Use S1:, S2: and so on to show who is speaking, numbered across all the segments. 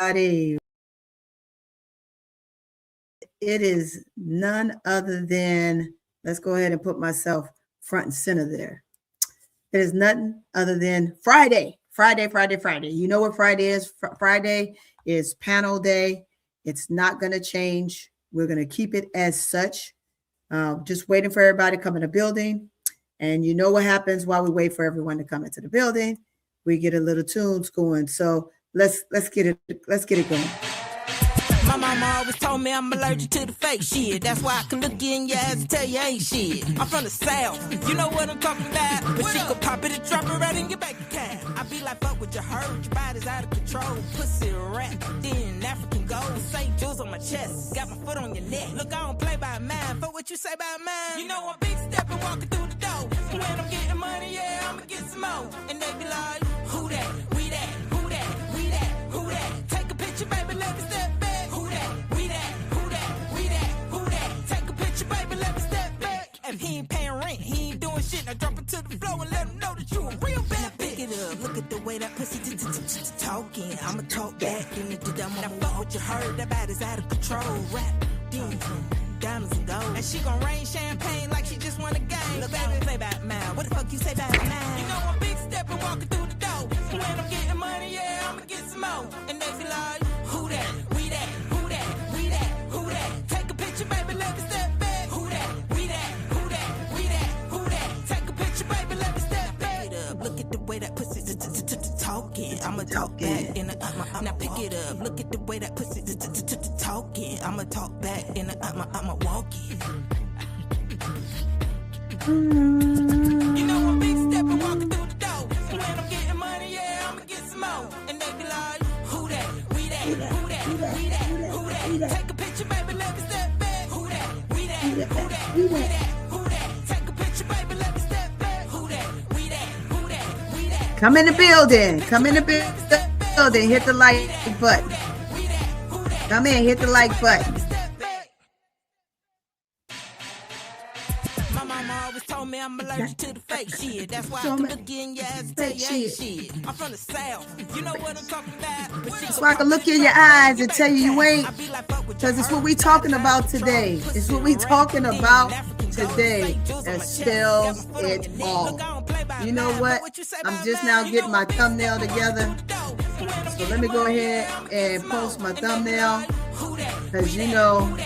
S1: It is none other than, let's go ahead and put myself front and center there. It is nothing other than Friday. You know what Friday is? Friday is panel day. It's not going to change. We're going to keep it as such. Just waiting for everybody to come in the building. And you know what happens while we wait for everyone to come into the building? We get a little tunes going. So let's get it going.
S2: My mama always told me I'm allergic to the fake shit. That's why I can look you in your ass and tell you ain't shit. I'm from the South, you know what I'm talking about. But she could pop it and drop it right in your bank account. I be like, fuck what you heard, your body's out of control. Pussy wrapped in African gold. St. Jules on my chest, got my foot on your neck. Look, I don't play by mine, fuck what you say about mine. You know I'm big stepping, walking through the door. When I'm getting money, yeah, I'ma get some more. And they be like, who that, we that, who that, we that, who that. Take a picture, baby, let me step back. If he ain't paying rent, he ain't doing shit. Now drop it to the floor and let him know that you a real bad. Now pick it up, look at the way that pussy talking. I'ma talk back in the dumb. Now fuck what you heard, that body's out of control. Rap, diamonds and gold. And she gon' rain champagne like she just won a game. Look, baby, play about mine. What the fuck you say about mine? You know I'm big stepping, walking through the door. When I'm getting money, yeah, I'ma get some more. And they be like, who that, we that, who that, we that, who that. Take a picture, baby, let me step back. Who that, we that. Look at the way that pussy talking. I'ma talk back in the now pick it up. Look at the way that pussy talking. I'ma talk back in the I'ma walk it. You know I'm big stepping, walking through the door. When I'm getting money, yeah, I'ma get some more. And they be like, who that, we that, who that, we that, who that. Take a picture, baby, let me step back. Who that, we that, who that, we that, who that. Take a picture, baby, let me step back. Who that, we that, who that, we that.
S1: Come in the building. Come in the building. Hit the like button. Come in, hit the like button.
S2: My mama always told me I'm allergic to the fake shit. That's why I can look in your ass and tell you ain't shit. I'm from the South, you know what I'm talking about.
S1: That's why I can look in your eyes and tell you ain't. Because it's what we talking about today. It's what we talking about today that spells it all. You know what? I'm just now getting my thumbnail together. So let me go ahead and post my thumbnail. Because you know,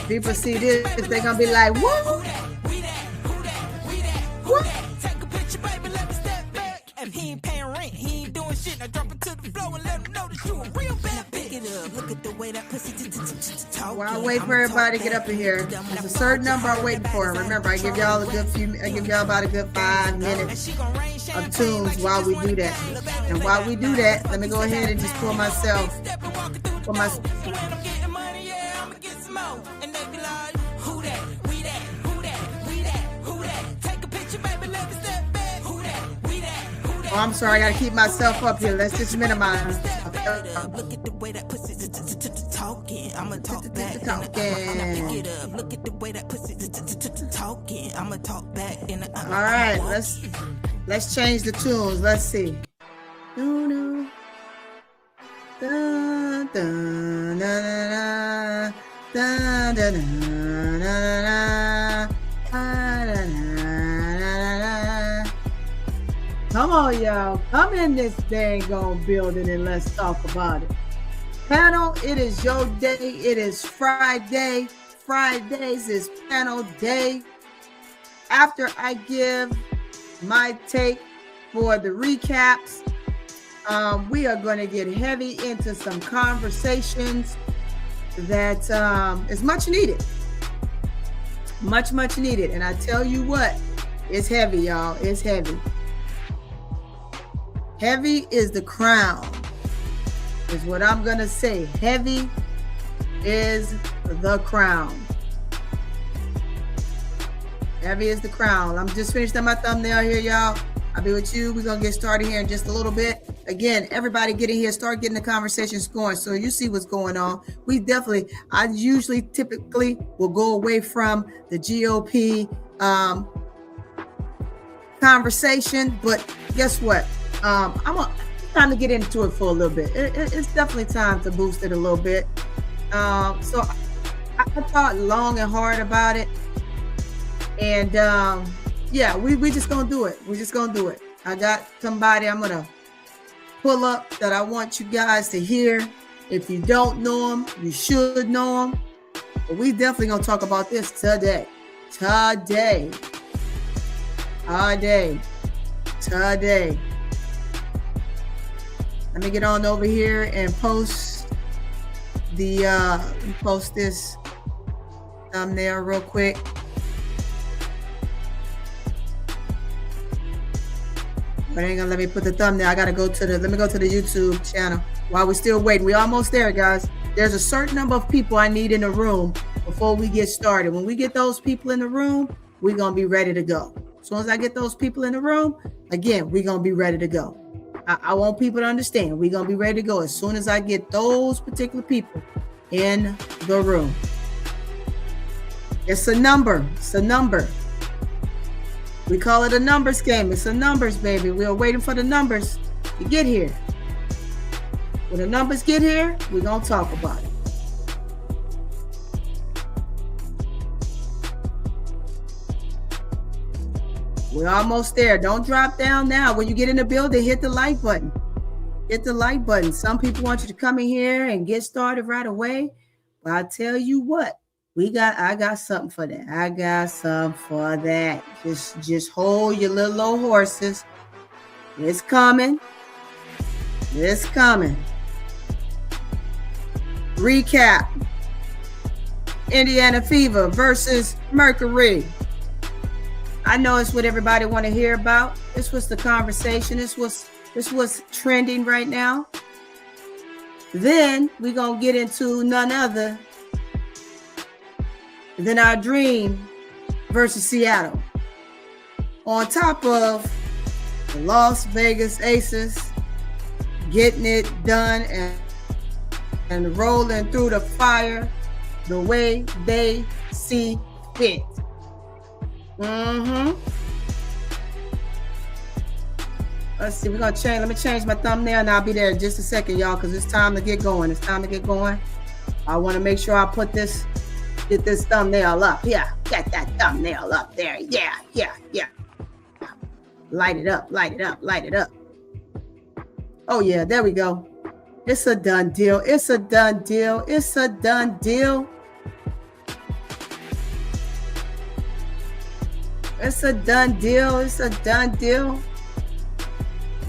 S1: people see this, they're going to be like, what? What?
S2: If he ain't paying rent, he ain't doing shit. Now drop it to the floor and let him know that you a real bad. Pick it up, look at the way that pussy talking.
S1: While I wait for everybody to get up in here, there's a certain number I'm waiting for. Remember, I give y'all about a good 5 minutes of tunes while we do that. And while we do that, let me go ahead and just pull myself. Oh, I'm sorry, I gotta keep myself up here. Let's just minimize.
S2: Look at the way that pussy talking. I'ma talk back. Pick it up. Look at the way that pussy talking. I'ma talk back.
S1: All right, let's change the tunes. Let's see. Dun, dun, dun, dun, dun, dun, dun, dun. Come on, y'all. Come in this dang on building and let's talk about it. Panel, it is your day. It is Friday. Fridays is panel day. After I give my take for the recaps, we are going to get heavy into some conversations that is much needed. Much needed. And I tell you what, it's heavy, y'all. It's heavy. Heavy is the crown, is what I'm going to say. Heavy is the crown. Heavy is the crown. I'm just finished on my thumbnail here, y'all. I'll be with you. We're going to get started here in just a little bit. Again, everybody get in here, start getting the conversations going so you see what's going on. I usually typically will go away from the GOP conversation, but guess what? time to get into it for a little bit. It's definitely time to boost it a little bit. So I thought long and hard about it. And yeah, we just gonna do it. We're just gonna do it. I got somebody I'm gonna pull up that I want you guys to hear. If you don't know them, you should know them. But we definitely gonna talk about this today. Today. Let me get on over here and post this thumbnail real quick. But ain't gonna let me put the thumbnail. I gotta let me go to the YouTube channel while we're still waiting. We almost there, guys. There's a certain number of people I need in the room before we get started. When we get those people in the room, we're gonna be ready to go. As soon as I get those people in the room, again, we're gonna be ready to go. I want people to understand we're gonna be ready to go as soon as I get those particular people in the room. It's a number. We call it a numbers game. It's a numbers, baby. We are waiting for the numbers to get here. When the numbers get here, we're going to talk about it. We're almost there. Don't drop down now. When you get in the building, hit the like button. Hit the like button. Some people want you to come in here and get started right away. But I tell you what. I got something for that. Just hold your little old horses. It's coming. Recap. Indiana Fever versus Mercury. I know it's what everybody want to hear about. This was the conversation. This was trending right now. Then we're going to get into none other than our Dream versus Seattle. On top of the Las Vegas Aces getting it done and rolling through the fire the way they see fit. Let's see, let me change my thumbnail and I'll be there in just a second, y'all, because it's time to get going. I want to make sure I get this thumbnail up. Yeah, get that thumbnail up there. Yeah. Light it up. Oh yeah, there we go. It's a done deal.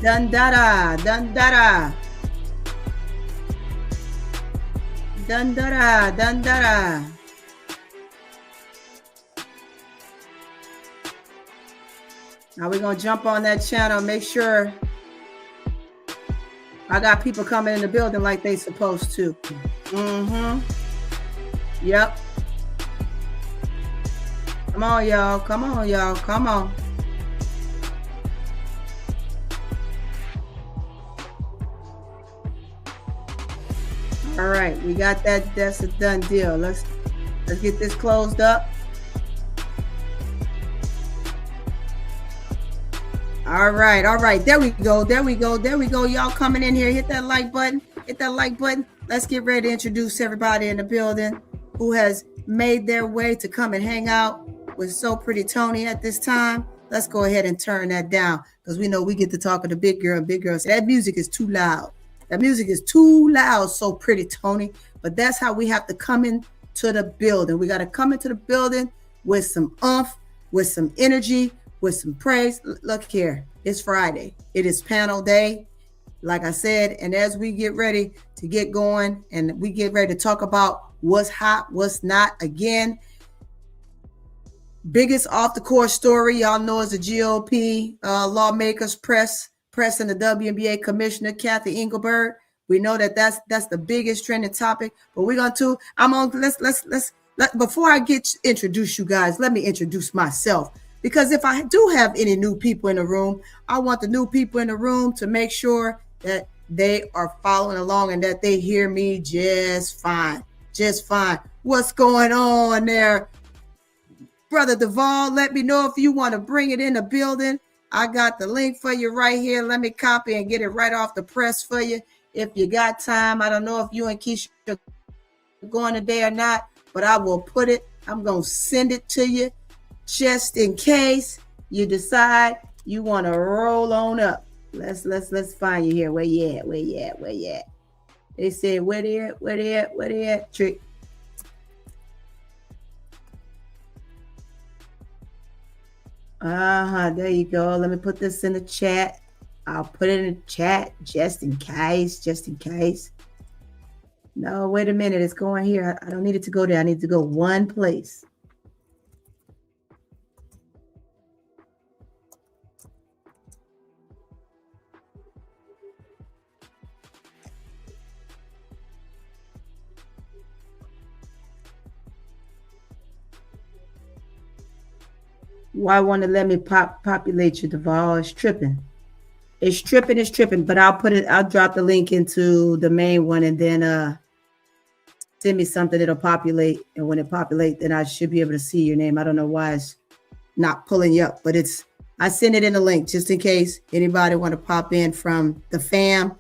S1: Dun da da. Now we're going to jump on that channel, make sure I got people coming in the building like they supposed to. Yep. Come on, y'all. Come on. All right, we got that. That's a done deal. Let's get this closed up. All right. There we go. Y'all coming in here. Hit that like button. Let's get ready to introduce everybody in the building who has made their way to come and hang out with SoPrettyToni at this time. Let's go ahead and turn that down because we know we get to talk to the big girl, and big girl say that music is too loud. SoPrettyToni. But that's how we have to come into the building. We got to come into the building with some oomph, with some energy, with some praise. Look here, it's Friday. It is panel day, like I said. And as we get ready to get going and we get ready to talk about what's hot, what's not, again, biggest off the court story, y'all know, is the GOP Lawmakers pressing the WNBA Commissioner Cathy Engelbert. We know that's the biggest trending topic. But we're going to, before I introduce you guys, let me introduce myself. Because if I do have any new people in the room, I want the new people in the room to make sure that they are following along and that they hear me just fine. What's going on there? Brother Duvall, let me know if you want to bring it in the building. I got the link for you right here. Let me copy and get it right off the press for you. If you got time, I don't know if you and Keisha are going today or not, but I will put it. I'm going to send it to you just in case you decide you want to roll on up. Let's find you here. Where you at? They said, where they at? Trick. There you go. Let me put this in the chat. I'll put it in the chat just in case. No, wait a minute. It's going here. I don't need it to go there. I need to go one place. Why want to let me populate your Duval? It's tripping. It's tripping. But I'll drop the link into the main one and then send me something that'll populate. And when it populates, then I should be able to see your name. I don't know why it's not pulling you up, but I send it in the link just in case anybody want to pop in from the fam.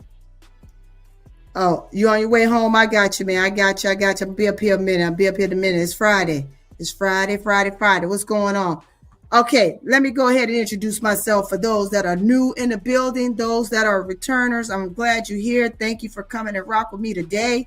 S1: Oh, you on your way home? I got you, man. I got you. I'll be up here a minute. It's Friday. It's Friday. What's going on? Okay, let me go ahead and introduce myself for those that are new in the building, those that are returners. I'm glad you're here. Thank you for coming and rock with me today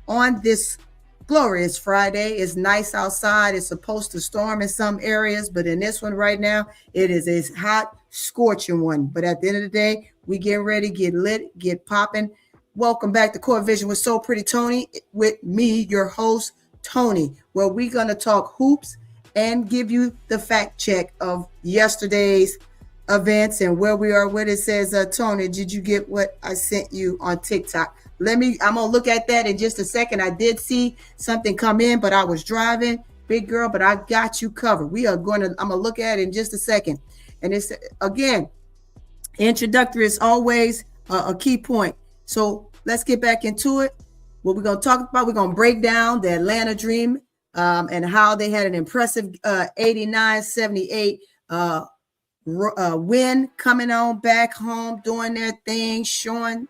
S1: on this glorious Friday. It's nice outside. It's supposed to storm in some areas, but in this one right now, it is a hot, scorching one. But at the end of the day, we get ready, get lit, get popping. Welcome back to CourtVision with SoPrettyToni, with me, your host, Tony, where we're going to talk hoops and give you the fact check of yesterday's events and where we are. What it says, Tony, did you get what I sent you on TikTok? I'm gonna look at that in just a second. I did see something come in, but I was driving, big girl, but I got you covered. I'm gonna look at it in just a second. And it's, again, introductory is always a key point. So let's get back into it. What we're gonna talk about, we're gonna break down the Atlanta Dream and how they had an impressive 89-78 win, coming on back home, doing their thing, showing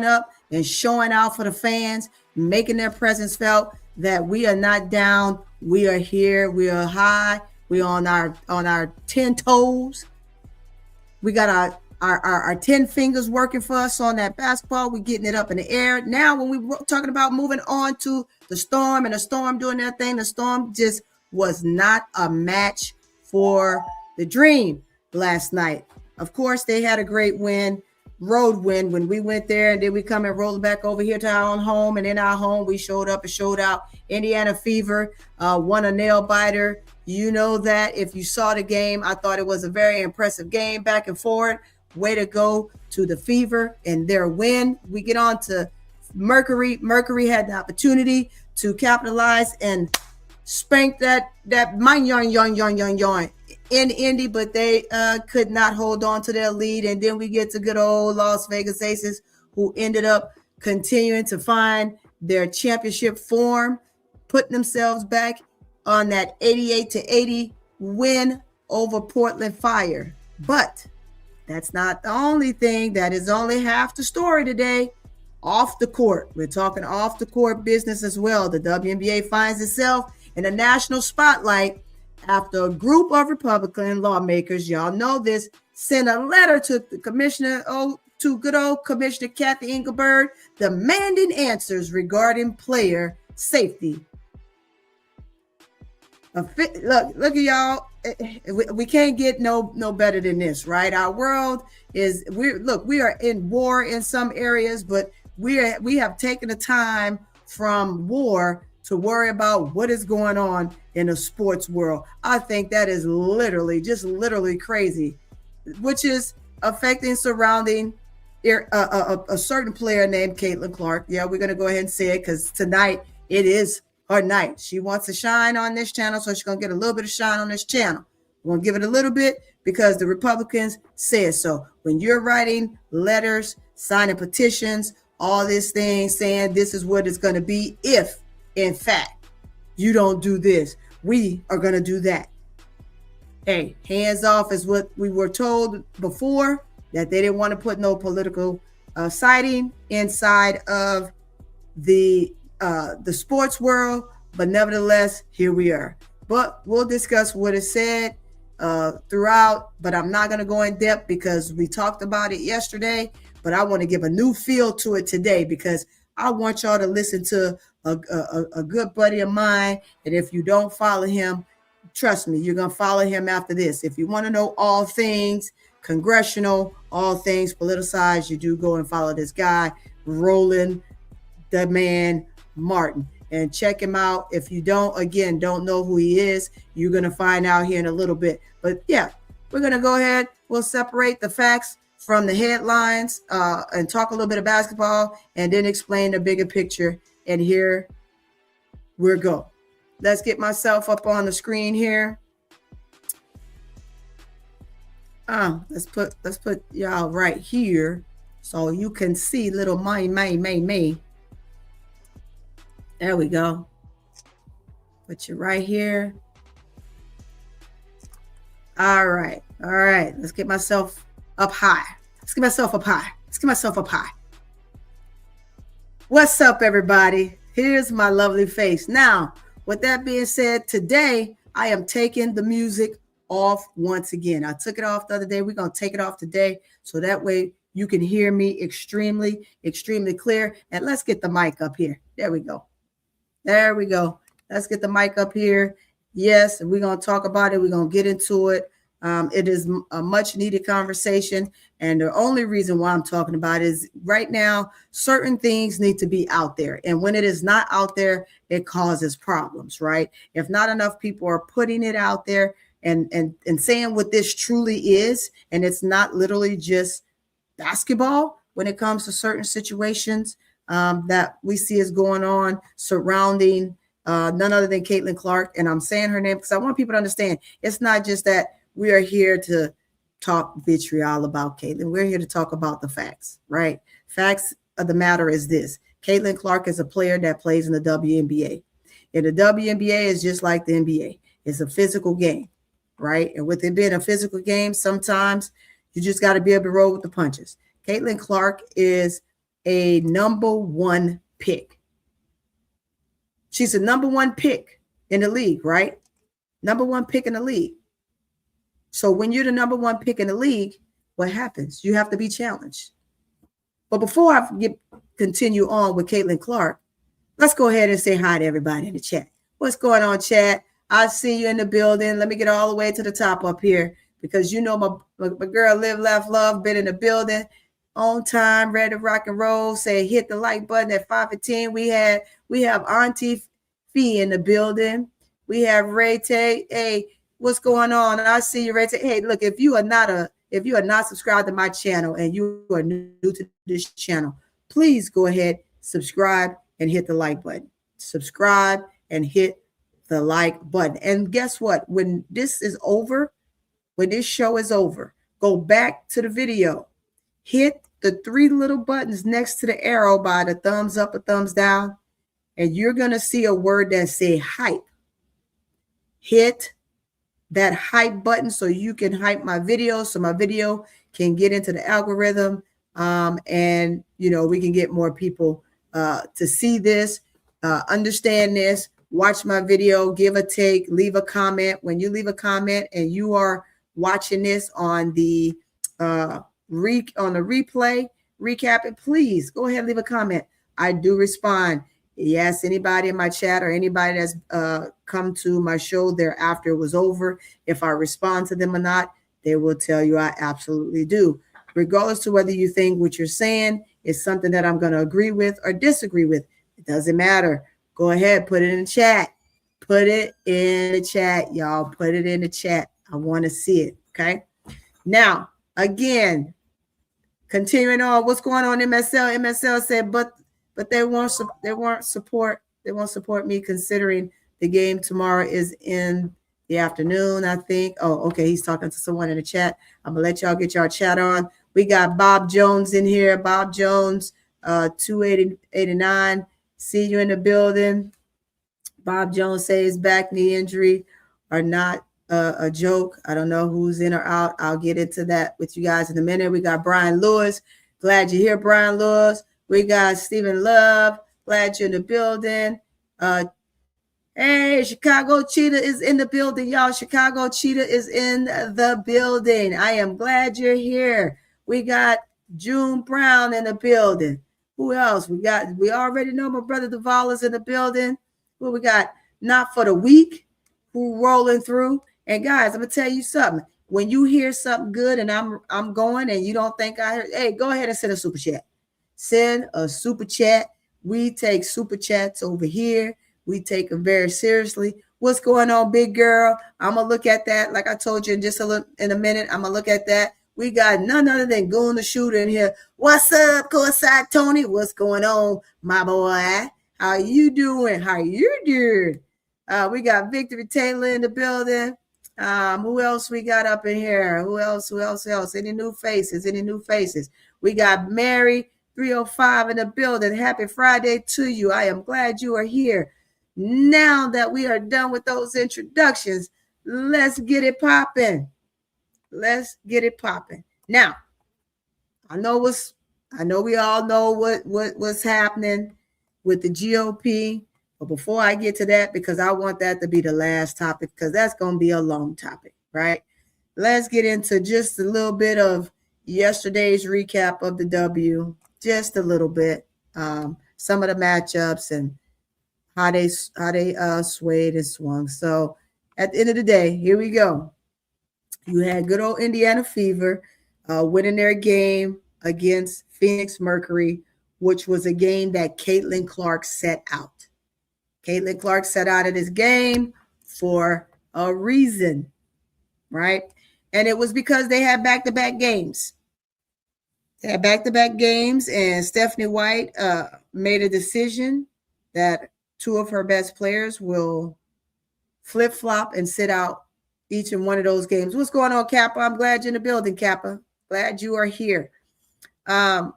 S1: up and showing out for the fans, making their presence felt, that we are not down. We are here. We are high. We are on our 10 toes. We got our 10 fingers working for us on that basketball. We're getting it up in the air. Now, when we were talking about moving on to the Storm and the Storm doing their thing, the Storm just was not a match for the Dream last night. Of course, they had a great road win when we went there, and then we come and roll back over here to our own home. And in our home, we showed up and showed out. Indiana Fever won a nail biter. You know that if you saw the game, I thought it was a very impressive game, back and forth. Way to go to the Fever and their win. We get on to Mercury. Mercury had the opportunity to capitalize and spank that in Indy, but they could not hold on to their lead. And then we get to good old Las Vegas Aces, who ended up continuing to find their championship form, putting themselves back on that 88-80 win over Portland Fire. But that's not the only thing. That is only half the story today. Off the court, we're talking off the court business as well. The WNBA finds itself in a national spotlight after a group of Republican lawmakers, y'all know this, sent a letter to the commissioner, to good old Commissioner Cathy Engelbert, demanding answers regarding player safety. Look at y'all. We can't get no better than this, right? Our world is, we are in war in some areas, but we have taken the time from war to worry about what is going on in the sports world. I think that is literally crazy, which is surrounding a certain player named Caitlin Clark. Yeah, we're going to go ahead and say it because tonight it is her night. She wants to shine on this channel, so she's going to get a little bit of shine on this channel. We're going to give it a little bit because the Republicans said so. When you're writing letters, signing petitions, all these things saying this is what it's going to be if, in fact, you don't do this, we are going to do that. Hey, hands off is what we were told before, that they didn't want to put no political siding inside of the sports world, but nevertheless, here we are. But we'll discuss what is said throughout, but I'm not going to go in depth because we talked about it yesterday, but I want to give a new feel to it today because I want y'all to listen to a good buddy of mine, and if you don't follow him, trust me, you're going to follow him after this. If you want to know all things congressional, all things politicized, you do go and follow this guy, Roland the man Martin, and check him out. If you don't know who he is, you're going to find out here in a little bit. But yeah, we're going to go ahead. We'll separate the facts from the headlines and talk a little bit of basketball and then explain the bigger picture. And here we go. Let's get myself up on the screen here. Let's put y'all right here so you can see little me. There we go. Put you right here. All right. Let's get myself up high. What's up, everybody? Here's my lovely face. Now, with that being said, today I am taking the music off once again. I took it off the other day. We're going to take it off today so that way you can hear me extremely clear. And let's get the mic up here. There we go. Let's get the mic up here. Yes, and we're going to talk about it. We're going to get into it. It is a much needed conversation. And the only reason why I'm talking about it is right now, certain things need to be out there. And when it is not out there, it causes problems, right? If not enough people are putting it out there and saying what this truly is, and it's not literally just basketball when it comes to certain situations that we see is going on surrounding none other than Caitlin Clark. And I'm saying her name because I want people to understand it's not just that we are here to talk vitriol about Caitlin. We're here to talk about the facts, right? Facts of the matter is this. Caitlin Clark is a player that plays in the WNBA. And the WNBA is just like the NBA. It's a physical game, right? And with it being a physical game, sometimes you just got to be able to roll with the punches. Caitlin Clark is a number one pick. She's a number one pick in the league, right? Number one pick in the league. So when you're the number one pick in the league, what happens? You have to be challenged. But before I continue on with Caitlin Clark, let's go ahead and say hi to everybody in the chat. What's going on, chat? I see you in the building. Let me get all the way to the top up here because you know my girl Live, Laugh, Love been in the building on time, ready to rock and roll. Say hit the like button at 5:10. We have Auntie Fee in the building. We have Ray Tay. Hey, what's going on? I see you, Ray Tay. Hey, look, if you are not subscribed to my channel and you are new to this channel, please go ahead, subscribe and hit the like button. Subscribe and hit the like button. And guess what? When this is over, when this show is over, go back to the video, hit the three little buttons next to the arrow by the thumbs up or thumbs down, and you're going to see a word that say hype. Hit that hype button so you can hype my video, so my video can get into the algorithm, and we can get more people to see this, understand this, watch my video, give a take, leave a comment. When you leave a comment and you are watching this on the replay, recap it, please go ahead and leave a comment. I do respond. Yes, anybody in my chat or anybody that's come to my show thereafter it was over, if I respond to them or not, they will tell you I absolutely do. Regardless to whether you think what you're saying is something that I'm going to agree with or disagree with, it doesn't matter. Go ahead, put it in the chat. Put it in the chat, y'all. Put it in the chat. I want to see it, okay? Now, again, continuing on, what's going on, MSL? MSL said, but they won't support me considering the game tomorrow is in the afternoon, I think. Oh, okay. He's talking to someone in the chat. I'm gonna let y'all get y'all chat on. We got Bob Jones in here. Bob Jones, 289. See you in the building. Bob Jones says back knee injury are not a joke. I don't know who's in or out. I'll get into that with you guys in a minute. We got Brian Lewis. Glad you're here, Brian Lewis. We got Stephen Love. Glad you're in the building. Hey, Chicago Cheetah is in the building, y'all. Chicago Cheetah is in the building. I am glad you're here. We got June Brown in the building. Who else? We already know my brother Duval is in the building. Who we got? Not for the week. Who rolling through? And guys, I'm gonna tell you something. When you hear something good and I'm going and you don't think I heard, hey, go ahead and send a super chat. Send a super chat. We take super chats over here. We take them very seriously. What's going on, big girl? I'm gonna look at that. Like I told you in a minute, I'm gonna look at that. We got none other than Goon the Shooter in here. What's up, CourtVision? What's going on, my boy? How you doing? How you doing? We got Victory Taylor in the building. Who else we got up in here? Who else? Any new faces? We got Mary 305 in the building. Happy Friday to you. I am glad you are here. Now that we are done with those introductions, let's get it popping. Now, I know we all know what's happening with the GOP. But before I get to that, because I want that to be the last topic, because that's going to be a long topic, right? Let's get into just a little bit of yesterday's recap of the W, just a little bit. Some of the matchups and how they swayed and swung. So at the end of the day, here we go. You had good old Indiana Fever winning their game against Phoenix Mercury, which was a game that Caitlin Clark set out. Caitlin Clark set out of this game for a reason, right? And it was because they had back-to-back games. And Stephanie White made a decision that two of her best players will flip-flop and sit out each and one of those games. What's going on, Kappa? I'm glad you're in the building, Kappa. Glad you are here. In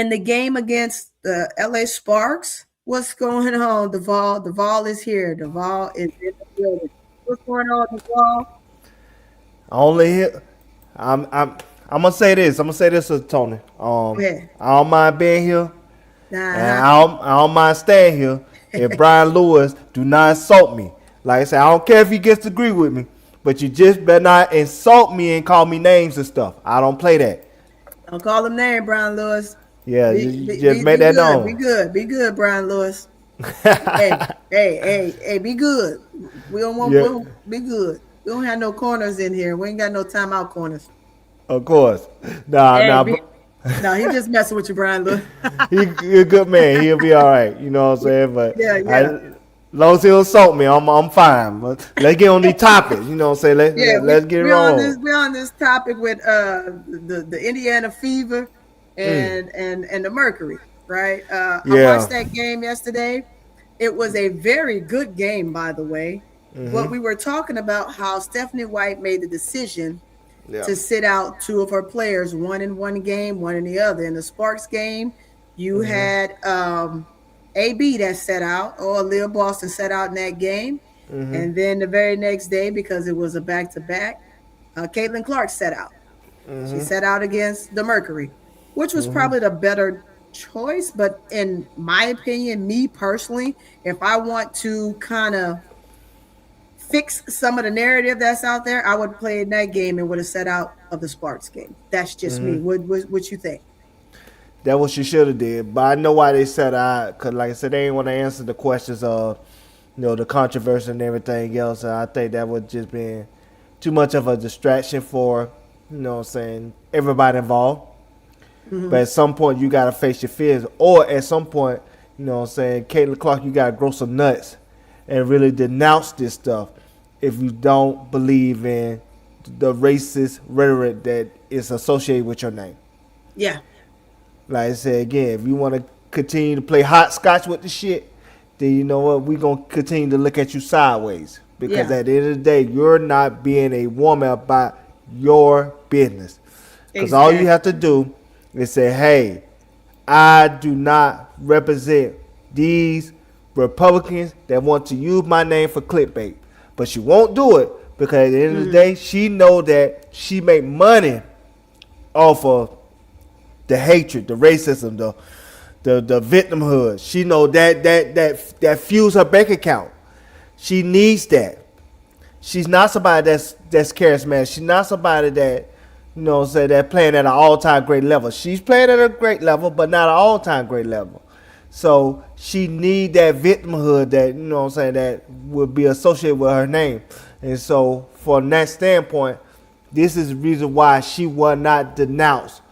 S1: the game against the LA Sparks, what's going on, Duval? Duval is here. Duval is in the building. What's going on, Duval?
S3: Only here. I'm gonna say this. To Tony. I don't mind being here. And I don't mind staying here. If Brian Lewis do not insult me. Like I said, I don't care if he gets to agree with me, but you just better not insult me and call me names and stuff. I don't play that.
S1: Don't call him name, Brian Lewis.
S3: Yeah, just make that known.
S1: Be good, Brian Lewis. hey, be good. We don't want be good. We don't have no corners in here. We ain't got no timeout corners.
S3: Of course.
S1: No, he just messing with you, Brian Lewis.
S3: He's a good man. He'll be all right. You know what I'm saying? But as long as he'll insult me, I'm fine. But let's get on these topics. You know what I'm saying? Let's get it on.
S1: We're on this topic with the Indiana Fever and the Mercury, right? I watched that game yesterday. It was a very good game, by the way. Mm-hmm. What we were talking about, how Stephanie White made the decision to sit out two of her players, one in one game, one in the other. In the Sparks game, you had AB that set out, or Leah Boston set out in that game. Mm-hmm. And then the very next day, because it was a back-to-back, Caitlin Clark set out. Mm-hmm. She set out against the Mercury, which was probably the better choice. But in my opinion, me personally, if I want to kind of fix some of the narrative that's out there, I would play in that game and would have set out of the Sparks game. That's just me. What you think?
S3: That's what she should have did. But I know why they set out, because like I said, they didn't want to answer the questions of, the controversy and everything else. And I think that would just be too much of a distraction for, everybody involved. Mm-hmm. But at some point, you got to face your fears. Or at some point, Caitlin Clark, you got to grow some nuts and really denounce this stuff if you don't believe in the racist rhetoric that is associated with your name.
S1: Yeah.
S3: Like I said, again, if you want to continue to play hopscotch with the shit, then you know what? We're going to continue to look at you sideways. Because at the end of the day, you're not being a woman about your business. Because all you have to do is say, hey, I do not represent these Republicans that want to use my name for clickbait. but she won't do it because at the end of the day, she know that she make money off of the hatred, the racism, the victimhood. She know that fuels her bank account. She needs that. She's not somebody that's charismatic. She's not somebody that, say that playing at an all-time great level. She's playing at a great level, but not an all-time great level. So she need that victimhood that, that will be associated with her name. And so from that standpoint, this is the reason why she will not denounce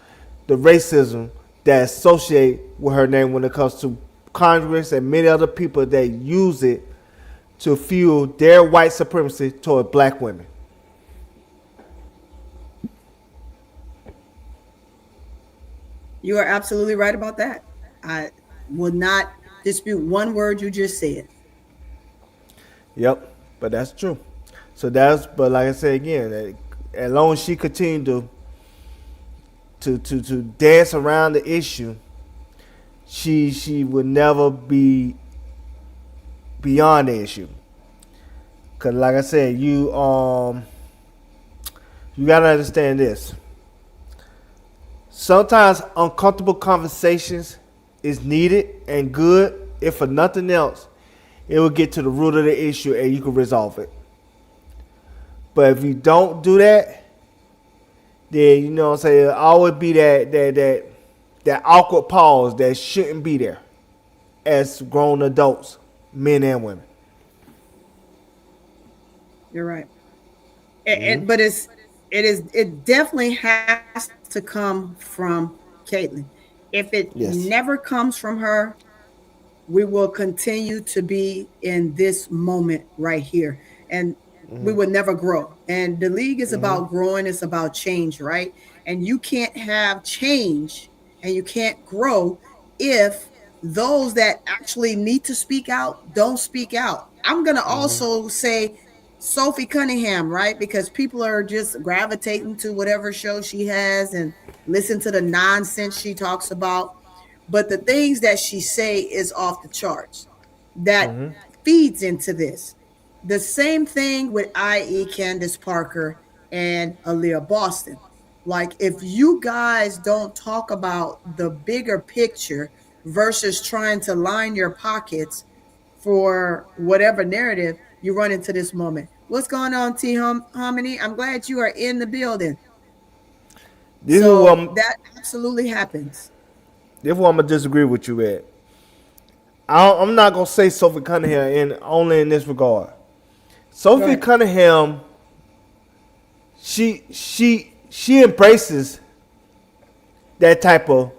S3: the racism that associate with her name when it comes to Congress and many other people that use it to fuel their white supremacy toward black women.
S1: You are absolutely right about that. I will not dispute one word you just said.
S3: Yep, but that's true. But like I said again, as long as she continue to dance around the issue, she would never be beyond the issue. Cause like I said, you gotta understand this. Sometimes uncomfortable conversations is needed and good. If for nothing else, it will get to the root of the issue and you can resolve it. But if you don't do that, then it'll always be that awkward pause that shouldn't be there as grown adults, men and women.
S1: You're right. But it definitely has to come from Caitlin. If it never comes from her, we will continue to be in this moment right here. And we will never grow. And the league is about growing. It's about change, right? And you can't have change and you can't grow if those that actually need to speak out don't speak out. I'm going to also say Sophie Cunningham, right? Because people are just gravitating to whatever show she has and listen to the nonsense she talks about. But the things that she say is off the charts. That feeds into this. The same thing with I.E. Candace Parker and Aaliyah Boston. Like, if you guys don't talk about the bigger picture versus trying to line your pockets for whatever narrative, you run into this moment. What's going on, T. Harmony? I'm glad you are in the building. That absolutely happens.
S3: Therefore, I'm going to disagree with you at. I'm not going to say Sophie Cunningham only in this regard. Sophie Cunningham, she embraces that type of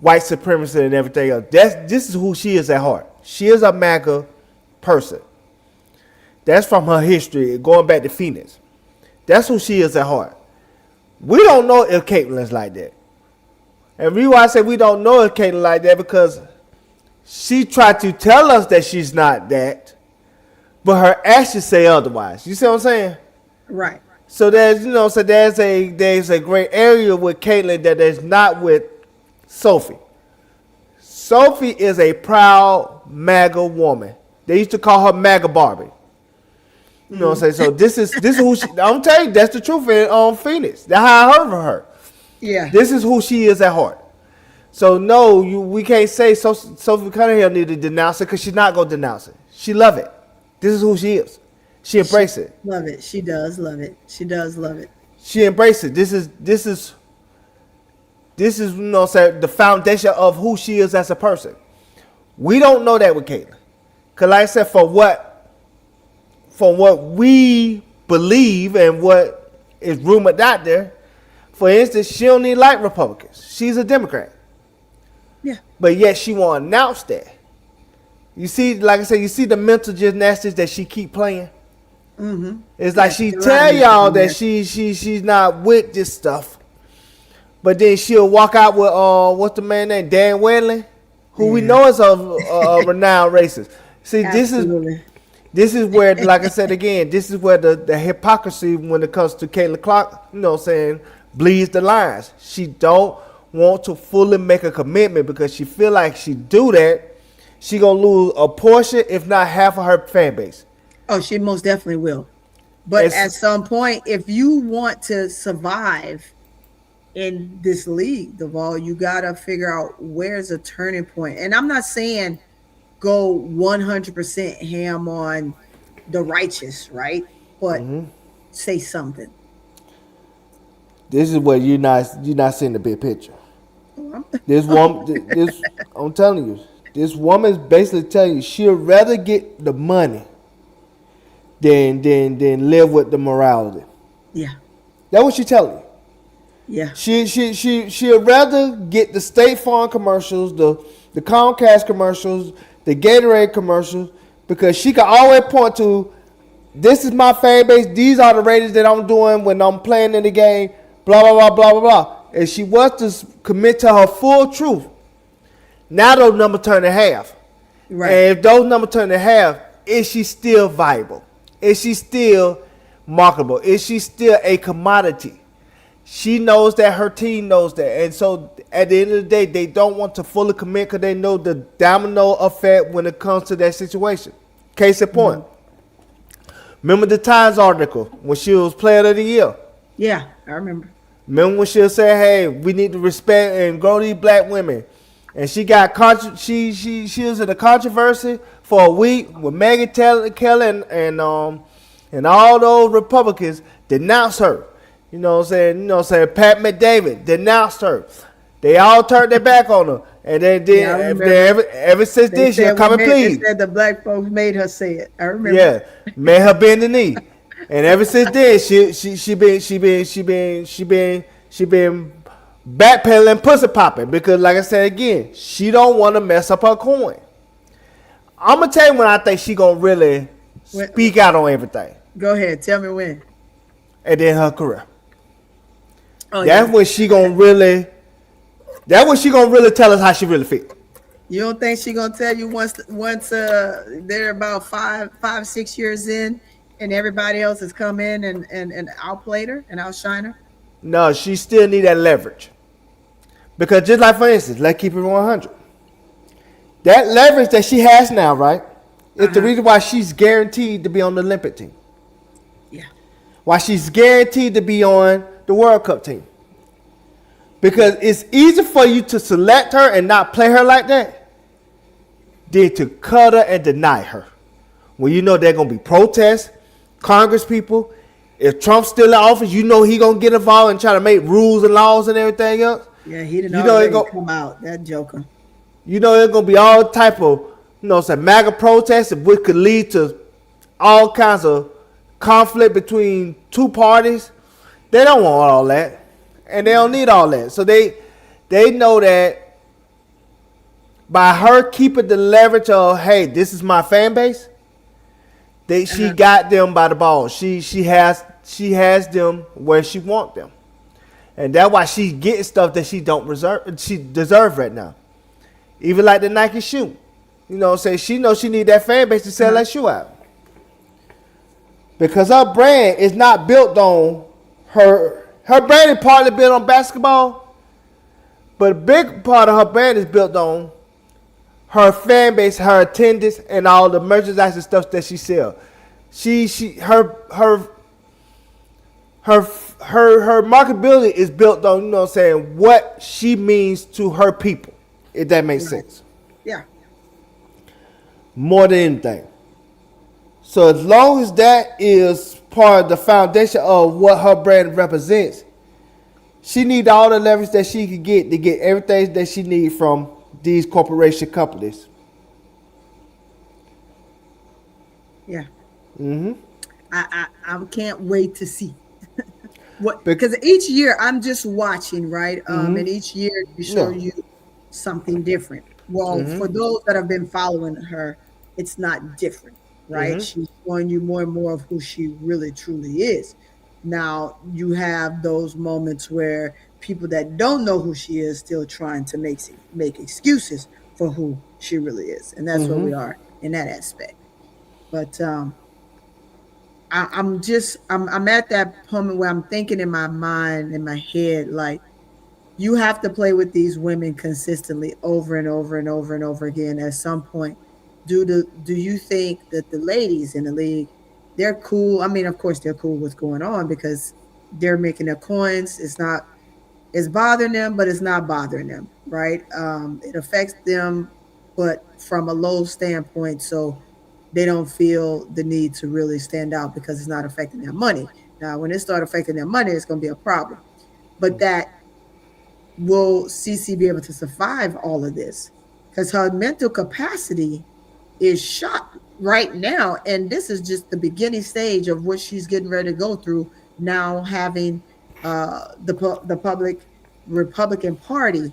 S3: white supremacy and everything else. This is who she is at heart. She is a MAGA person. That's from her history, going back to Phoenix. That's who she is at heart. We don't know if Caitlin's like that. And the reason why I say we don't know if Caitlin like that, because she tried to tell us that she's not that, but her actions say otherwise. You see what I'm saying?
S1: Right.
S3: So there's a great area with Caitlin that is not with Sophie. Sophie is a proud MAGA woman. They used to call her MAGA Barbie. You know what I'm saying? So this is who she. I'm telling you, that's the truth in Phoenix. That's how I heard of her.
S1: Yeah.
S3: This is who she is at heart. So no, we can't say Sophie Cunningham need to denounce it because she's not gonna denounce it. She love it. This is who she is. She embrace it.
S1: Love it. She does love it. She does love it.
S3: She embrace it. This is the foundation of who she is as a person. We don't know that with Caitlin. Cause like I said, from what we believe and what is rumored out there, for instance, she don't need like Republicans. She's a Democrat.
S1: Yeah.
S3: But yet she won't announce that. You see, like I said, you see the mental gymnastics that she keep playing.
S1: Mm-hmm.
S3: It's like she tell y'all that she's not with this stuff, but then she'll walk out with what's the man named Dan Wedley, who we know is a renowned racist. See,
S1: Absolutely.
S3: this is where, like I said again, this is where the hypocrisy when it comes to Caitlin Clark, bleeds the lines. She don't want to fully make a commitment because she feel like she do that, she gonna lose a portion, if not half of her fan base.
S1: Oh, she most definitely will. But
S3: It's
S1: at some point, if you want to survive in this league, Duvall, you gotta figure out where's a turning point. And I'm not saying go 100% ham on the righteous, right? But say something.
S3: this is what you're not seeing the big picture.
S1: Oh,
S3: This woman, this I'm telling you, this woman's basically telling you she'd rather get the money than live with the morality.
S1: yeah,
S3: That's what she's telling you.
S1: yeah,
S3: She'd rather get the State Farm commercials, the Comcast commercials, the Gatorade commercials, because she can always point to, this is my fan base, these are the ratings that I'm doing when I'm playing in the game, blah blah blah blah blah blah. And she wants to commit to her full truth. Now those numbers turn to half.
S1: right.
S3: And if those numbers turn to half, is she still viable? Is she still marketable? Is she still a commodity? She knows that, her team knows that. And so at the end of the day, they don't want to fully commit because they know the domino effect when it comes to that situation. Case in point. Remember the Times article when she was Player of the Year?
S1: Yeah, I remember.
S3: Remember when she'll say, "Hey, we need to respect and grow these black women," and she got she was in a controversy for a week with Megan Kelly and all those Republicans denounced her. You know what I'm saying? You know what I'm saying? Pat McDavid denounced her. They all turned their back on her, and then ever since then she'll come and plead.
S1: They said the black folks made her say it. I remember.
S3: Yeah, made her bend the knee, and ever since then she been backpedaling, pussy popping, because like I said again, she don't want to mess up her coin. I'm gonna tell you when I think she gonna really speak out on everything,
S1: Go ahead, tell me when.
S3: and then her career.
S1: Oh,
S3: That's
S1: yeah.
S3: when she gonna really. That's when she gonna really tell us how she really feels.
S1: You don't think she gonna tell you once they're about 6 years in, and everybody else has come in and outplayed her and outshine her?
S3: No, she still need that leverage. Because just like, for instance, let's keep it 100. That leverage that she has now, right, is the reason why she's guaranteed to be on the Olympic team.
S1: Yeah.
S3: Why she's guaranteed to be on the World Cup team. Because it's easy for you to select her and not play her like that than to cut her and deny her. When you know there are going to be protests, Congress people. If Trump's still in office, you know he going to get involved and try to make rules and laws and everything else.
S1: Yeah, he didn't already come out, that joker.
S3: You know there's going to be all type of, some MAGA protests, which could lead to all kinds of conflict between two parties. They don't want all that. And they don't need all that. So they know that by her keeping the leverage of, hey, this is my fan base, she got them by the ball. She has them where she want them. And that's why she's getting stuff that she deserve right now. Even like the Nike shoe. You know what I'm saying? She knows she need that fan base to sell that shoe out. Because her brand is not built on her brand is partly built on basketball, but a big part of her brand is built on her fan base, her attendance, and all the merchandise and stuff that she sells. Her marketability is built on, what she means to her people, if that makes sense.
S1: Yeah.
S3: More than anything. So as long as that is part of the foundation of what her brand represents, she needs all the leverage that she can get to get everything that she needs from these corporation companies.
S1: Yeah.
S3: Mm-hmm.
S1: I can't wait to see. Because each year I'm just watching, right? And each year we show you something different. Well, for those that have been following her, it's not different, right? She's showing you more and more of who she really truly is. Now you have those moments where people that don't know who she is still trying to make excuses for who she really is, and that's where we are in that aspect. But I'm at that moment where I'm thinking in my mind, in my head, like, you have to play with these women consistently over and over and over and over again. At some point, do you think that the ladies in the league they're cool. I mean, of course, they're cool with what's going on because they're making their coins. It's bothering them, but it's not bothering them, right? It affects them, but from a low standpoint, so they don't feel the need to really stand out because it's not affecting their money. Now, when it starts affecting their money, it's going to be a problem. But that will CC be able to survive all of this? Because her mental capacity is shot right now, and this is just the beginning stage of what she's getting ready to go through now, having the public Republican Party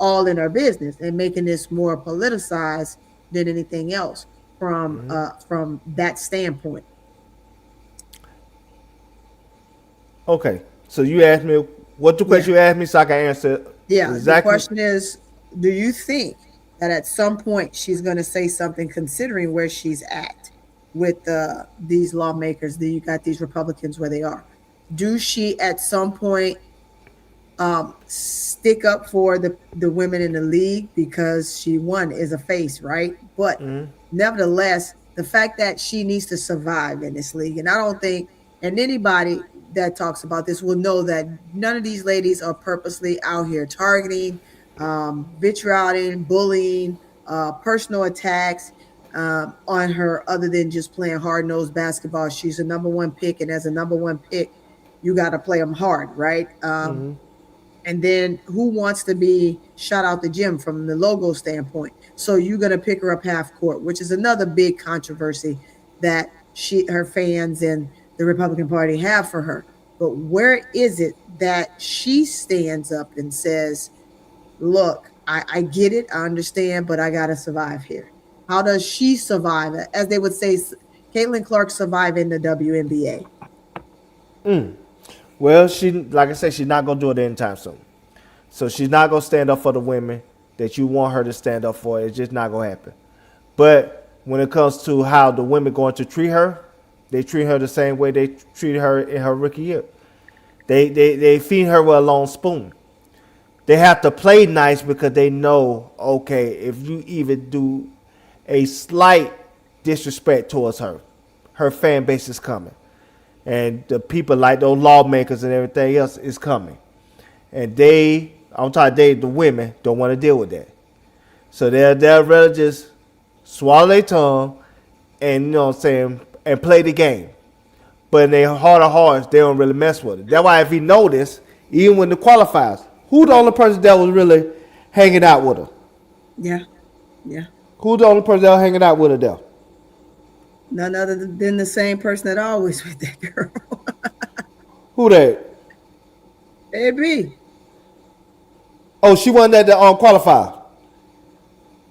S1: all in her business and making this more politicized than anything else from that standpoint.
S3: Okay, so you asked me what the question you asked me, so I can answer
S1: Yeah, the
S3: exactly.
S1: question is, do you think that at some point she's going to say something, considering where she's at with these lawmakers? You got these Republicans where they are. Do she at some point stick up for the women in the league, because she is a face, right? But nevertheless, the fact that she needs to survive in this league, and I don't think, and anybody that talks about this will know that none of these ladies are purposely out here targeting, vitriolating, bullying, personal attacks on her, other than just playing hard-nosed basketball. She's a number one pick, and as a number one pick, you got to play them hard, right? And then who wants to be shot out the gym from the logo standpoint? So you're going to pick her up half court, which is another big controversy that her fans and the Republican Party have for her. But where is it that she stands up and says, look, I get it, I understand, but I got to survive here? How does she survive? As they would say, Caitlin Clark survive in the WNBA.
S3: Well, like I said, she's not going to do it anytime soon. So she's not going to stand up for the women that you want her to stand up for. It's just not going to happen. But when it comes to how the women going to treat her, they treat her the same way they treated her in her rookie year. They feed her with a long spoon. They have to play nice because they know, okay, if you even do a slight disrespect towards her, her fan base is coming. And the people like those lawmakers and everything else is coming. And the women don't want to deal with that. So they'll rather just swallow their tongue and, you know what I'm saying, and play the game. But in their heart of hearts, they don't really mess with it. That's why if you notice, even when the qualifiers, who the only person that was really hanging out with her?
S1: Yeah.
S3: Who the only person that was hanging out with her there?
S1: None other than the same person that always with that girl.
S3: Who that?
S1: AB.
S3: Oh, she wasn't at the qualifier.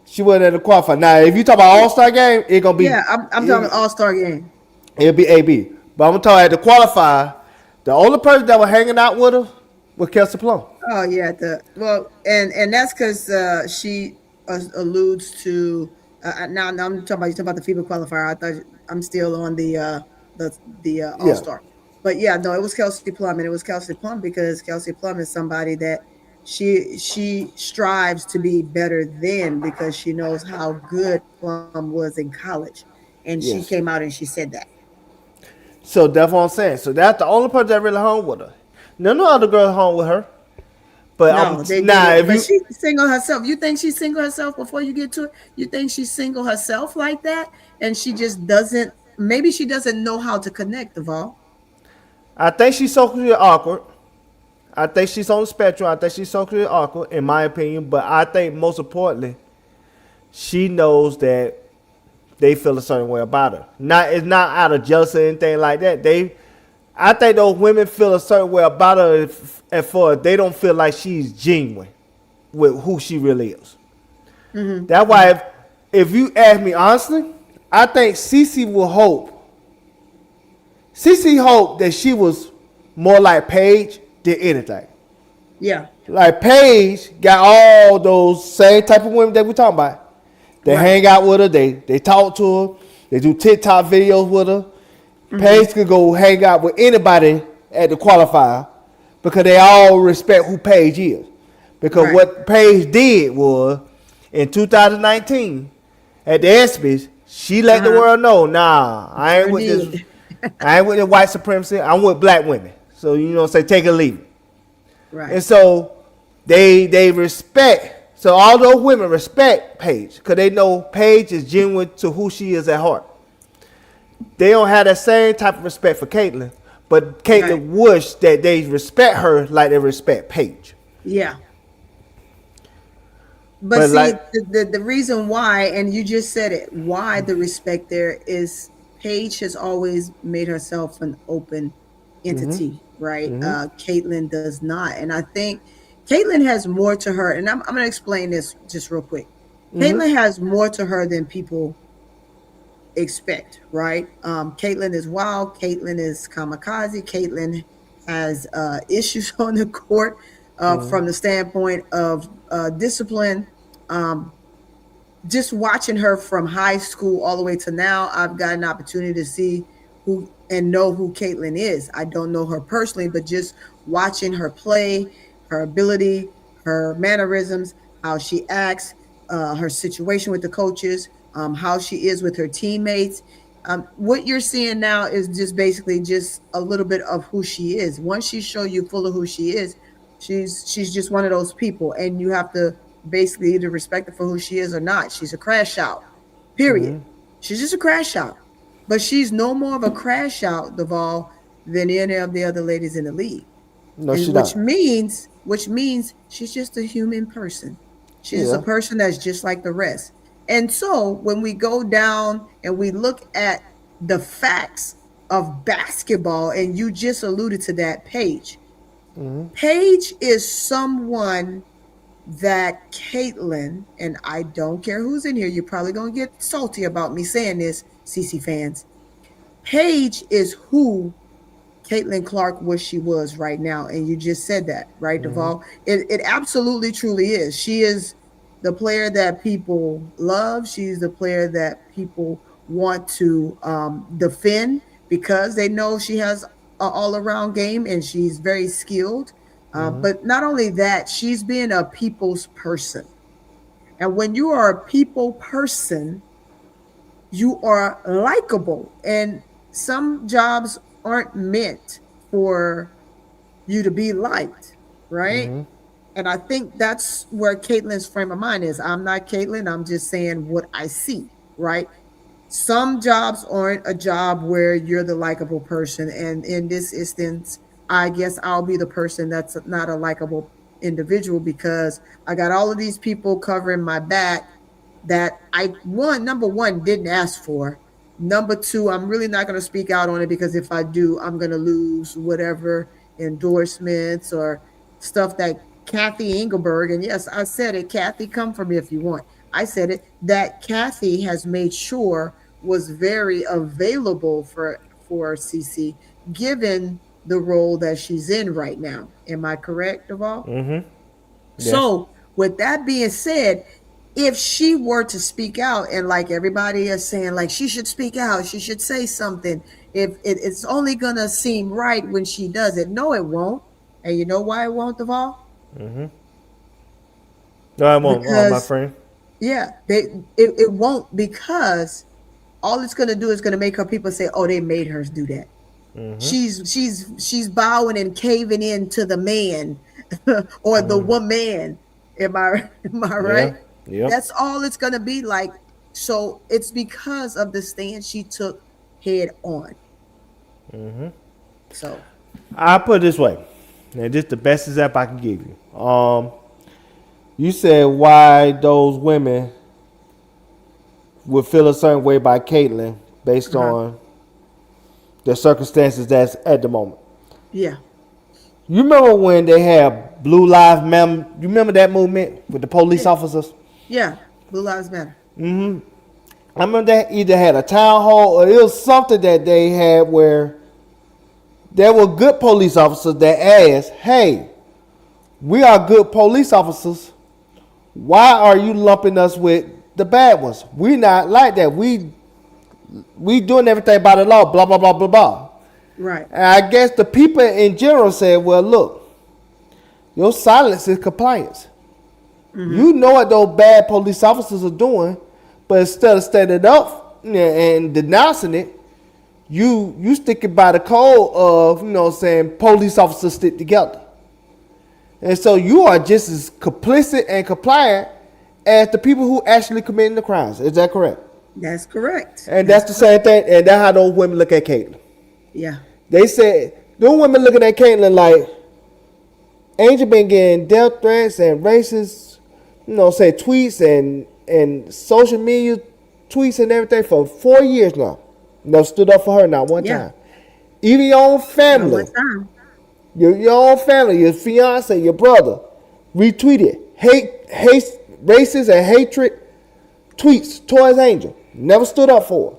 S3: She wasn't at the qualifier. Now, if you talk about All-Star game, it's going to be...
S1: Yeah, I'm talking All-Star game.
S3: It'll be AB. But I'm going to talk at the qualifier, the only person that was hanging out with her was Kelsey Plum.
S1: Oh, yeah. And that's because she alludes to... now I'm talking about the FIBA qualifier. I thought I'm still on the All-Star. Yeah. But yeah, no, it was Kelsey Plum, and it was Kelsey Plum because Kelsey Plum is somebody that she strives to be better than, because she knows how good Plum was in college, and she came out and she said that.
S3: So that's what I'm saying. So that's the only person that really hung with her. None of the other girls hung with her. But
S1: but she's single herself. You think she's single herself before you get to it? You think she's single herself like that, and she just doesn't? Maybe she doesn't know how to connect, Duval.
S3: I think she's socially awkward. I think she's on the spectrum. I think she's socially awkward, in my opinion. But I think most importantly, she knows that they feel a certain way about her. It's not out of jealousy or anything like that. I think those women feel a certain way about her if they don't feel like she's genuine with who she really is. Mm-hmm. That's why if you ask me honestly, I think CeCe will hope. CeCe hoped that she was more like Paige than anything.
S1: Yeah.
S3: Like Paige got all those same type of women that we're talking about. They hang out with her. They talk to her. They do TikTok videos with her. Mm-hmm. Paige could go hang out with anybody at the qualifier because they all respect who Paige is. Because what Paige did was, in 2019, at the ESPYs, She let the world know, nah, I ain't with this. I ain't with the white supremacy. I'm with black women. So, you know, say take it or leave it.
S1: Right.
S3: And so they respect. So all those women respect Paige because they know Paige is genuine to who she is at heart. They don't have that same type of respect for Caitlyn, but Caitlyn wish that they respect her like they respect Paige.
S1: Yeah. But see, like, the reason why, and you just said it, why the respect there is Paige has always made herself an open entity, right? Caitlyn does not. And I think Caitlyn has more to her, and I'm going to explain this just real quick. Caitlyn has more to her than people expect, right? Caitlyn is wild. Caitlyn is kamikaze. Caitlyn has issues on the court from the standpoint of discipline. Just watching her from high school all the way to now, I've got an opportunity to see who and know who Caitlyn is. I don't know her personally, but just watching her play, her ability, her mannerisms, how she acts, her situation with the coaches, how she is with her teammates. What you're seeing now is just basically just a little bit of who she is. Once she shows you full of who she is, she's just one of those people, and you have to basically either respect her for who she is or not. She's a crash out, period. She's just a crash out. But she's no more of a crash out, Duval, than any of the other ladies in the league.
S3: No, she's
S1: which
S3: not.
S1: Which means she's just a human person. She's a person that's just like the rest. And so when we go down and we look at the facts of basketball, and you just alluded to that, Paige. Paige is someone that Caitlyn, and I don't care who's in here, you're probably going to get salty about me saying this, CC fans. Paige is who Caitlin Clark wished she was right now, and you just said that, right, Duval? It absolutely, truly is. She is the player that people love. She's the player that people want to defend because they know she has an all-around game and she's very skilled. But not only that, she's being a people's person. And when you are a people person, you are likable. And some jobs aren't meant for you to be liked, right? And I think that's where Caitlyn's frame of mind is. I'm not Caitlyn. I'm just saying what I see, right? Some jobs aren't a job where you're the likable person. And in this instance, I guess I'll be the person that's not a likable individual because I got all of these people covering my back that number one, didn't ask for. Number two, I'm really not going to speak out on it because if I do, I'm going to lose whatever endorsements or stuff that Cathy Engelbert, and yes, I said it, Cathy, come for me if you want. I said it, that Cathy has made sure was very available for CC, given the role that she's in right now. Am I correct, Duval?
S3: Yes.
S1: So with that being said, if she were to speak out, and like everybody is saying, like she should speak out, she should say something, if it's only going to seem right when she does it. No, it won't. And you know why it won't, Duval?
S3: No, it won't, my friend.
S1: Yeah, it won't, because all it's going to do is going to make her people say, oh, they made her do that. She's bowing and caving in to the man or the woman. Am I right?
S3: Yeah.
S1: That's all it's going to be like. So it's because of the stand she took head on. So
S3: I'll put it this way, and this is the best example I can give you. You said why those women would feel a certain way by Caitlyn based on the circumstances that's at the moment.
S1: Yeah.
S3: You remember when they had Blue Lives Matter? You remember that movement with the police officers?
S1: Yeah, Blue Lives Matter.
S3: I remember they either had a town hall or it was something that they had where there were good police officers that asked, hey, we are good police officers. Why are you lumping us with the bad ones? We not like that. We doing everything by the law, blah, blah, blah, blah, blah.
S1: Right.
S3: And I guess the people in general said, well, look, your silence is compliance. You know what those bad police officers are doing, but instead of standing up and denouncing it, you sticking by the code of, you know what I'm saying, police officers stick together. And so you are just as complicit and compliant as the people who actually committing the crimes. Is that correct?
S1: That's correct.
S3: And that's the same thing, and that's how those women look at Caitlyn.
S1: Yeah.
S3: They said, those women looking at Caitlyn like, Angel been getting death threats and racist, you know, say tweets and social media tweets and everything for 4 years now. Never stood up for her not one time. Even your own family.
S1: Not one time.
S3: Your own family, your fiance, your brother, retweeted hate, racist and hatred tweets towards Angel. Never stood up for her.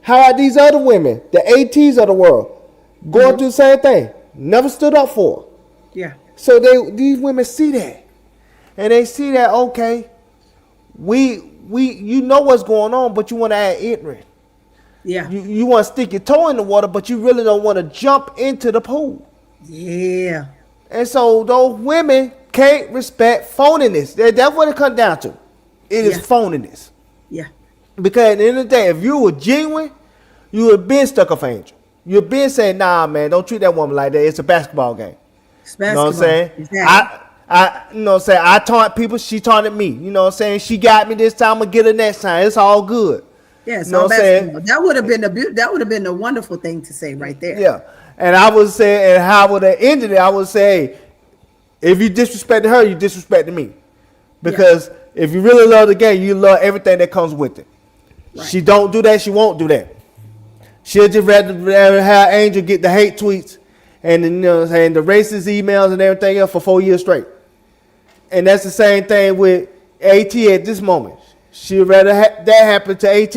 S3: How are these other women, the ATs of the world, going through the same thing? Never stood up for her.
S1: Yeah.
S3: So these women see that, and they see that, okay, we you know what's going on, but you want to act ignorant.
S1: Yeah.
S3: You want to stick your toe in the water, but you really don't want to jump into the pool.
S1: Yeah.
S3: And so those women can't respect phoniness. That's what it comes down to. It is phoniness.
S1: Yeah.
S3: Because at the end of the day, if you were genuine, you would have been stuck up for Angel. You would have been saying, nah, man, don't treat that woman like that. It's a basketball game.
S1: It's basketball.
S3: You know what I'm saying?
S1: Exactly.
S3: I you know what I'm saying? I taunt people, she taunted me. You know what I'm saying? She got me this time, I'm going to get her next time. It's all good.
S1: Yeah, it's
S3: you know
S1: all
S3: what I'm
S1: basketball.
S3: saying?
S1: That would have been a wonderful thing to say right there.
S3: Yeah. And I would say, and how I would have ended it, I would say, if you disrespected her, you disrespected me. Because if you really love the game, you love everything that comes with it. Right. She don't do that, she won't do that. She'll just rather have Angel get the hate tweets and you know what I'm saying, the racist emails and everything else for 4 years straight. And that's the same thing with AT at this moment. She'd rather that happen to AT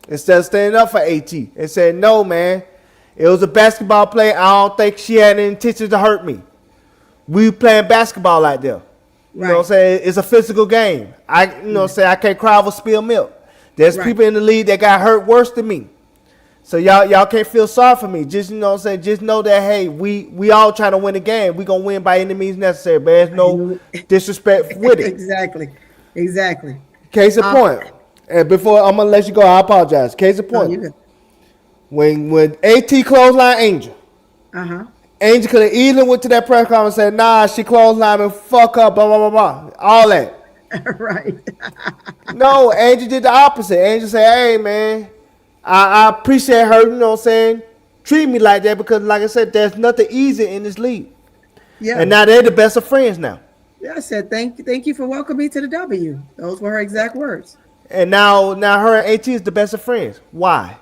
S3: instead of standing up for AT and saying, no, man, it was a basketball play. I don't think she had any intention to hurt me. We playing basketball out there. You know what I'm saying? It's a physical game. You know what I'm saying? I can't cry over spilled milk. There's people in the league that got hurt worse than me. So y'all can't feel sorry for me. Just, you know what I'm saying? Just know that, hey, we all trying to win the game. We going to win by any means necessary, but there's no disrespect with it.
S1: Exactly.
S3: Case in point. And before I'm going to let you go, I apologize. Case in point. When AT clothesline Angel, Angel could have easily went to that press conference and said, nah, she clothesline and fuck up, blah, blah, blah, blah. All that.
S1: Right.
S3: No, Angel did the opposite. Angel said, hey, man, I appreciate her, you know what I'm saying, treat me like that because, like I said, there's nothing easy in this league. Yeah. And now they're the best of friends now.
S1: Yeah, I said, thank you for welcoming me to the W. Those were her exact words.
S3: And now her and AT is the best of friends. Why?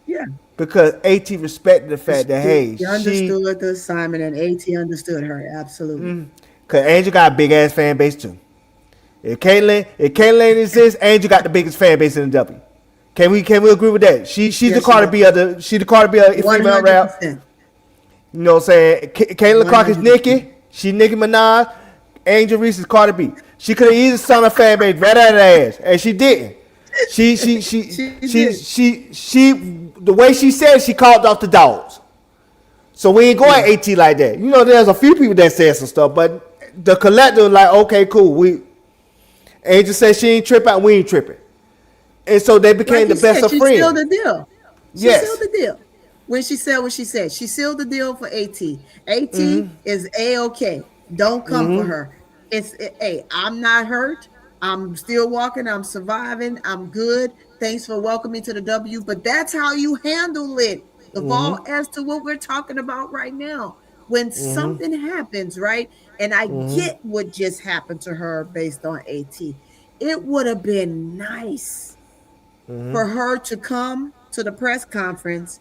S1: Yeah. Because
S3: AT respected the fact that, hey,
S1: she understood the assignment and AT understood her. Absolutely.
S3: Because Angel got a big ass fan base too. If Caitlyn exists, Angel got the biggest fan base in the W. Can we agree with that? She's the Cardi B of the female rap. You know what I'm saying? Caitlyn Clark is Nicki. She Nicki Minaj. Angel Reese is Cardi B. She could have easily sung a fan base right out of her ass, and she didn't. She the way she said it, she called off the dogs. So we ain't going AT like that. You know, there's a few people that said some stuff, but the collective was like, okay, cool. Angel said she ain't tripping, we ain't tripping. And so they became the best of friends.
S1: She sealed the deal. She sealed the deal. When she said what she said, she sealed the deal for AT. AT is A-OK. Don't come for her. Hey, I'm not hurt. I'm still walking. I'm surviving. I'm good. Thanks for welcoming me to the W. But that's how you handle it. Evolve as to what we're talking about right now. When something happens, right? And I get what just happened to her based on AT. It would have been nice for her to come to the press conference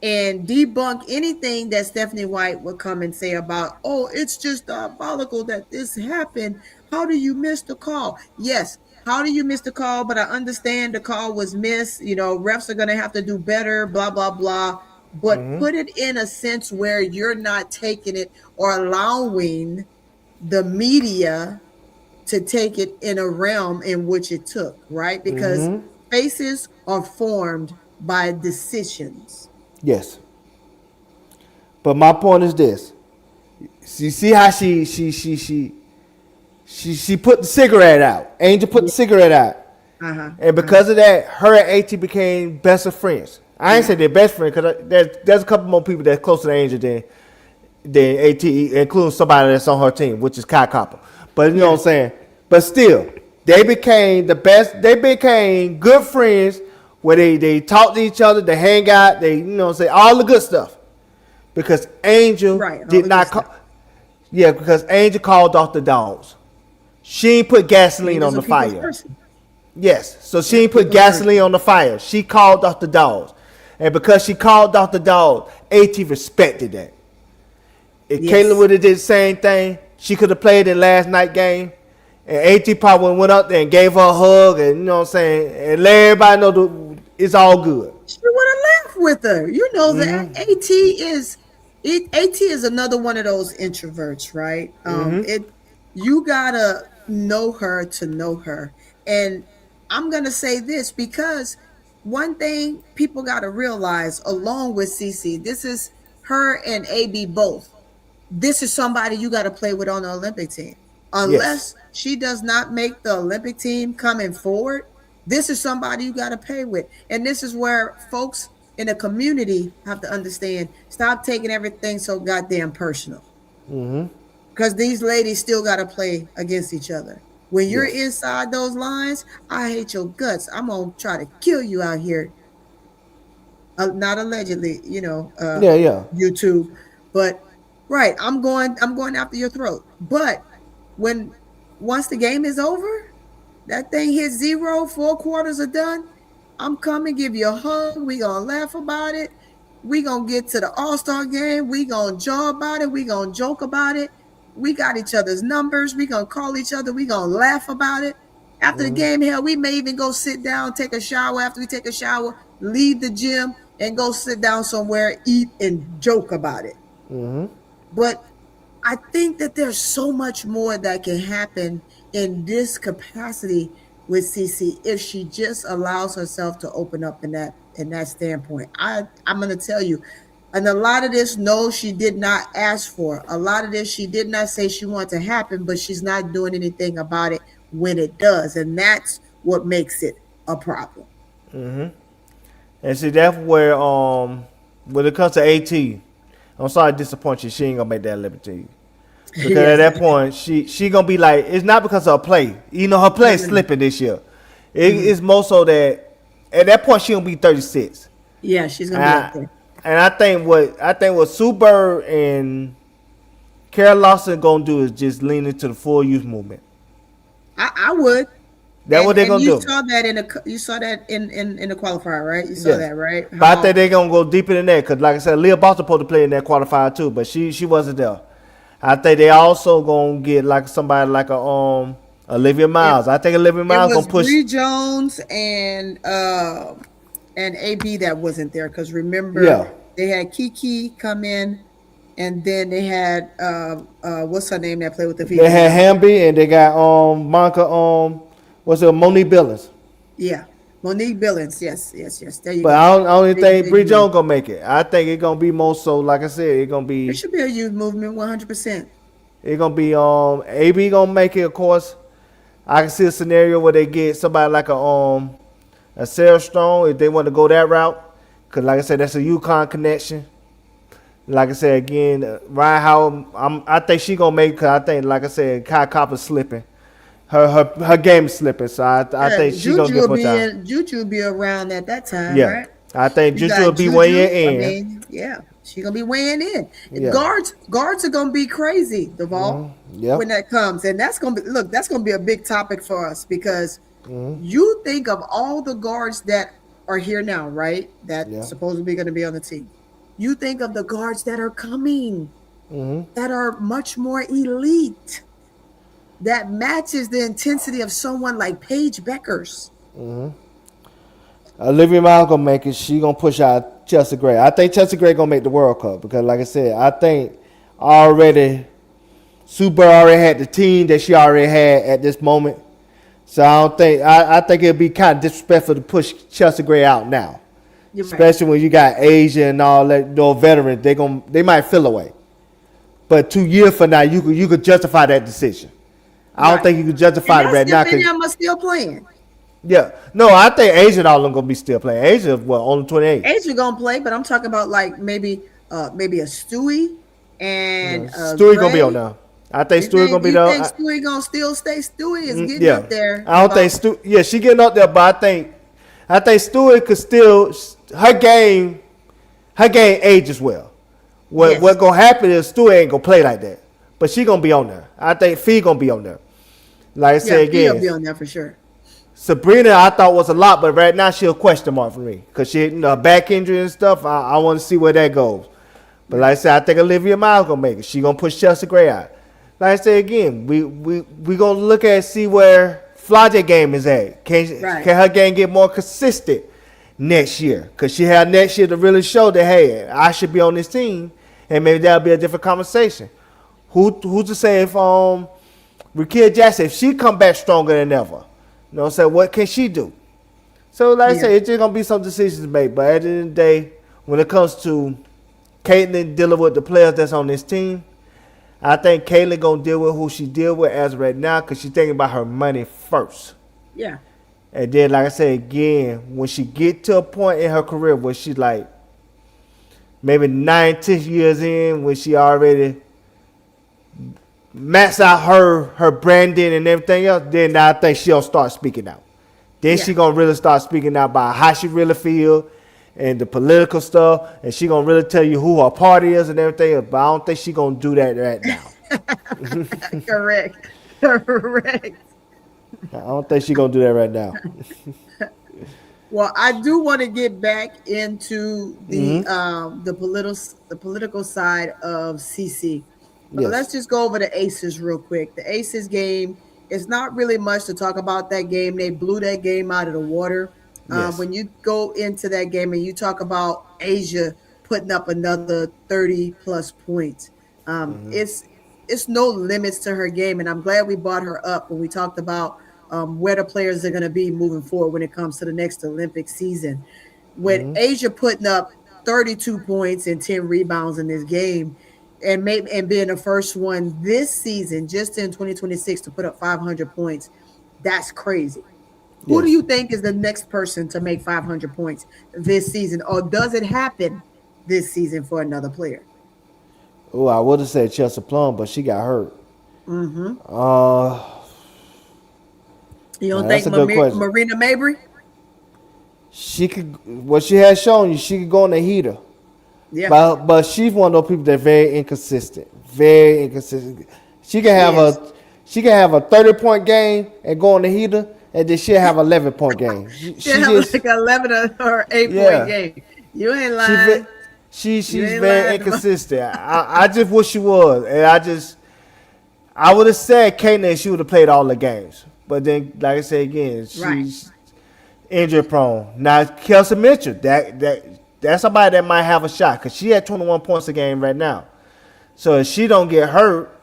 S1: and debunk anything that Stephanie White would come and say about, oh, it's just diabolical that this happened. How do you miss the call? Yes. How do you miss the call? But I understand the call was missed. You know, refs are going to have to do better, blah, blah, blah. But put it in a sense where you're not taking it or allowing the media to take it in a realm in which it took, right? Because faces are formed by decisions.
S3: Yes. But my point is this. You see how she put the cigarette out. Angel put the cigarette out. And because of that, her and AT became best of friends. I ain't say they're best friends because there's a couple more people that's closer to Angel than AT, including somebody that's on her team, which is Kai Copper. But you know what I'm saying? But still, they became the best. They became good friends where they talk to each other, they hang out, they, you know what I'm saying, all the good stuff. Because Angel did not call. Yeah, because Angel called off the dogs. She ain't put gasoline on the fire. Yes, so she ain't put gasoline on the fire. She called off the dogs. And because she called off the dogs, AT respected that. If Caitlyn would have did the same thing, she could have played in last night game. And AT probably went up there and gave her a hug, and you know what I'm saying, and let everybody know it's all good.
S1: She would have laughed with her. You know that AT is another one of those introverts, right? You gotta know her to know her. And I'm gonna say this because one thing people gotta realize, along with CC, this is her and AB both. This is somebody you gotta play with on the Olympic team. Unless she does not make the Olympic team coming forward, this is somebody you got to pay with. And this is where folks in the community have to understand, stop taking everything so goddamn personal. Because these ladies still got to play against each other. When you're inside those lines, I hate your guts. I'm going to try to kill you out here. Not allegedly, you know, YouTube. But, I'm going after your throat. But once the game is over, that thing hits 0, 4 quarters are done, I'm coming, give you a hug. We gonna laugh about it. We gonna get to the All-Star game. We gonna jaw about it. We gonna joke about it. We got each other's numbers. We gonna call each other. We gonna laugh about it. After the game, hell, we may even go sit down, take a shower. After we take a shower, leave the gym and go sit down somewhere, eat and joke about it. But I think that there's so much more that can happen in this capacity with CC if she just allows herself to open up in that standpoint. I'm going to tell you, and a lot of this, no, she did not ask for. A lot of this, she did not say she wanted to happen, but she's not doing anything about it when it does, and that's what makes it a problem.
S3: And see, that's where when it comes to AT, I'm sorry to disappoint you. She ain't gonna make that Olympic team. Because at that point, she gonna be like, it's not because of her play. You know, her play is slipping this year. It's more so that at that point she gonna be 36.
S1: Yeah, she's gonna be up there.
S3: And I think what Sue Bird and Carol Lawson gonna do is just lean into the full youth movement.
S1: I would.
S3: That's what they're gonna do.
S1: You saw that in the qualifier, right? You saw that, right?
S3: But I think they're gonna go deeper than that because, like I said, Leah Boston supposed to play in that qualifier too, but she wasn't there. I think they also gonna get like somebody like a Olivia Miles. I think Olivia Miles gonna push.
S1: Bree Jones and AB that wasn't there because remember they had Kiki come in, and then they had what's her name that played with the female.
S3: They had Hamby and they got Monica Monique Billings.
S1: Yeah, Monique Billings. Yes. There you go.
S3: But I don't think Bree Jones gonna make it. I think it's gonna be more so. Like I said, it's gonna be.
S1: It should be a youth movement, 100%.
S3: It's gonna be AB gonna make it. Of course, I can see a scenario where they get somebody like a Sarah Strong if they want to go that route. Cause like I said, that's a UConn connection. Like I said again, Ryan Howard. I think she gonna make it. Cause I think, like I said, Kai Copper's slipping. Her game is slipping, so I think she's gonna get put out.
S1: Juju will be around at that time, right?
S3: I think Juju will be weighing in.
S1: She's gonna be weighing in. Yeah. Guards are gonna be crazy, Duval, when that comes, and that's gonna be a big topic for us because you think of all the guards that are here now, right? That supposedly gonna be on the team. You think of the guards that are coming, that are much more elite. That matches the intensity of someone like Paige Beckers.
S3: Olivia Miles gonna make it. She gonna push out Chelsea Gray. I think Chelsea Gray gonna make the World Cup because, like I said, I think already Super already had the team that she already had at this moment. So I don't think I think it'd be kind of disrespectful to push Chelsea Gray out now, especially when you got Asia and all that. Those veterans, they might feel away. But 2 years from now, you could justify that decision. I don't think you can justify it right now.
S1: That's still playing.
S3: Yeah. No, I think Asia all them gonna be still playing. Asia, only 28.
S1: Asia gonna play, but I'm talking about like maybe a Stewie
S3: No,
S1: and
S3: Stewie gonna be on
S1: Gray.
S3: there. I think Stewie gonna be
S1: You
S3: there.
S1: think Stewie gonna still stay? Stewie is getting
S3: Yeah.
S1: up there.
S3: I don't think Stewie. Yeah, she getting up there, but I think Stewie could still her game ages well. What
S1: Yes.
S3: gonna happen is Stewie ain't gonna play like that, but she gonna be on there. I think Fee gonna be on there. Like I
S1: Yeah,
S3: said
S1: he'll
S3: again,
S1: be on there for sure.
S3: Sabrina, I thought was a lot, but right now she a question mark for me because she, back injury and stuff. I want to see where that goes. But like I said, I think Olivia Miles gonna make it. She gonna push Chelsea Gray out. Like I said again, we gonna look at see where Flaude game is at. Can her game get more consistent next year? Because she had next year to really show that hey, I should be on this team, and maybe that'll be a different conversation. Who's to say if Rakia Jackson, if she come back stronger than ever? You know what I'm saying? What can she do? So, like I say, it's just going to be some decisions to make. But at the end of the day, when it comes to Caitlin dealing with the players that's on this team, I think Caitlin going to deal with who she deal with as of right now because she's thinking about her money first.
S1: Yeah.
S3: And then, like I say again, when she get to a point in her career where she's like maybe 9-10 years in, when she already max out her branding and everything else, then I think she'll start speaking out. Then she gonna really start speaking out about how she really feel and the political stuff, and she gonna really tell you who her party is and everything else. But I don't think she gonna do that right now.
S1: Correct.
S3: I don't think she gonna do that right now.
S1: Well, I do want to get back into the political side of CC. But let's just go over the Aces real quick. The Aces game is not really much to talk about that game. They blew that game out of the water. When you go into that game and you talk about Asia putting up another 30 plus points, it's no limits to her game. And I'm glad we brought her up when we talked about where the players are going to be moving forward when it comes to the next Olympic season. With Asia putting up 32 points and 10 rebounds in this game, and being the first one this season, just in 2026, to put up 500 points, that's crazy. Who do you think is the next person to make 500 points this season, or does it happen this season for another player?
S3: Oh, I would have said Chelsea Plum, but she got hurt.
S1: You don't think Marina Mabry?
S3: She could. What she has shown you, she could go on the heater.
S1: Yeah.
S3: But she's one of those people that's very inconsistent. Very inconsistent. She can have a 30-point game and go on the heater, and then she'll have 11-point game.
S1: She'll have like 11 or 8-point game. You ain't lying.
S3: She's very inconsistent. I just wish she was, and I would have said Kanan she would have played all the games, but then like I said again, she's injury prone. Now Kelsey Mitchell, that's somebody that might have a shot because she had 21 points a game right now. So if she don't get hurt,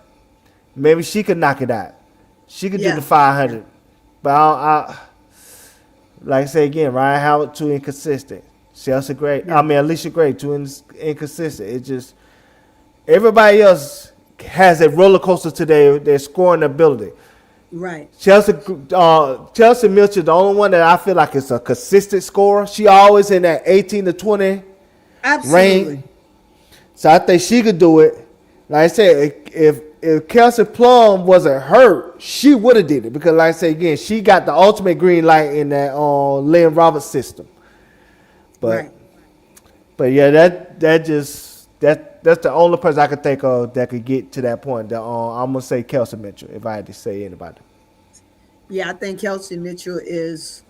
S3: maybe she could knock it out. She could do the 500. But I like I say again, Ryan Howard too inconsistent. Chelsea Gray, Alicia Gray too inconsistent. It just everybody else has a roller coaster to their scoring ability.
S1: Right.
S3: Chelsea Mitchell, the only one that I feel like is a consistent scorer. She always in that 18 to 20 range. So I think she could do it. Like I said, if Kelsey Plum wasn't hurt, she would have did it because, like I said again, she got the ultimate green light in that Lynn Roberts system. But yeah, that's the only person I could think of that could get to that point. I'm gonna say Kelsey Mitchell if I had to say anybody.
S1: Yeah, I think Kelsey Mitchell is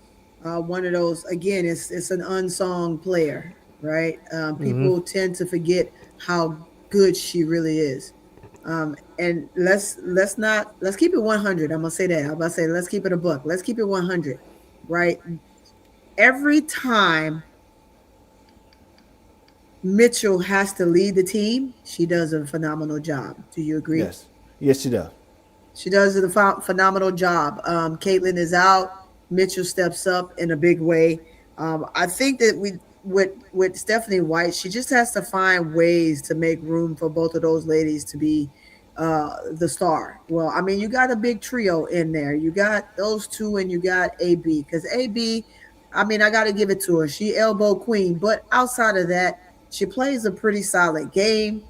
S1: one of those. Again, it's an unsung player, right? People tend to forget how good she really is. And let's keep it 100. I'm gonna say that. I'm gonna say let's keep it a buck. Let's keep it 100, right? Every time Mitchell has to lead the team, she does a phenomenal job. Do you agree?
S3: Yes, she does.
S1: She does a phenomenal job. Caitlin is out. Mitchell steps up in a big way. I think that with Stephanie White, she just has to find ways to make room for both of those ladies to be the star. Well, I mean, you got a big trio in there. You got those two, and you got AB. Because AB, I mean, I got to give it to her. She elbow queen, but outside of that, she plays a pretty solid game.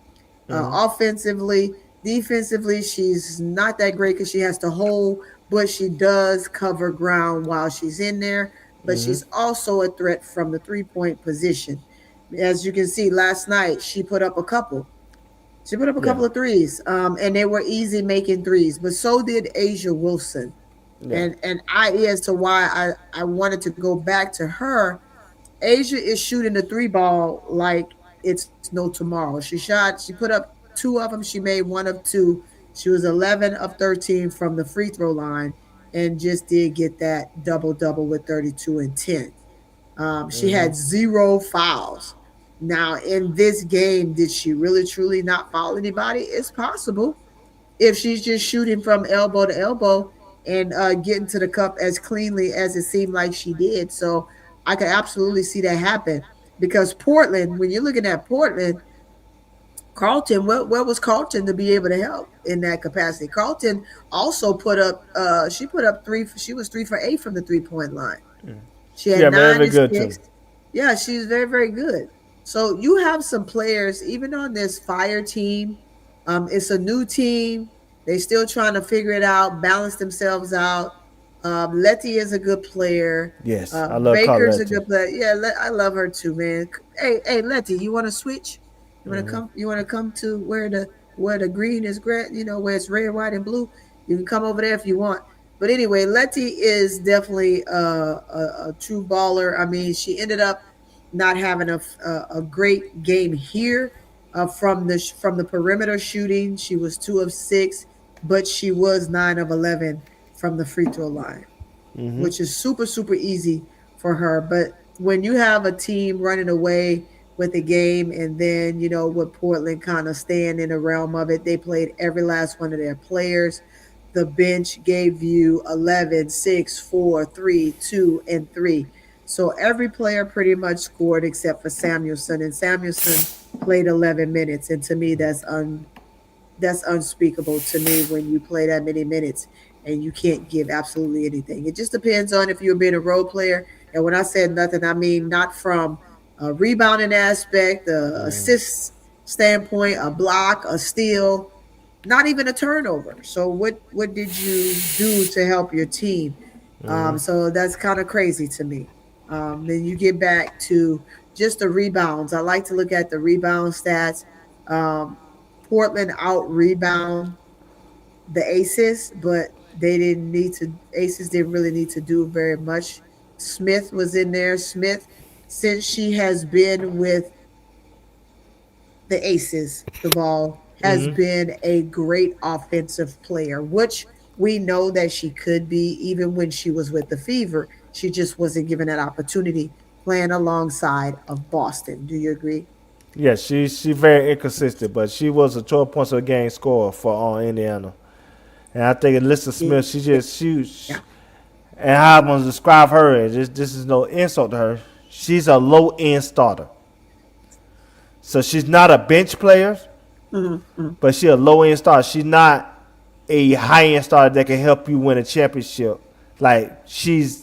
S1: Offensively, defensively, she's not that great because she has to hold, but she does cover ground while she's in there. But she's also a threat from the 3-point position. As you can see, last night she put up a couple. She put up a
S3: Yeah.
S1: couple of threes, and they were easy making threes. But so did Asia Wilson,
S3: Yeah.
S1: and I as to why I wanted to go back to her. Asia is shooting the three ball like it's no tomorrow. She put up two of them. She made one of two. She was 11 of 13 from the free throw line, and just did get that double double with 32 and 10. She had zero fouls. Now, in this game, did she really truly not foul anybody? It's possible if she's just shooting from elbow to elbow and getting to the cup as cleanly as it seemed like she did. So I could absolutely see that happen because Portland, when you're looking at Portland, Carlton, where was Carlton to be able to help in that capacity? Carlton also put up, she put up three, she was 3 for 8 from the 3-point line. She had
S3: Yeah, very,
S1: 9
S3: very
S1: and
S3: good
S1: 6.
S3: too.
S1: Yeah, she's very, very good. So you have some players, even on this fire team. It's a new team. They still trying to figure it out, balance themselves out. Letty is a good player.
S3: Yes, I love
S1: Baker's a
S3: Carletti.
S1: good player. Yeah, I love her too, man. Hey, Letty, you want to switch? You want to come? You want to come to where the green is red? You know, where it's red, white, and blue. You can come over there if you want. But anyway, Letty is definitely a true baller. I mean, she ended up not having a great game here from the perimeter shooting. She was 2 of 6, but she was 9 of 11 from the free throw line, which is super super easy for her. But when you have a team running away with the game, and then with Portland kind of staying in the realm of it, they played every last one of their players. The bench gave you 11, 6, 4, 3, 2, and 3. So every player pretty much scored except for Samuelson, and Samuelson played 11 minutes. And to me, that's unspeakable to me when you play that many minutes and you can't give absolutely anything. It just depends on if you're being a role player. And when I said nothing, I mean not from a rebounding aspect, a assist standpoint, a block, a steal, not even a turnover. So what did you do to help your team? So that's kind of crazy to me. Then you get back to just the rebounds. I like to look at the rebound stats. Um, Portland out rebound the Aces, but they didn't need to. Aces didn't really need to do very much. Smith was in there. Smith, since she has been with the Aces, Duval, has been a great offensive player, which we know that she could be even when she was with the Fever. She just wasn't given that opportunity playing alongside of Boston. Do you agree?
S3: Yes, she very inconsistent, but she was a 12 points a game scorer for Indiana. And I think Alyssa
S1: Yeah.
S3: Smith, she just shoots.
S1: Yeah.
S3: And how I'm gonna describe her is this is no insult to her. She's a low end starter. So she's not a bench player, but she's a low end starter. She's not a high end starter that can help you win a championship. Like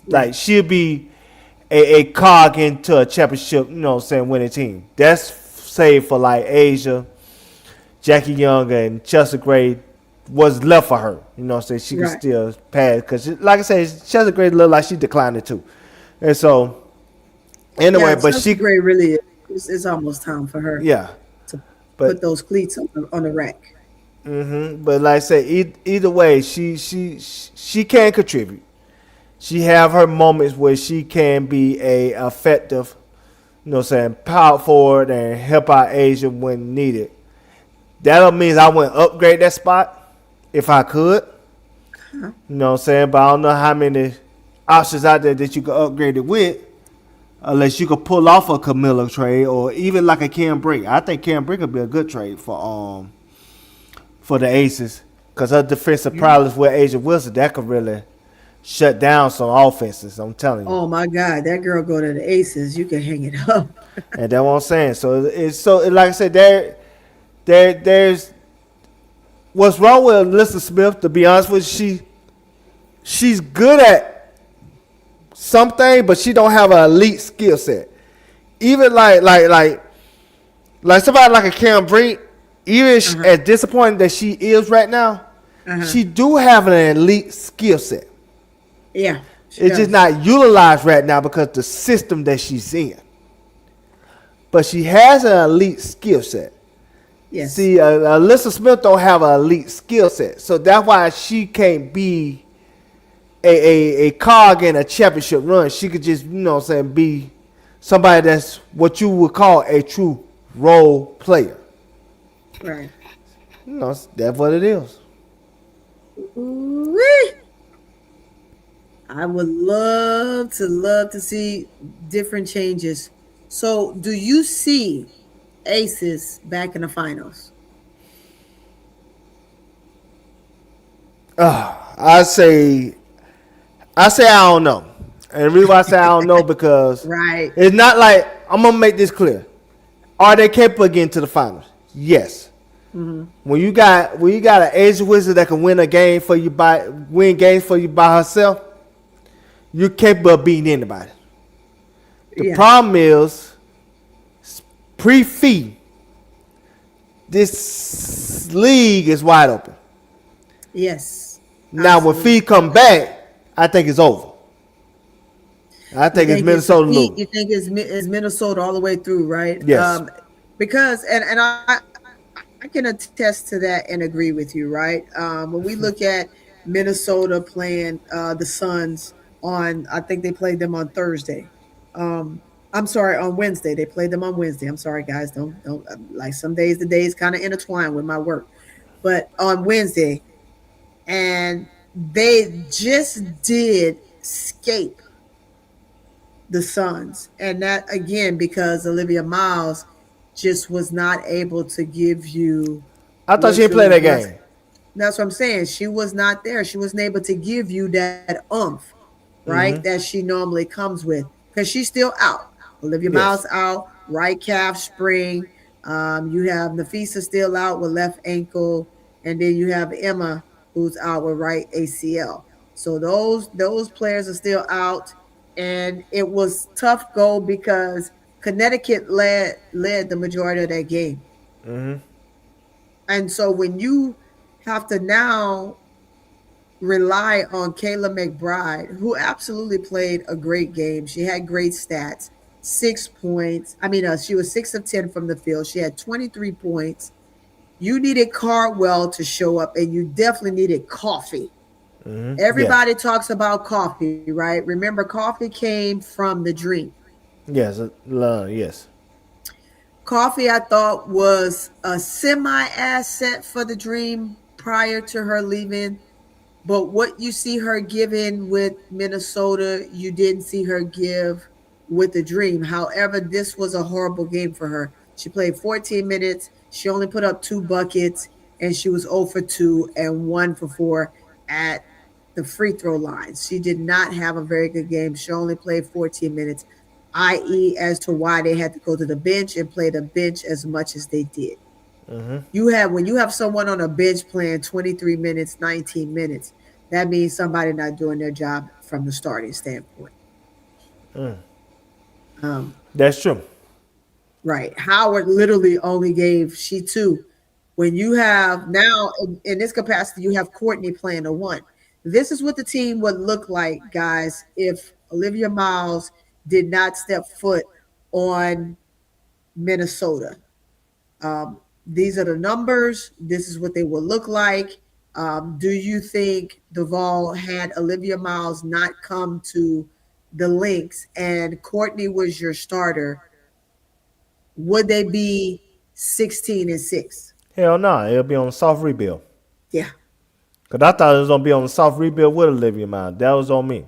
S1: Right.
S3: she'll be a cog into a championship, winning team. That's saved for like Asia, Jackie Young, and Chelsea Gray. Was left for her, she could
S1: Right.
S3: still pass because, like I said, Chelsea Gray looked like she declined it too, and so
S1: Yeah,
S3: anyway, but
S1: Chelsea Gray really is. It's almost time for her
S3: yeah,
S1: to
S3: but
S1: put those cleats on the rack.
S3: but like I said, either way, she can contribute. She have her moments where she can be a effective, power forward and help out Asia when needed. That don't mean I wouldn't upgrade that spot if I could. But I don't know how many options out there that you could upgrade it with, unless you could pull off a Camilla trade or even like a Cam Brick. I think Cam Brick would be a good trade for the Aces because her defensive prowess with Asia Wilson that could really shut down some offenses. I'm telling you.
S1: Oh my God, that girl go to the Aces. You can hang it up.
S3: And that's what I'm saying. So like I said, there's what's wrong with Alyssa Smith, to be honest with you, she's good at something, but she don't have an elite skill set. Even like somebody like a Cam Brink, even as disappointing that she is right now, she do have an elite skill set.
S1: Yeah.
S3: It's just not utilized right now because the system that she's in. But she has an elite skill set.
S1: Yes.
S3: See, Alyssa Smith don't have an elite skill set, so that's why she can't be a cog in a championship run. She could just, be somebody that's what you would call a true role player.
S1: Right.
S3: That's what it is.
S1: Ooh-wee. I would love to see different changes. So, do you see Aces back in the finals?
S3: I say I don't know. And the reason why I say I don't know because
S1: Right.
S3: it's not like, I'm gonna make this clear. Are they capable of getting to the finals? Yes. When you got an Asian wizard that can win games for you by herself, you're capable of beating anybody. The problem is pre-fee. This league is wide open.
S1: Yes.
S3: Now when fee come back, I think it's over. I think it's Minnesota losing.
S1: You think it's Minnesota all the way through, right?
S3: Yes.
S1: Because and I can attest to that and agree with you, right? When we look at Minnesota playing the Suns on, I think they played them on Thursday. I'm sorry, on Wednesday. They played them on Wednesday. I'm sorry, guys. Don't like some days. The days kind of intertwine with my work, but on Wednesday, and they just did escape the Suns, and that again because Olivia Miles just was not able to give you.
S3: I thought she didn't play that game.
S1: That's what I'm saying. She was not there. She wasn't able to give you that oomph, right? That she normally comes with because she's still out. Olivia Miles out, right calf sprain. You have Nafisa still out with left ankle, and then you have Emma who's out with right ACL. So those players are still out, and it was tough go because Connecticut led the majority of that game. And so when you have to now rely on Kayla McBride, who absolutely played a great game. She had great stats, 6 points. She was 6 of 10 from the field. She had 23 points. You needed Cardwell to show up, and you definitely needed Coffee. Everybody talks about Coffee, right? Remember, Coffee came from the Dream.
S3: Yes, yes.
S1: Coffee, I thought, was a semi-asset for the Dream prior to her leaving. But what you see her giving with Minnesota, you didn't see her give with the Dream. However, this was a horrible game for her. She played 14 minutes. She only put up 2 buckets, and she was 0 for 2 and 1 for 4 at the free throw line. She did not have a very good game. She only played 14 minutes, i.e. as to why they had to go to the bench and play the bench as much as they did. When you have someone on a bench playing 23 minutes, 19 minutes, that means somebody not doing their job from the starting standpoint.
S3: That's true.
S1: Right. Howard literally only gave she 2. When you have now in this capacity, you have Courtney playing a 1. This is what the team would look like, guys, if Olivia Miles did not step foot on Minnesota. These are the numbers. This is what they will look like. Do you think Duvall, had Olivia Miles not come to the Lynx and Courtney was your starter, would they be 16-6?
S3: Hell no, it'll be on a soft rebuild.
S1: Yeah.
S3: Because I thought it was going to be on a soft rebuild with Olivia Miles. That was on me.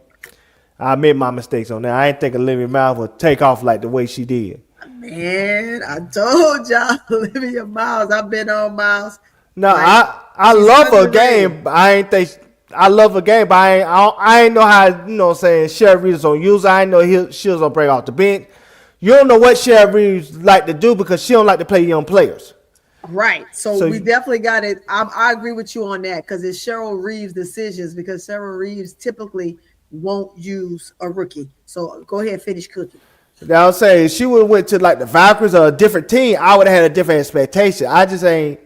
S3: I made my mistakes on that. I didn't think Olivia Miles would take off like the way she did.
S1: Man, I told y'all, Olivia Miles. I've been on Miles.
S3: No, I love her game. But I ain't think I love her game, but I ain't know how Sherry Reeves on use. I ain't know she was gonna break off the bench. You don't know what Sherry Reeves like to do because she don't like to play young players.
S1: Right. So we definitely got it. I agree with you on that because it's Cheryl Reeves' decisions because Cheryl Reeves typically won't use a rookie. So go ahead, finish cooking.
S3: Now I'm saying if she would have went to like the Valkyries or a different team, I would have had a different expectation. I just ain't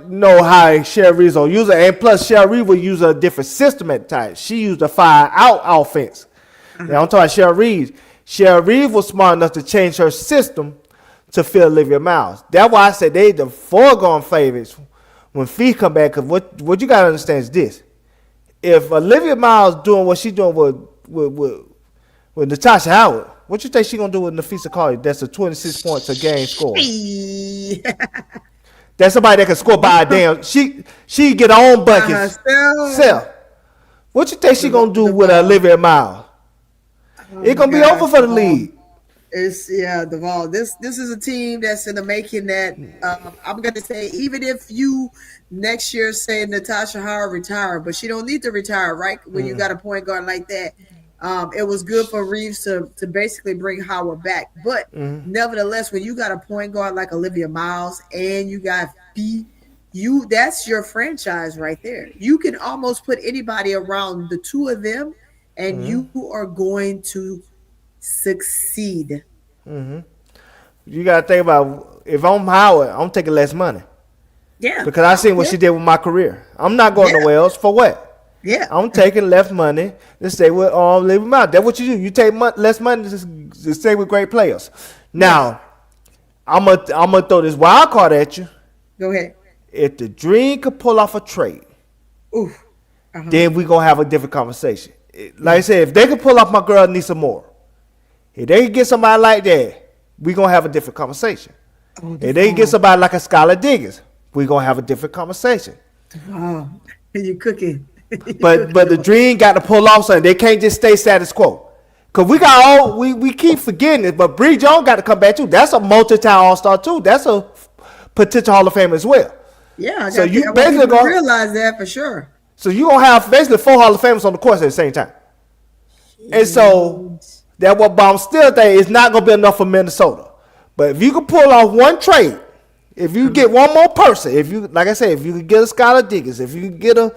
S3: know how Cheryl Reeves will use it. And plus, Cheryl Reeves will use a different system at the time. She used a 5-out offense. Now I'm talking about Cheryl Reeves. Cheryl Reeves was smart enough to change her system to fit Olivia Miles. That's why I said they the foregone favorites when Fee come back. Because what you got to understand is this. If Olivia Miles doing what she's doing with Natasha Howard, what you think she going to do with Nafisa Carter? That's a 26 points a game score. That's somebody that can score by a damn. She get her own buckets. Self. What you think she going to do with Olivia Miles? It's going to be over for the league.
S1: Duvall. This is a team that's in the making that I'm going to say even if you next year say Natasha Howard retire, but she don't need to retire, right? When you got a point guard like that, it was good for Reeves to basically bring Howard back. But nevertheless, when you got a point guard like Olivia Miles and you got B, that's your franchise right there. You can almost put anybody around the two of them, and you are going to succeed.
S3: You gotta think about if I'm Howard, I'm taking less money.
S1: Yeah,
S3: because I seen what she did with my career. I'm not going nowhere else for what.
S1: Yeah,
S3: I'm taking less money to stay with Olivia Miles. That's what you do. You take less money to stay with great players. Now, I'm gonna throw this wild card at you.
S1: Go ahead.
S3: If the Dream could pull off a trade, then we gonna have a different conversation. Like I said, if they could pull off my girl Nisa Moore, if they can get somebody like that, we gonna have a different conversation. If they can get somebody like a Skylar Diggins, we gonna have a different conversation.
S1: Wow, you cooking.
S3: But the Dream got to pull off something. They can't just stay status quo. Cause we keep forgetting it, but Bree Jones got to come back too. That's a multi-time All-Star too. That's a potential Hall of Fame as well.
S1: Yeah,
S3: so you basically
S1: gonna realize that for sure.
S3: So you gonna have basically 4 Hall of Famers on the course at the same time. And so that what I'm still thinking is not gonna be enough for Minnesota. But if you can pull off one trade, if you get one more person, if you like I said, if you could get a Skylar Diggins, if you could get a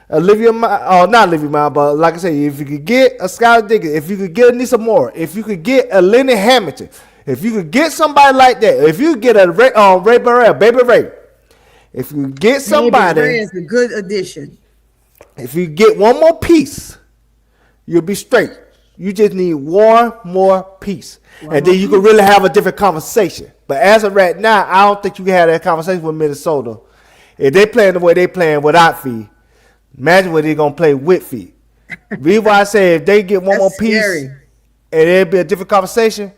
S3: Olivia, not Olivia Miles, but like I said, if you could get a Skylar Diggins, if you could get a Nisa Moore, if you could get a Lenny Hamilton, if you could get somebody like that, if you get a Ray Burrell, Baby Ray, if you get somebody,
S1: Baby Ray is a good addition.
S3: If you get one more piece, you'll be straight. You just need one more piece. And then you can really have a different conversation. But as of right now, I don't think you can have that conversation with Minnesota. If they playing the way they playing without Fee, imagine what they're going to play with Fee. Reason why I say if they get one more piece, scary. And it'll be a different conversation.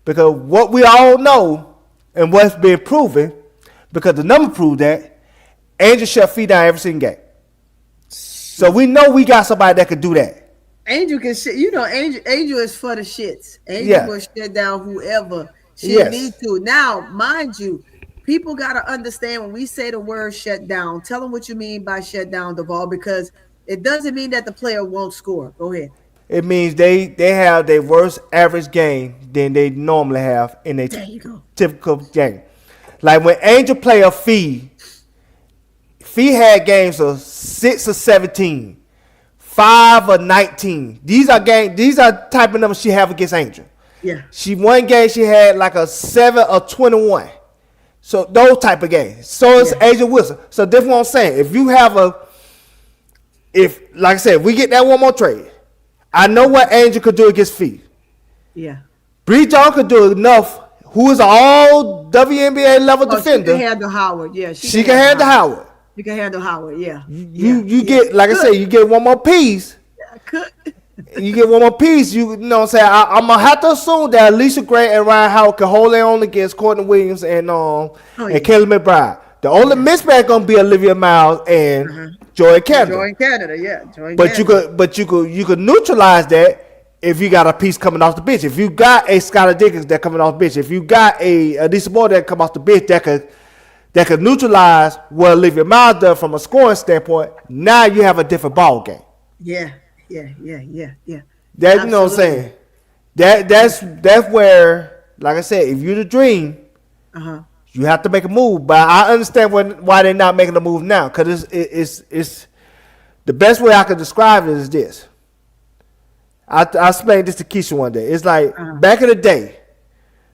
S3: Because what we all know and what's been proven, because the number proved that, Angel shut Fee down every single game. So we know we got somebody that could do that.
S1: Angel can shit. You know, Angel is for the shits. Angel will shut down whoever she needs to. Now, mind you, people got to understand when we say the word shut down, tell them what you mean by shut down, Duvall, because it doesn't mean that the player won't score. Go ahead. It
S3: means they have their worst average game than they normally have in a typical game. Like when Angel play a Fee had games of 6 or 17, 5 or 19. These are type of numbers she have against Angel.
S1: Yeah.
S3: One game she had like a 7 or 21. So those type of games. So is Angel Wilson. So that's what I'm saying. If like I said, we get that one more trade, I know what Angel could do against Fee.
S1: Yeah.
S3: Bree Jones could do enough. Who is an all WNBA level defender?
S1: She can handle Howard. Yeah.
S3: She can handle Howard.
S1: You can handle Howard,
S3: You get, like I said, you get one more piece. You get one more piece. You know what I'm saying? I'm going to have to assume that Alicia Gray and Ryan Howard can hold their own against Courtney Williams and Kelly McBride. The only mismatch going to be Olivia Miles and Joy Canada.
S1: Joy Canada, yeah.
S3: You could neutralize that if you got a piece coming off the bench. If you got a Skylar Diggins that coming off the bench. If you got a Nisa Moore that come off the bench that could neutralize what Olivia Miles does from a scoring standpoint, now you have a different ball game.
S1: Yeah.
S3: That, you know what I'm saying? That's where, like I said, if you're the Dream, You have to make a move, but I understand why they're not making a move now. Because it's the best way I can describe it is this. I explained this to Keisha one day. It's like back in the day.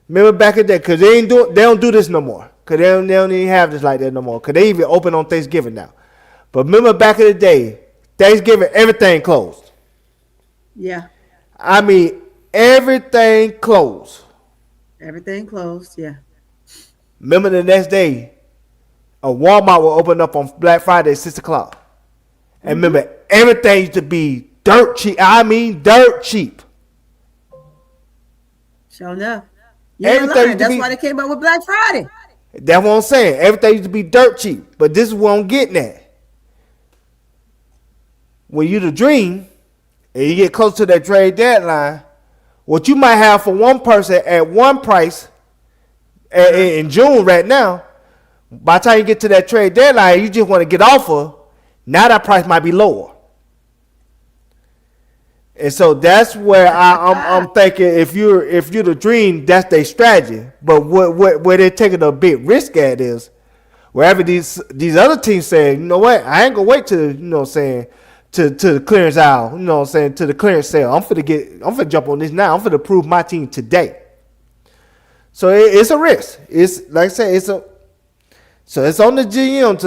S3: Remember back in the day, because they don't do this no more. Because they don't even have this like that no more. Because they even open on Thanksgiving now. But remember back in the day, Thanksgiving, everything closed.
S1: Yeah.
S3: I mean, everything closed.
S1: Everything closed, yeah.
S3: Remember the next day, a Walmart will open up on Black Friday at 6 o'clock. And remember, everything used to be dirt cheap. I mean, dirt cheap.
S1: Sure enough. That's why they came up with Black Friday.
S3: That's what I'm saying. Everything used to be dirt cheap. But this is what I'm getting at. When you the dream, and you get close to that trade deadline, what you might have for one person at one price in June right now, by the time you get to that trade deadline, you just want to get off of, now that price might be lower. And so that's where I'm thinking if you're the dream, that's their strategy. But where they're taking a big risk at is wherever these other teams saying, you know what, I ain't gonna wait till to the clearance aisle, to the clearance sale. I'm finna jump on this now. I'm finna prove my team today. So it's a risk. It's like I said, so it's on the GM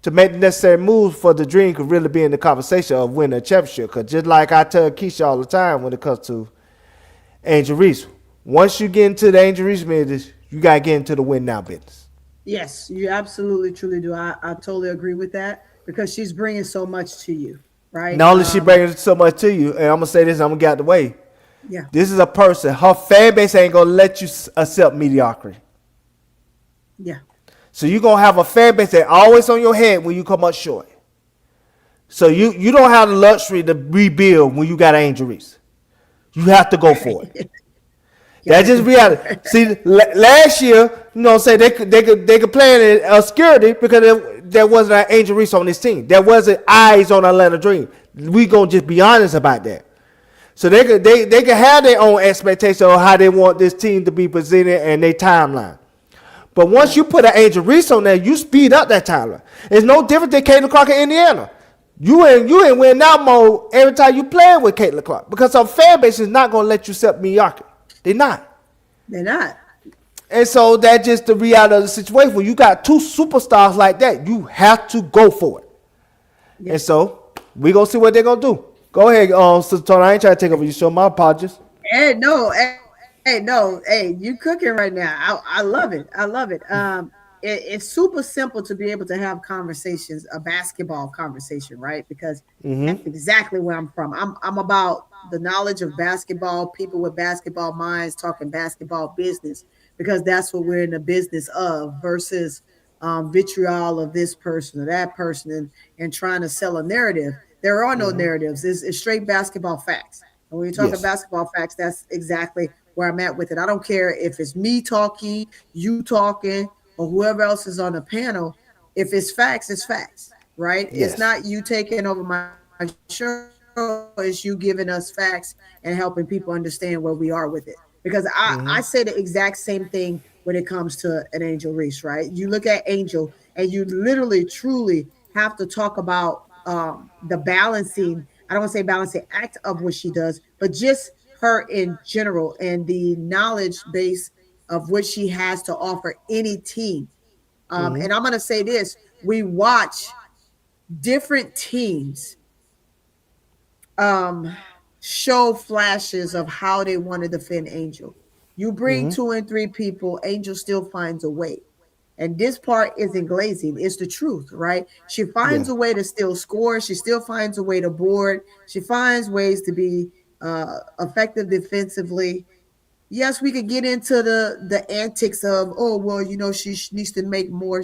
S3: to make the necessary moves for the dream could really be in the conversation of winning a championship. Because just like I tell Keisha all the time when it comes to Angel Reese, once you get into the Angel Reese business, you got to get into the win now business.
S1: Yes, you absolutely, truly do. I totally agree with that because she's bringing so much to you, right?
S3: Not only she bringing so much to you, and I'm going to say this, I'm going to get out the way.
S1: Yeah.
S3: This is a person, her fan base ain't going to let you accept mediocrity.
S1: Yeah.
S3: So you're going to have a fan base that always on your head when you come up short. So you don't have the luxury to rebuild when you got Angel Reese. You have to go for it. That's just reality. See, last year, they could play in obscurity because there wasn't an Angel Reese on this team. There wasn't eyes on Atlanta Dream. We going to just be honest about that. So they could have their own expectation of how they want this team to be presented and their timeline. But once you put an Angel Reese on there, you speed up that timeline. It's no different than Caitlin Clark in Indiana. You ain't win out mode every time you play with Caitlin Clark because some fan base is not going to let you accept mediocrity. They're not.
S1: They're not.
S3: And so that's just the reality of the situation. When you got two superstars like that, you have to go for it. Yep. And so we're going to see what they're going to do. Go ahead, Sister Toni. I ain't trying to take over your show. My apologies.
S1: Hey, you cooking right now. I love it. I love it. It's super simple to be able to have conversations, a basketball conversation, right? Because that's exactly where I'm from. I'm about the knowledge of basketball, people with basketball minds talking basketball business, because that's what we're in the business of versus vitriol of this person or that person and trying to sell a narrative. There are no narratives. It's straight basketball facts. And when you talk about basketball facts, that's exactly where I'm at with it. I don't care if it's me talking, you talking, or whoever else is on the panel. If it's facts, right? Yes. It's not you taking over my show. It's you giving us facts and helping people understand where we are with it. Because I say the exact same thing when it comes to an Angel Reese, right? You look at Angel and you literally, truly have to talk about the balancing, I don't want to say balancing act of what she does, but just her in general and the knowledge base of what she has to offer any team. And I'm going to say this, we watch different teams show flashes of how they want to defend Angel. You bring 2 and 3 people, Angel still finds a way. And this part isn't glazing. It's the truth, right? She finds a way to still score. She still finds a way to board. She finds ways to be effective defensively. Yes, we could get into the antics of, she needs to make more.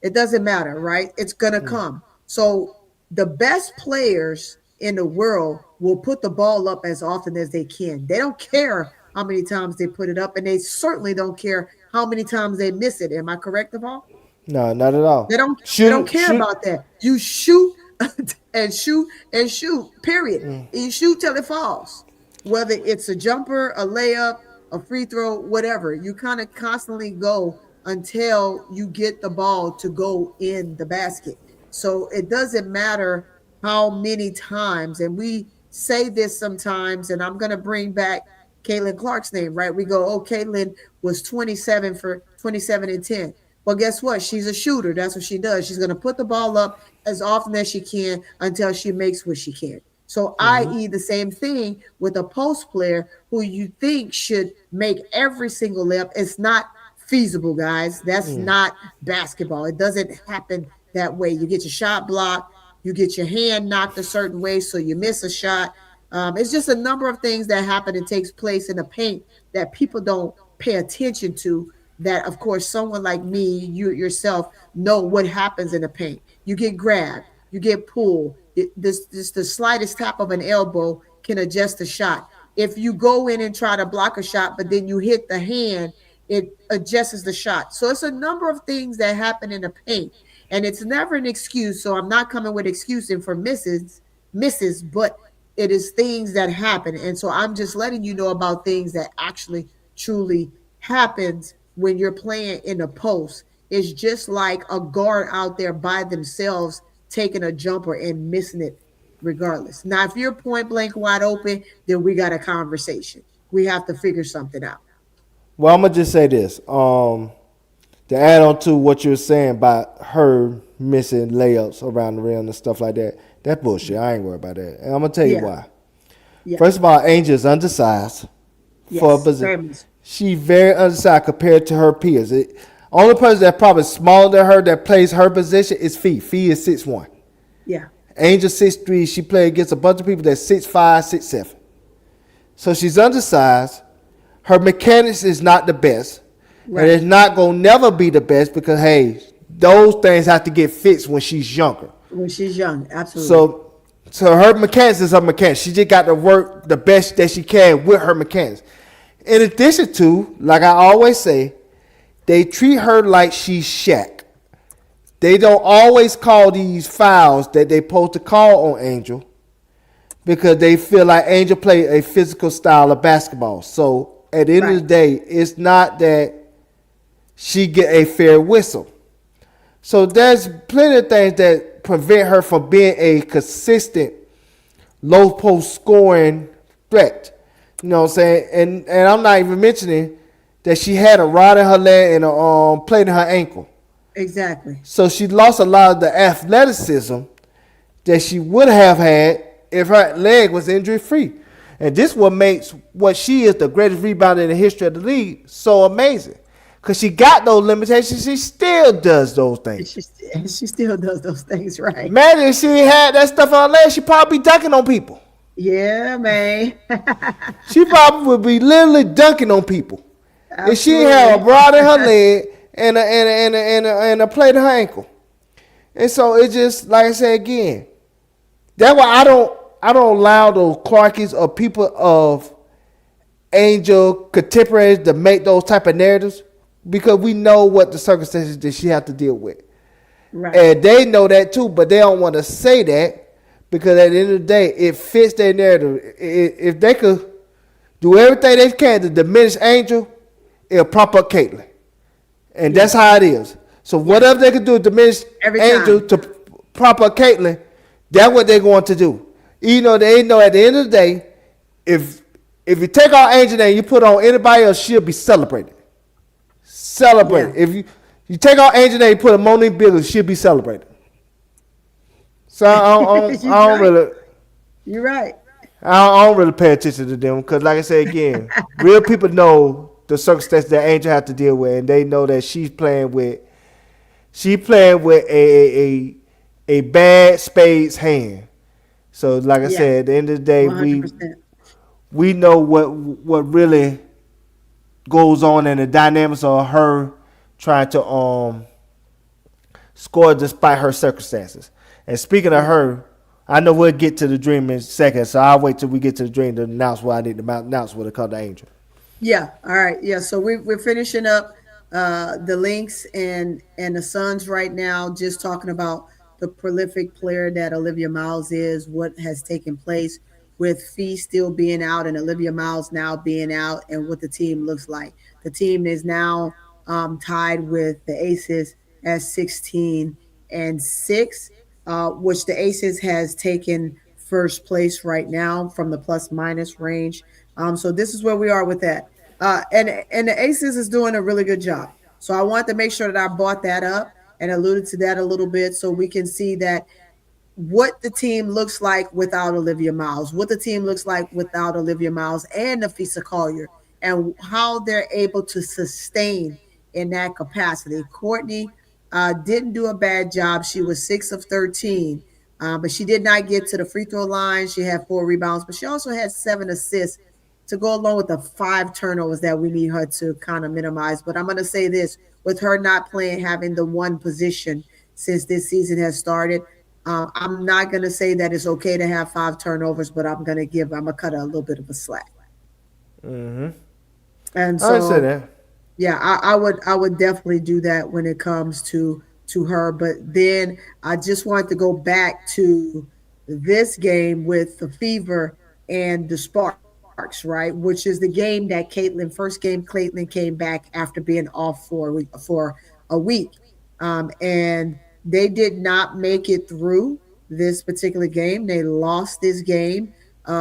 S1: It doesn't matter, right? It's going to come. So the best players in the world will put the ball up as often as they can. They don't care how many times they put it up, and they certainly don't care how many times they miss it. Am I correct, Paul?
S3: No, not at all.
S1: They don't care about that. You shoot and shoot and shoot, period. And you shoot till it falls. Whether it's a jumper, a layup, a free throw, whatever. You kind of constantly go until you get the ball to go in the basket. So it doesn't matter how many times, and we say this sometimes, and I'm going to bring back Caitlin Clark's name, right? We go, oh, Caitlin was 27 for 27 and 10. Well, guess what? She's a shooter. That's what she does. She's going to put the ball up as often as she can until she makes what she can. So, i.e., the same thing with a post player who you think should make every single layup. It's not feasible, guys. That's not basketball. It doesn't happen that way. You get your shot blocked, you get your hand knocked a certain way, so you miss a shot. It's just a number of things that happen and takes place in the paint that people don't pay attention to. That, of course, someone like me, you yourself, know what happens in the paint. You get grabbed, you get pulled. This the slightest tap of an elbow can adjust the shot. If you go in and try to block a shot, but then you hit the hand, it adjusts the shot. So it's a number of things that happen in the paint, and it's never an excuse. So I'm not coming with excusing for misses, but it is things that happen. And so I'm just letting you know about things that actually truly happens when you're playing in the post. It's just like a guard out there by themselves taking a jumper and missing it regardless. Now, if you're point blank wide open, then we got a conversation. We have to figure something out.
S3: Well, I'm gonna just say this. To add on to what you're saying about her missing layups around the rim and stuff like that, that bullshit. I ain't worried about that. And I'm gonna tell you
S1: Yeah.
S3: why.
S1: Yeah.
S3: First of all, Angel is undersized for a
S1: Yes. Very
S3: position.
S1: much.
S3: She very undersized compared to her peers. Only person that probably smaller than her that plays her position is Fee. Fee is 6'1".
S1: Yeah.
S3: Angel 6'3". She played against a bunch of people that's 6'5", 6'7". So she's undersized. Her mechanics is not the best.
S1: Right.
S3: And it's not going to never be the best because, hey, those things have to get fixed when she's younger.
S1: When she's young, absolutely.
S3: So her mechanics is her mechanics. She just got to work the best that she can with her mechanics. In addition to, like I always say, they treat her like she's Shaq. They don't always call these fouls that they supposed to call on Angel because they feel like Angel play a physical style of basketball. So at the end of the day, it's not that she get a fair whistle. So there's plenty of things that prevent her from being a consistent low post scoring threat. You know what I'm saying? And I'm not even mentioning that she had a rod in her leg and a plate in her ankle.
S1: Exactly.
S3: So she lost a lot of the athleticism that she would have had if her leg was injury free. And this what makes what she is the greatest rebounder in the history of the league so amazing. Because she got those limitations, she still does those things.
S1: She still does those things, right?
S3: Imagine if she had that stuff on her leg, she'd probably be dunking on people.
S1: Yeah, man.
S3: She probably would be literally dunking on people.
S1: Absolutely.
S3: If she had a rod in her leg and a plate in her ankle. And so it just, like I said again, that's why I don't allow those Clarkies or people of Angel contemporaries to make those type of narratives because we know what the circumstances that she have to deal with.
S1: Right.
S3: And they know that too, but they don't want to say that because at the end of the day, it fits their narrative. If they could do everything they can to diminish Angel, it'll prop up Caitlin. And that's how it is. So whatever they could do to diminish Angel to prop up Caitlin, that's what they're going to do. Even though they know at the end of the day, if you take out Angel and you put on anybody else, she'll be celebrated. Celebrated.
S1: Yeah.
S3: If you take out Angel and you put a Monique Biggs, she'll be celebrated. So I don't really.
S1: You're right.
S3: I don't really pay attention to them because, like I said again, real people know the circumstances that Angel have to deal with, and they know that she's playing with a bad spades hand. So, like I said, at the end of the day,
S1: 100%.
S3: we know what really goes on in the dynamics of her trying to score despite her circumstances. And speaking of her, I know we'll get to the dream in a second, so I'll wait till we get to the dream to announce what I need to announce when it comes to Angel.
S1: Yeah. All right. Yeah. So we're finishing up the Lynx and the Suns right now, just talking about the prolific player that Olivia Miles is, what has taken place with Fee still being out and Olivia Miles now being out, and what the team looks like. The team is now tied with the Aces at 16-6, which the Aces has taken first place right now from the plus minus range. So this is where we are with that. And the Aces is doing a really good job. So I want to make sure that I brought that up and alluded to that a little bit so we can see that what the team looks like without Olivia Miles, what the team looks like without Olivia Miles and Nafisa Collier, and how they're able to sustain in that capacity. Courtney didn't do a bad job. She was 6 of 13, but she did not get to the free throw line. She had 4 rebounds, but she also had 7 assists to go along with the 5 turnovers that we need her to kind of minimize. But I'm going to say this, with her not playing, having the one position since this season has started, I'm not going to say that it's okay to have 5 turnovers, but I'm going to cut her a little bit of a slack.
S3: Mm-hmm.
S1: And
S3: I say
S1: so,
S3: that.
S1: yeah, I would definitely do that when it comes to her. But then I just want to go back to this game with the Fever and the Sparks, right? Which is the game that Caitlin came back after being off for a week. And they did not make it through this particular game. They lost this game.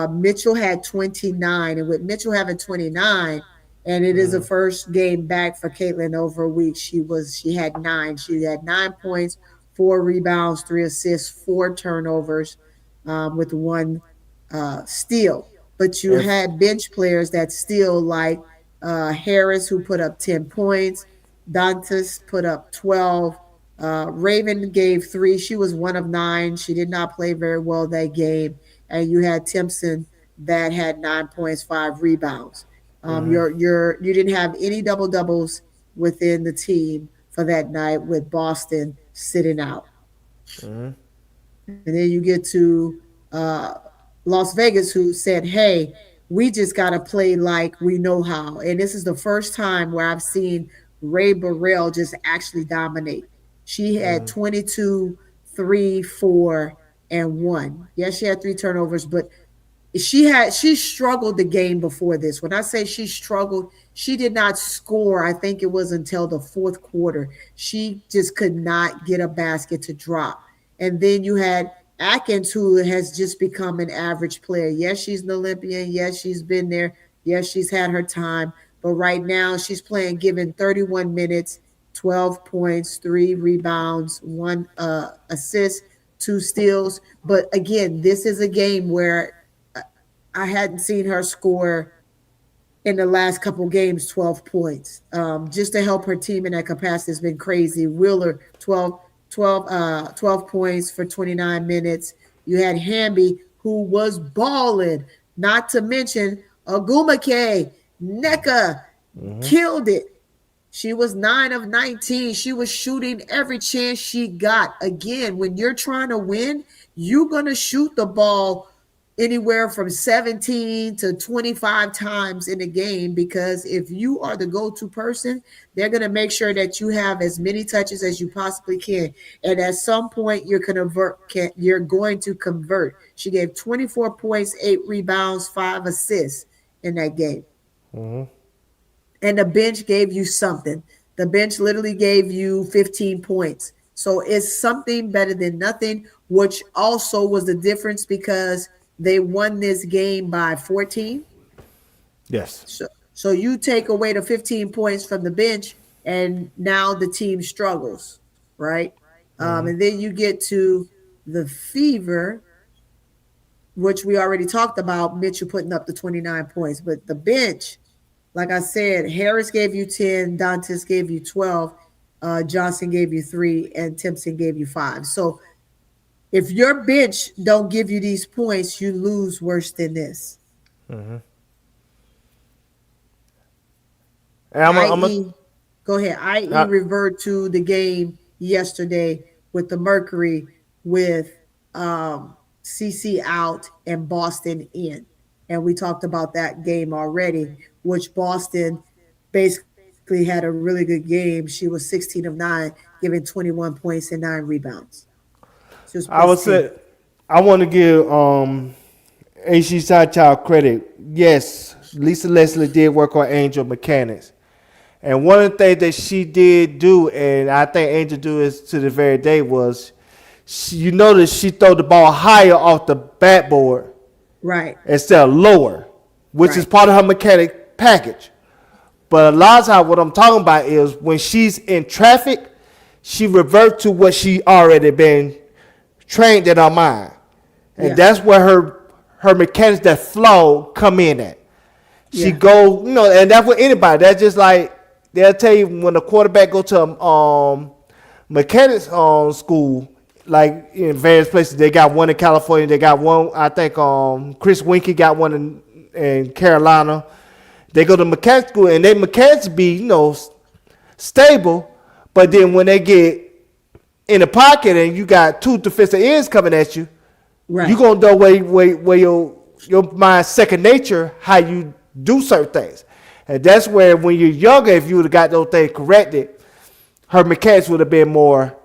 S1: Mitchell had 29, and with Mitchell having 29, and it is the first game back for Caitlin over a week. She had 9. She had 9 points, 4 rebounds, 3 assists, 4 turnovers, with 1 steal. But you
S3: If
S1: had bench players that still like Harris, who put up 10 points. Dantas put up 12. Raven gave 3. She was 1 of 9. She did not play very well that game. And you had Timpson that had 9 points, 5 rebounds. You didn't have any double doubles within the team for that night with Boston sitting out. And then you get to uh, Las Vegas, who said, "Hey, we just got to play like we know how." And this is the first time where I've seen Ray Burrell just actually dominate. She had 22, 3, 4, and 1. Yes, she had 3 turnovers, but she struggled the game before this. When I say she struggled, she did not score. I think it was until the fourth quarter. She just could not get a basket to drop. And then you had Atkins, who has just become an average player. Yes, she's an Olympian. Yes, she's been there. Yes, she's had her time. But right now she's playing, given 31 minutes, 12 points, 3 rebounds, 1 assist, 2 steals. But again, this is a game where I hadn't seen her score in the last couple games 12 points. Just to help her team in that capacity has been crazy. Wheeler, 12 points for 29 minutes. You had Hamby, who was balling, not to mention Agumake, NECA, killed it. She was 9 of 19. She was shooting every chance she got. Again, when you're trying to win, you're going to shoot the ball anywhere from 17 to 25 times in a game, because if you are the go-to person, they're going to make sure that you have as many touches as you possibly can. And at some point, you're going to convert. She gave 24 points, 8 rebounds, 5 assists in that game. And the bench gave you something. The bench literally gave you 15 points. So it's something better than nothing, which also was the difference because they won this game by 14.
S3: Yes.
S1: So you take away the 15 points from the bench, and now the team struggles, right? And then you get to the Fever, which we already talked about, Mitchell putting up the 29 points. But the bench, like I said, Harris gave you 10, Dantas gave you 12, Johnson gave you 3, and Timpson gave you 5. So if your bench don't give you these points, you lose worse than this. Go ahead. I.e. revert to the game yesterday with the Mercury with CC out and Boston in. And we talked about that game already, which Boston basically had a really good game. She was 16 of 9, giving 21 points and 9 rebounds.
S3: I would say I want to give AC Side Child credit. Yes, Lisa Leslie did work on Angel mechanics. And one of the things that she did do, and I think Angel do this to the very day, was you notice she throw the ball higher off the backboard
S1: Right.
S3: instead of lower, which is
S1: Right.
S3: part of her mechanic package. But a lot of times what I'm talking about is when she's in traffic, she reverts to what she already been trained in her mind. And
S1: Yeah.
S3: that's where her mechanics that flow come in at. She
S1: Yeah.
S3: go, and that's with anybody. That's just like they'll tell you when a quarterback go to mechanics school, like in various places. They got one in California. They got one, I think Chris Winkie got one in Carolina. They go to mechanics school and they mechanics be, stable, but then when they get in the pocket and you got two defensive ends coming at you,
S1: Right.
S3: you gonna know where your mind second nature how you do certain things. And that's where when you're younger, if you would have got those things corrected, her mechanics would have been more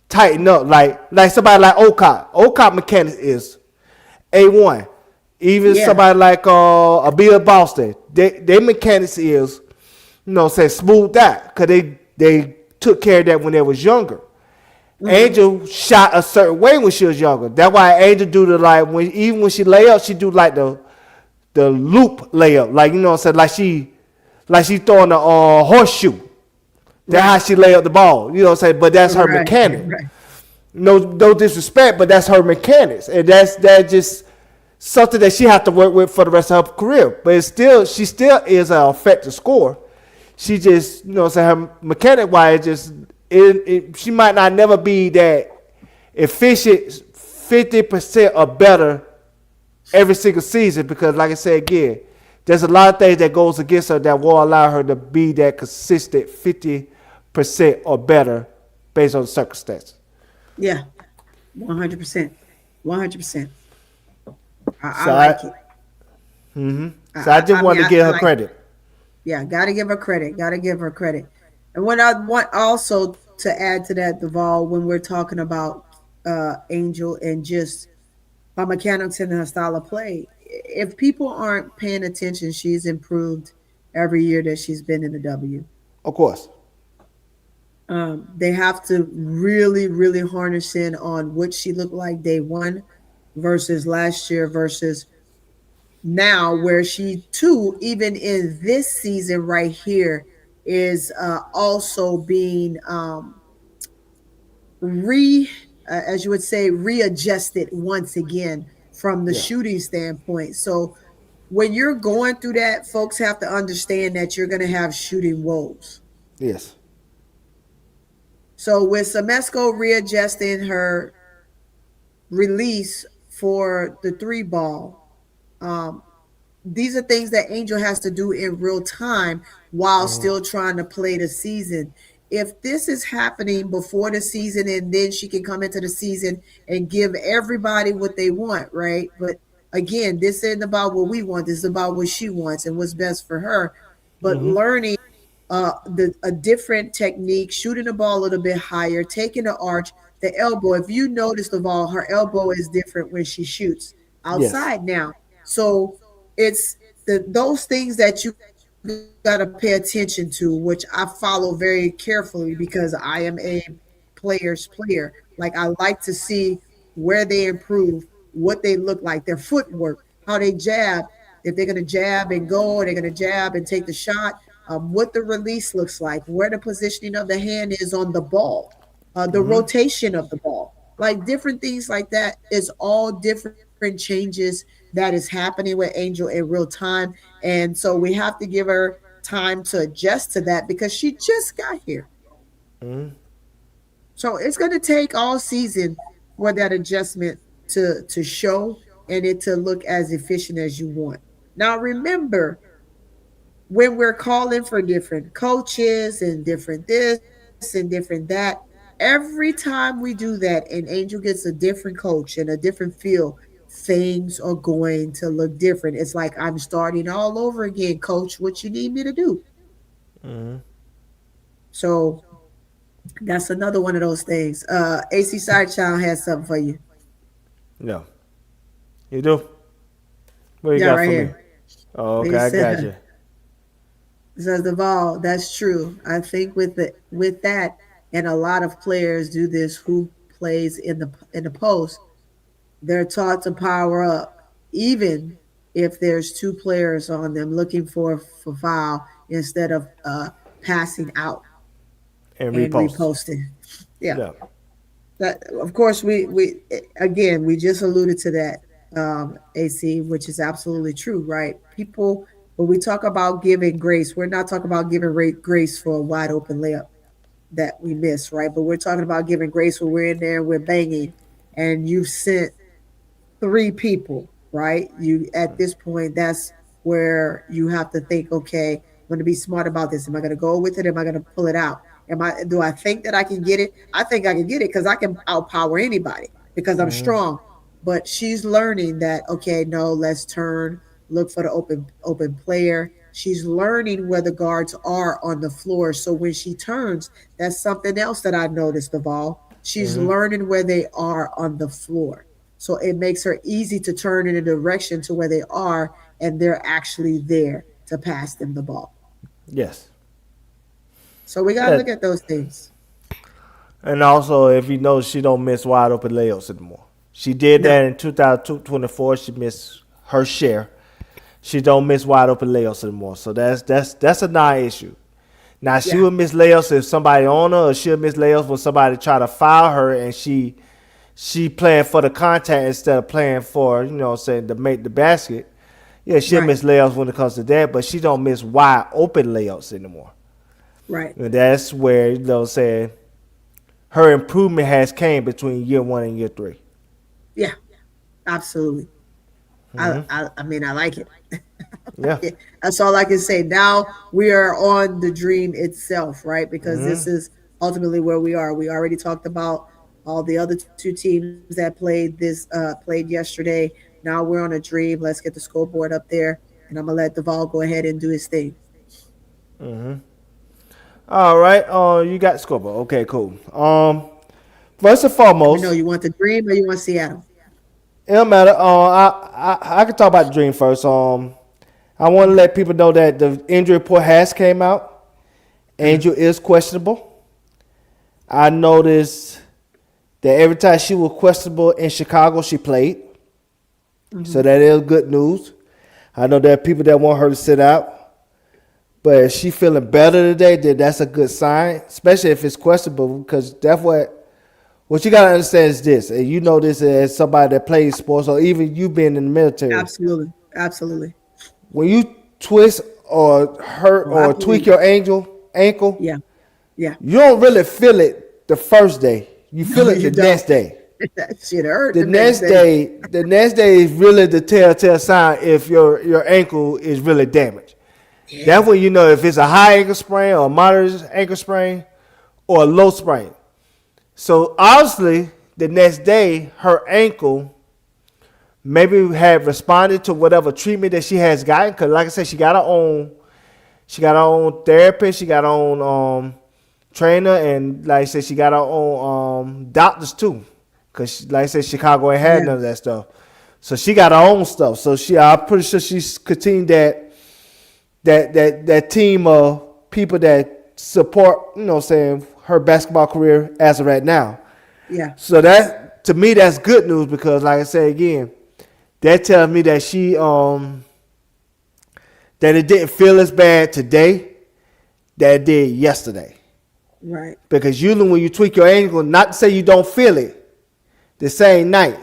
S3: tightened up. Like somebody like Ocott. Ocott mechanics is A1. Even
S1: Yeah.
S3: somebody like a Bill Boston, their mechanics is, say smoothed out because they took care of that when they was younger. Mm-hmm. Angel shot a certain way when she was younger. That's why Angel do even when she lay up, she do like the loop layup, like like she throwing a horseshoe. That's how she lay up the ball. You know what I'm saying? But that's her mechanic.
S1: Right.
S3: No disrespect, but that's her mechanics, and that's just something that she has to work with for the rest of her career. But she still is an effective scorer. She just, her mechanic wise, she might not never be that efficient 50% or better every single season because, like I said again, there's a lot of things that goes against her that will allow her to be that consistent 50% or better based on the circumstances.
S1: Yeah. 100%. 100%. I
S3: So
S1: like it.
S3: So I just wanted to give her credit.
S1: Yeah, gotta give her credit. Gotta give her credit. And what I want also to add to that, Duval, when we're talking about Angel and just her mechanics and her style of play, if people aren't paying attention, she's improved every year that she's been in the W.
S3: Of course.
S1: They have to really, really harness in on what she looked like day one versus last year versus now, where she too, even in this season right here, is also being as you would say, readjusted once again from the
S3: Yeah.
S1: shooting standpoint. So when you're going through that, folks have to understand that you're going to have shooting woes.
S3: Yes.
S1: So with Semesco readjusting her release for the three ball, these are things that Angel has to do in real time while still trying to play the season. If this is happening before the season and then she can come into the season and give everybody what they want, right? But again, this isn't about what we want. This is about what she wants and what's best for her. But learning a different technique, shooting the ball a little bit higher, taking the arch, the elbow. If you notice the ball, her elbow is different when she shoots outside now. So it's those things that you got to pay attention to, which I follow very carefully because I am a player's player. Like I like to see where they improve, what they look like, their footwork, how they jab, if they're going to jab and go, or they're going to jab and take the shot, what the release looks like, where the positioning of the hand is on the ball, the rotation of the ball, like different things like that is all different changes that is happening with Angel in real time. And so we have to give her time to adjust to that because she just got here. So it's going to take all season for that adjustment to show and it to look as efficient as you want. Now, remember, when we're calling for different coaches and different this and different that, every time we do that and Angel gets a different coach and a different feel, things are going to look different. It's like I'm starting all over again, coach. What you need me to do? So that's another one of those things. AC Sidechild has something for you.
S3: No. You do? What you
S1: Yeah,
S3: got
S1: right
S3: for me?
S1: here.
S3: Oh, okay,
S1: He
S3: I got
S1: said,
S3: you.
S1: Says Duvall, that's true. I think with that, and a lot of players do this who plays in the post, they're taught to power up, even if there's two players on them looking for foul instead of passing out
S3: And
S1: and
S3: repost.
S1: reposting. Yeah,
S3: Yeah.
S1: that of course we again we just alluded to that, AC, which is absolutely true, right? People, when we talk about giving grace, we're not talking about giving grace for a wide open layup that we miss, right? But we're talking about giving grace when we're in there, we're banging, and you've sent three people, right? You at this point, that's where you have to think, okay, I'm going to be smart about this. Am I going to go with it? Am I going to pull it out? Do I think that I can get it? I think I can get it because I can outpower anybody because I'm strong. But she's learning that, okay, no, let's turn, look for the open player. She's learning where the guards are on the floor. So when she turns, that's something else that I noticed of all. She's learning where they are on the floor. So it makes her easy to turn in a direction to where they are, and they're actually there to pass them the ball.
S3: Yes.
S1: So we got to
S3: Yeah.
S1: look at those things.
S3: And also, if you know, she don't miss wide open layups anymore. She did
S1: No.
S3: that in 2024. She missed her share. She don't miss wide open layups anymore. So that's a non-issue. Now she
S1: Yeah.
S3: would miss layups if somebody on her, or she'll miss layups when somebody try to foul her and she playing for the contact instead of playing for, saying to make the basket. Yeah, she'll
S1: Right.
S3: miss layups when it comes to that, but she don't miss wide open layups anymore.
S1: Right.
S3: And that's where, saying her improvement has came between year 1 and year 3.
S1: Yeah. Absolutely. I mean, I like it.
S3: Yeah.
S1: That's all I can say. Now we are on the dream itself, right? Because this is ultimately where we are. We already talked about all the other two teams that played yesterday. Now we're on a dream. Let's get the scoreboard up there, and I'm gonna let Duvall go ahead and do his thing.
S3: All right. You got scoreboard. Okay, cool. First and
S1: Let me know,
S3: foremost,
S1: you want the dream or you want Seattle?
S3: it don't matter. I can talk about the dream first. I want to let people know that the injury report has came out. Angel is questionable. I noticed that every time she was questionable in Chicago, she played. So that is good news. I know there are people that want her to sit out. But if she feeling better today, then that's a good sign, especially if it's questionable, because that's what you got to understand is this, and you know this as somebody that plays sports, or even you being in the military.
S1: Absolutely, absolutely.
S3: When you twist or hurt
S1: Oh, I
S3: or tweak
S1: believe.
S3: your ankle,
S1: Yeah, yeah.
S3: you don't really feel it the first day. You feel
S1: No,
S3: it the
S1: you don't.
S3: next day.
S1: That shit hurt
S3: The
S1: the next
S3: next
S1: day.
S3: day is really the telltale sign if your ankle is really damaged.
S1: Yeah,
S3: That's when you know if it's a high ankle sprain or a moderate ankle sprain or a low sprain. So obviously, the next day, her ankle maybe had responded to whatever treatment that she has gotten. Because, like I said, she got her own therapist, she got her own trainer, and like I said, she got her own doctors too. Because, like I said, Chicago ain't had
S1: yeah,
S3: none of that stuff. So she got her own stuff. So I'm pretty sure she's continued that team of people that support, saying her basketball career as of right now.
S1: yeah.
S3: So that to me that's good news because like I say again, that tells me that she that it didn't feel as bad today that it did yesterday.
S1: Right.
S3: Because usually when you tweak your ankle, not to say you don't feel it the same night,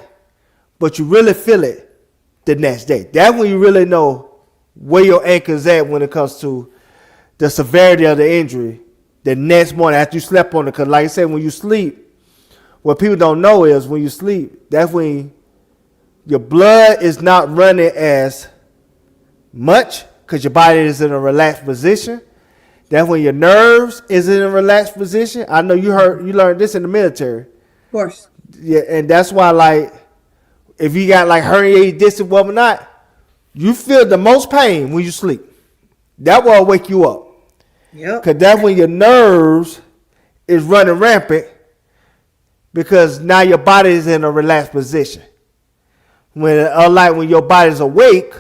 S3: but you really feel it the next day. That's when you really know where your ankle is at when it comes to the severity of the injury the next morning after you slept on it. Because like I said, when you sleep, what people don't know is when you sleep, that's when your blood is not running as much because your body is in a relaxed position. That's when your nerves is in a relaxed position. I know you learned this in the military.
S1: Of course.
S3: Yeah, and that's why like if you got like herniated disc and whatnot, you feel the most pain when you sleep. That will wake you up.
S1: Yep.
S3: Because that's when your nerves is running rampant because now your body is in a relaxed position. Unlike when your body's awake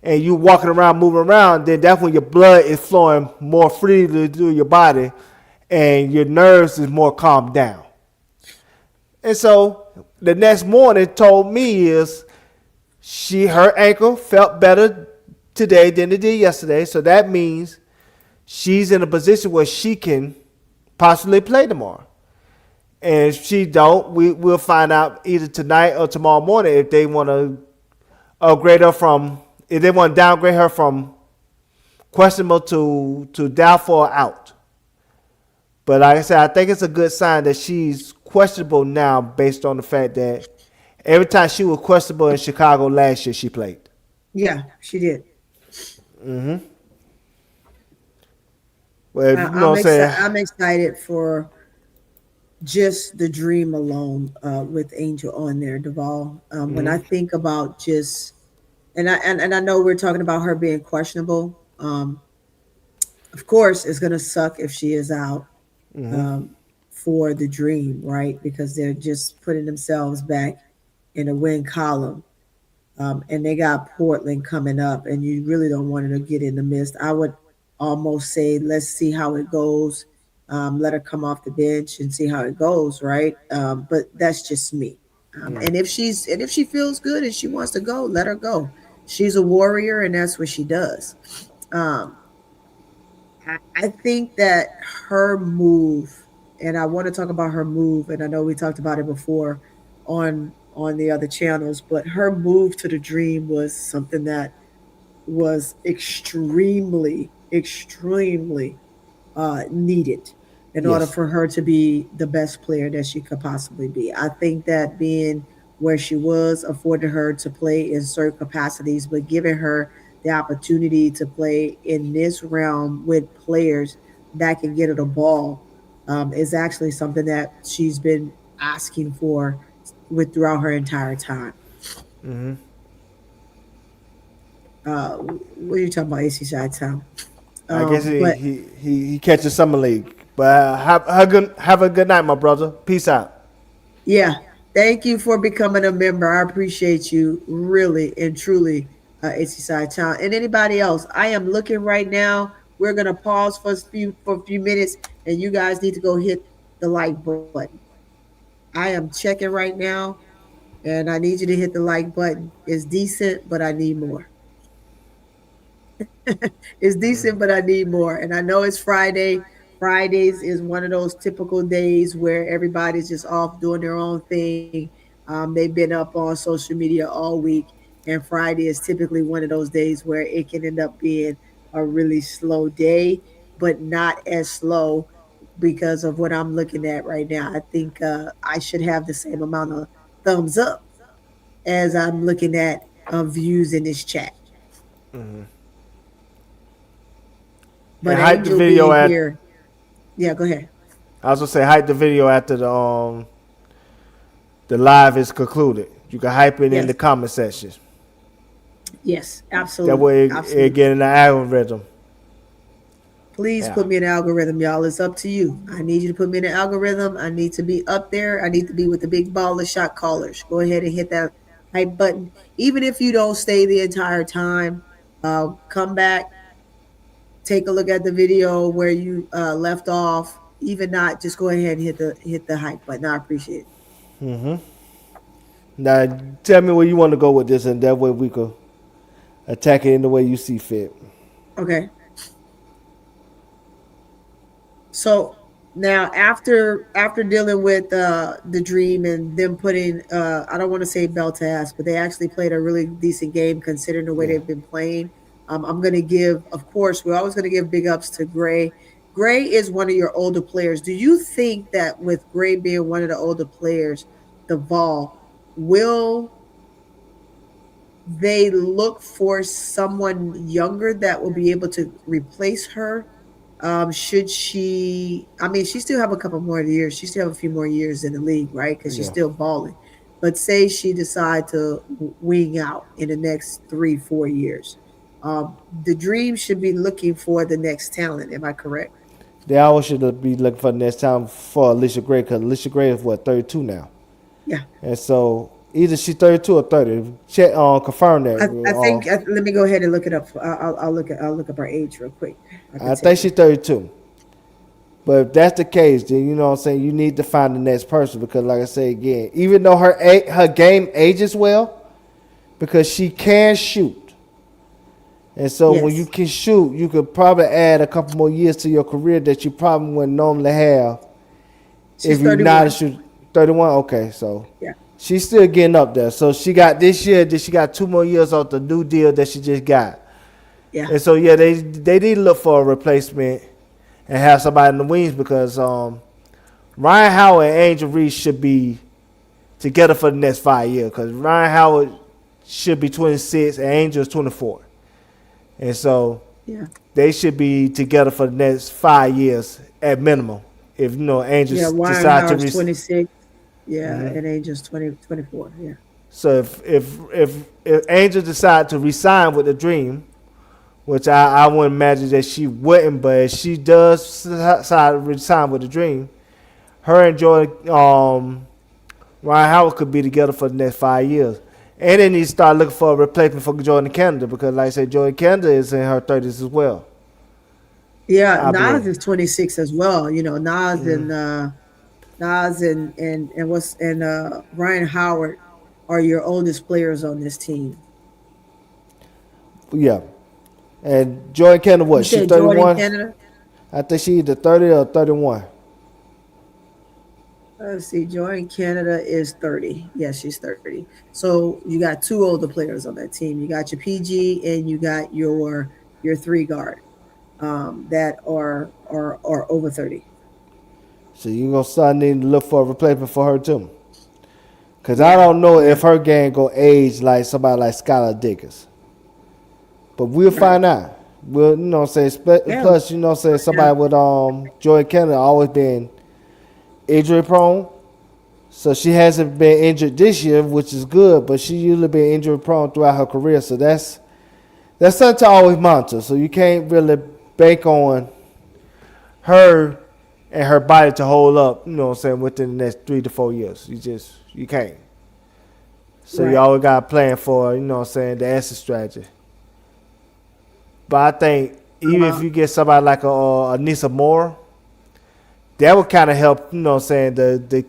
S3: and you walking around, moving around, then that's when your blood is flowing more freely through your body, and your nerves is more calmed down. And so the next morning told me is her ankle felt better today than it did yesterday. So that means she's in a position where she can possibly play tomorrow. And if she don't, we'll find out either tonight or tomorrow morning if they want to upgrade her from, if they want to downgrade her from questionable to doubtful or out. But like I said, I think it's a good sign that she's questionable now based on the fact that every time she was questionable in Chicago last year, she played.
S1: Yeah, she did.
S3: Mm-hmm. Well, you know what I'm saying?
S1: I'm excited for just the dream alone with Angel on there, Duvall. When I think about just, and I know we're talking about her being questionable. Of course, it's gonna suck if she is out for the dream, right? Because they're just putting themselves back in a win column. And they got Portland coming up, and you really don't want her to get in the mist. I would almost say, let's see how it goes. Let her come off the bench and see how it goes, right? But that's just me. And if she feels good and she wants to go, let her go. She's a warrior, and that's what she does. I think that her move, and I want to talk about her move, and I know we talked about it before on the other channels, but her move to the dream was something that was extremely needed in order for her to be the best player that she could possibly be. I think that being where she was afforded her to play in certain capacities, but giving her the opportunity to play in this realm with players that can get her the ball is actually something that she's been asking for with throughout her entire time. What are you talking about, AC Side Town?
S3: I guess he catches summer league. But have a good night, my brother. Peace out.
S1: Yeah, thank you for becoming a member. I appreciate you really and truly, AC Side Town. And anybody else, I am looking right now. We're gonna pause for a few minutes, and you guys need to go hit the like button. I am checking right now, and I need you to hit the like button. It's decent, but I need more. It's decent, but I need more. And I know it's Friday. Fridays is one of those typical days where everybody's just off doing their own thing. They've been up on social media all week, and Friday is typically one of those days where it can end up being a really slow day, but not as slow because of what I'm looking at right now. I think I should have the same amount of thumbs up as I'm looking at views in this chat. But
S3: and hype the
S1: Angel
S3: video
S1: being
S3: at.
S1: here, yeah, go ahead.
S3: I was gonna say hype the video after the live is concluded. You can hype it in
S1: Yes.
S3: the comment section.
S1: Yes,
S3: That
S1: absolutely.
S3: way it
S1: Absolutely.
S3: get in the algorithm.
S1: Please
S3: Yeah.
S1: put me in the algorithm, y'all. It's up to you. I need you to put me in the algorithm. I need to be up there. I need to be with the big baller shot callers. Go ahead and hit that hype button. Even if you don't stay the entire time, come back, take a look at the video where you left off. Even not, just go ahead and hit the hype button. I appreciate it.
S3: Now tell me where you want to go with this, and that way we could attack it in the way you see fit.
S1: Okay. So now after dealing with the dream and them putting I don't want to say belt to ass, but they actually played a really decent game considering the way
S3: Yeah.
S1: they've been playing. I'm gonna give, of course, we're always gonna give big ups to Gray. Gray is one of your older players. Do you think that with Gray being one of the older players, the Vol, will they look for someone younger that will be able to replace her? Should she? I mean, she still have a couple more years. She still have a few more years in the league, right? Because she's
S3: Yeah.
S1: still balling. But say she decide to wing out in the next 3-4 years, the Dream should be looking for the next talent. Am I correct?
S3: They always should be looking for the next time for Alicia Gray, because Alicia Gray is what, 32 now.
S1: Yeah.
S3: And so Either she 32 or 30. Check confirm that.
S1: I think. Let me go ahead and look it up. I'll look up her age real quick. I could
S3: I
S1: tell
S3: think
S1: you.
S3: she's 32. But if that's the case, then you know what I'm saying, you need to find the next person because, like I say again, even though her game ages well, because she can shoot, and so when you
S1: Yes,
S3: can shoot, you could probably add a couple more years to your career that you probably wouldn't normally have
S1: she's
S3: if you're not a
S1: 31.
S3: shooter. 31, okay, so
S1: Yeah,
S3: she's still getting up there. So she got this year, then she got 2 more years off the new deal that she just got,
S1: yeah,
S3: and so yeah, they need to look for a replacement and have somebody in the wings because Ryan Howard and Angel Reese should be together for the next 5 years because Ryan Howard should be 26 and Angel is 24. And so
S1: yeah,
S3: they should be together for the next 5 years at minimum. If
S1: yeah.
S3: Angels
S1: Warren
S3: decide to
S1: Howard's 26. Yeah,
S3: mm-hmm.
S1: and Angel's 24. Yeah,
S3: So if Angel decide to resign with the Dream, which I wouldn't imagine that she wouldn't, but if she does decide to resign with the Dream, her and Ryan Howard could be together for the next 5 years. And they need to start looking for a replacement for Jordan Canada because, like I said, Jordan Canada is in her 30s as well,
S1: yeah.
S3: I
S1: Nas
S3: believe.
S1: is 26 as well. You know, Nas and Ryan Howard are your oldest players on this team.
S3: Yeah. And Jordan Canada,
S1: You
S3: what? She
S1: said Jordan
S3: 31?
S1: Canada.
S3: I think she either 30 or 31.
S1: Let's see, Jordan Canada is 30. Yes, she's 30. So you got two older players on that team. You got your PG and you got your three guard that are over 30.
S3: So you're going to start needing to look for a replacement for her, too. Because I
S1: Yeah,
S3: don't know
S1: yeah,
S3: if her game going to age like somebody like Skylar Dickens. But we'll
S1: right.
S3: find out. We'll, say,
S1: Yeah,
S3: plus, say
S1: yeah,
S3: somebody with Jordan Canada always been injury prone. So she hasn't been injured this year, which is good, but she usually been injury prone throughout her career. So that's something to always monitor. So you can't really bank on her and her body to hold up, within the next 3 to 4 years. You can't. So you
S1: right.
S3: always got to plan for, the exit strategy. But I think even if
S1: Uh,
S3: you get somebody like a Nisa Moore, that would kind of help, the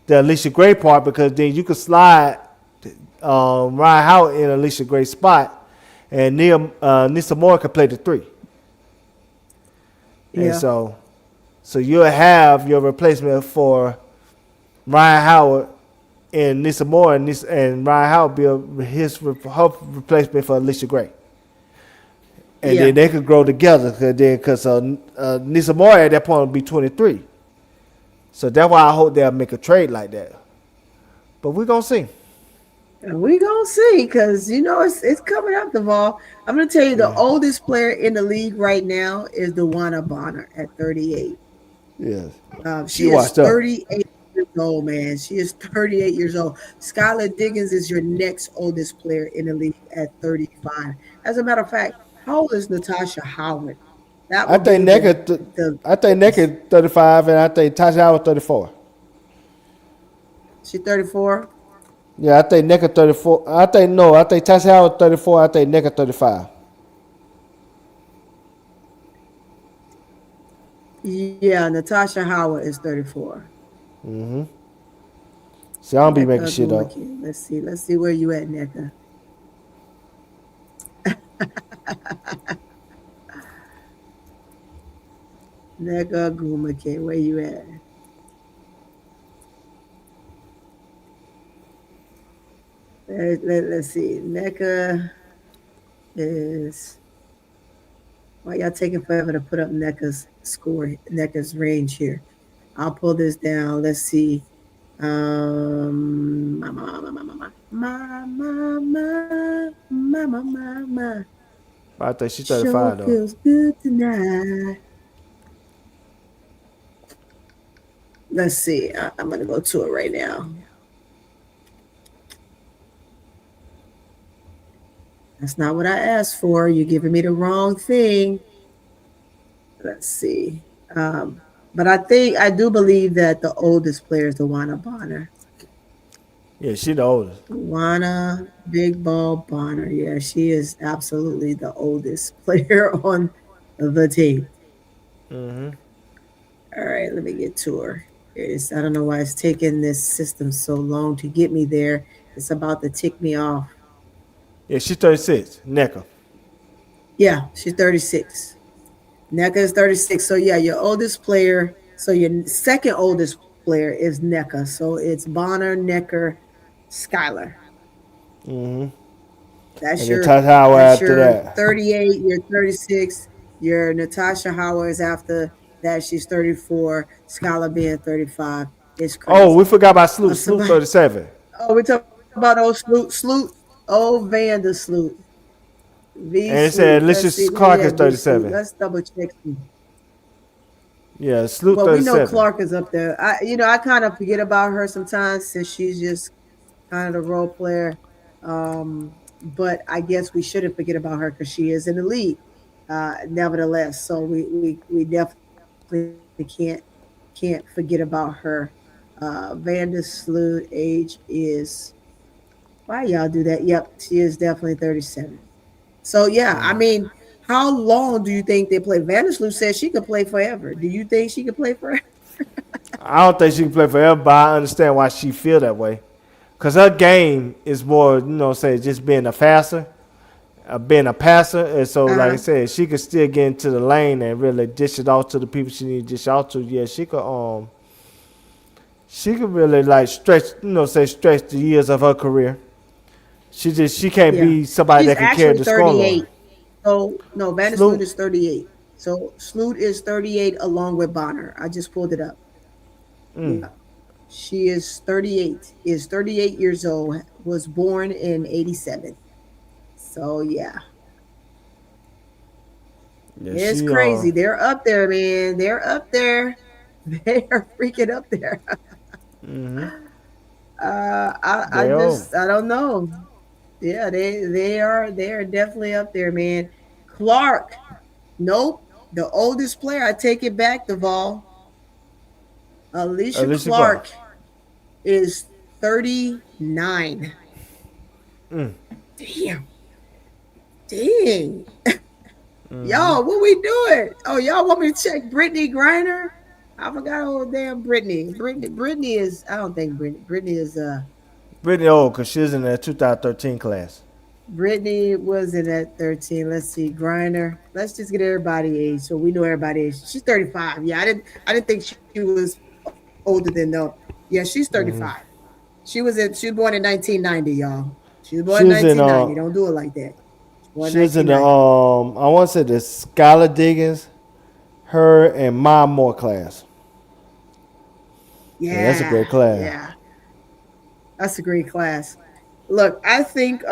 S3: Alicia Gray part because then you could slide Ryan Howard in Alicia Gray's spot, and Nisa Moore could play the three, and
S1: yeah,
S3: so you'll have your replacement for Ryan Howard and Nisa Moore, and Ryan Howard be her replacement for Alicia Gray, and then
S1: yeah.
S3: they could grow together because Nisa Moore at that point will be 23. So that's why I hope they'll make a trade like that. But we're going to see.
S1: And we gonna see because it's coming up the ball. I'm gonna tell you the
S3: Yeah.
S1: oldest player in the league right now is Dewana Bonner at 38.
S3: Yes.
S1: She
S3: You
S1: is
S3: watched her.
S1: 38 years old, man. She is 38 years old. Skylar Diggins is your next oldest player in the league at 35. As a matter of fact, how old is Natasha Howard? That
S3: I
S1: would
S3: think
S1: be
S3: Necker, I think Necker 35 and I think Tasha Howard 34.
S1: she 34.
S3: Yeah, I think Necker 34. I think no, I think Tasha Howard 34. I think Necker 35.
S1: Yeah, Natasha Howard is 34.
S3: See, I don't be making
S1: Neka
S3: shit up.
S1: Gumake. Let's see where you at, Neka. Neka Gumake, where you at? Let's see. NECA is why y'all taking forever to put up NECA's score, NECA's range here. I'll pull this down. Let's see. My.
S3: I think she's
S1: Sure
S3: 35 though.
S1: feels good tonight. Let's see. I'm gonna go to it right now. That's not what I asked for. You're giving me the wrong thing. Let's see. But I do believe that the oldest player is Dewana Bonner.
S3: Yeah, she the oldest.
S1: Juana Big Ball Bonner. Yeah, she is absolutely the oldest player on the team.
S3: Mm-hmm.
S1: All right, let me get to her. I don't know why it's taking this system so long to get me there. It's about to tick me off.
S3: Yeah, she's 36. NECA.
S1: Yeah, she's 36. NECA is 36. So yeah, your oldest player. So your second oldest player is NECA. So it's Bonner, Necker, Skylar.
S3: Mm-hmm.
S1: That's
S3: And then
S1: your
S3: Todd Howard
S1: that's
S3: after
S1: your
S3: that.
S1: 38, your 36, your Natasha Howard is after that. She's 34. Skylar being 35. It's
S3: Oh, we
S1: crazy.
S3: forgot about Sloot. Sloot
S1: Somebody,
S3: 37.
S1: oh, we talk about old Sloot. Oh, Vander Sloot. V
S3: And it
S1: Sloot.
S3: said
S1: Let's see.
S3: Alicia
S1: Where we
S3: Clark is
S1: at? V Sloot.
S3: 37.
S1: Let's double check.
S3: Yeah, Sloot
S1: Well, we know
S3: 37.
S1: Clark is up there. I kind of forget about her sometimes since she's just kind of the role player. But I guess we shouldn't forget about her because she is in the league, nevertheless. So we definitely can't forget about her. Vandersloot age is why y'all do that? Yep, she is definitely 37. So yeah, I mean, how long do you think they play? Vandersloot says she could play forever. Do you think she could play forever?
S3: I don't think she can play forever, but I understand why she feel that way. Cause her game is more, say just being a passer, and so like I
S1: Uh-huh.
S3: said, she could still get into the lane and really dish it off to the people she need to dish off to. Yeah, she could really like stretch, say stretch the years of her career. She can't
S1: Yeah.
S3: be somebody
S1: She's
S3: that can carry
S1: actually
S3: the scoreline.
S1: 38. So no, Vandersloot
S3: Sloop,
S1: is 38. So Sloot is 38 along with Bonner. I just pulled it up. Yeah. She is 38. Is 38 years old. Was born in 87. So yeah.
S3: yeah,
S1: It's
S3: she
S1: crazy. They're up there, man. They're up there. They are freaking up there. I
S3: they old.
S1: just I don't know. Yeah, they are definitely up there, man. Clark, nope. The oldest player, I take it back, Duvall. Alicia
S3: Alicia Clark.
S1: Clark is 39. Damn. Dang. Y'all, what we doing? Oh, y'all want me to check Brittany Griner? I forgot old damn Brittany. Brittany is I don't think Brittany is
S3: Brittany old because she's in the 2013 class.
S1: Brittany was in at 13. Let's see. Griner. Let's just get everybody age so we know everybody age. She's 35. Yeah, I didn't think she was older than no. Yeah, she's 35. She was born in 1990, y'all. She was born in
S3: She was in
S1: 1990. Don't do it like that. She was born in
S3: she was in the
S1: 1990.
S3: I want to say the Skylar Diggins, her and Ma Moore class. Yeah, that's a
S1: Yeah,
S3: great class.
S1: yeah. That's a great class. Look, I think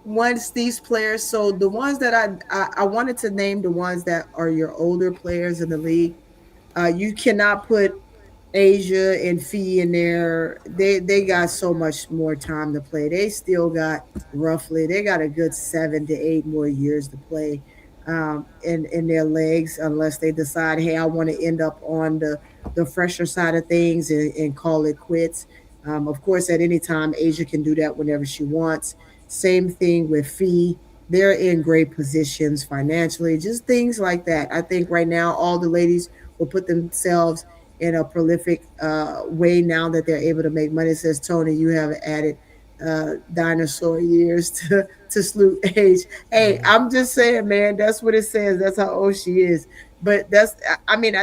S1: once these players, so the ones that I wanted to name the ones that are your older players in the league. You cannot put Asia and Fee in there. They got so much more time to play. They still got they got a good 7 to 8 more years to play in their legs unless they decide, hey, I want to end up on the fresher side of things and call it quits. Of course, at any time, Asia can do that whenever she wants. Same thing with Fee. They're in great positions financially, just things like that. I think right now all the ladies will put themselves in a prolific way now that they're able to make money. It says, Tony, you have added dinosaur years to Sloot age. Hey, I'm just saying, man, that's what it says. That's how old she is. But I mean,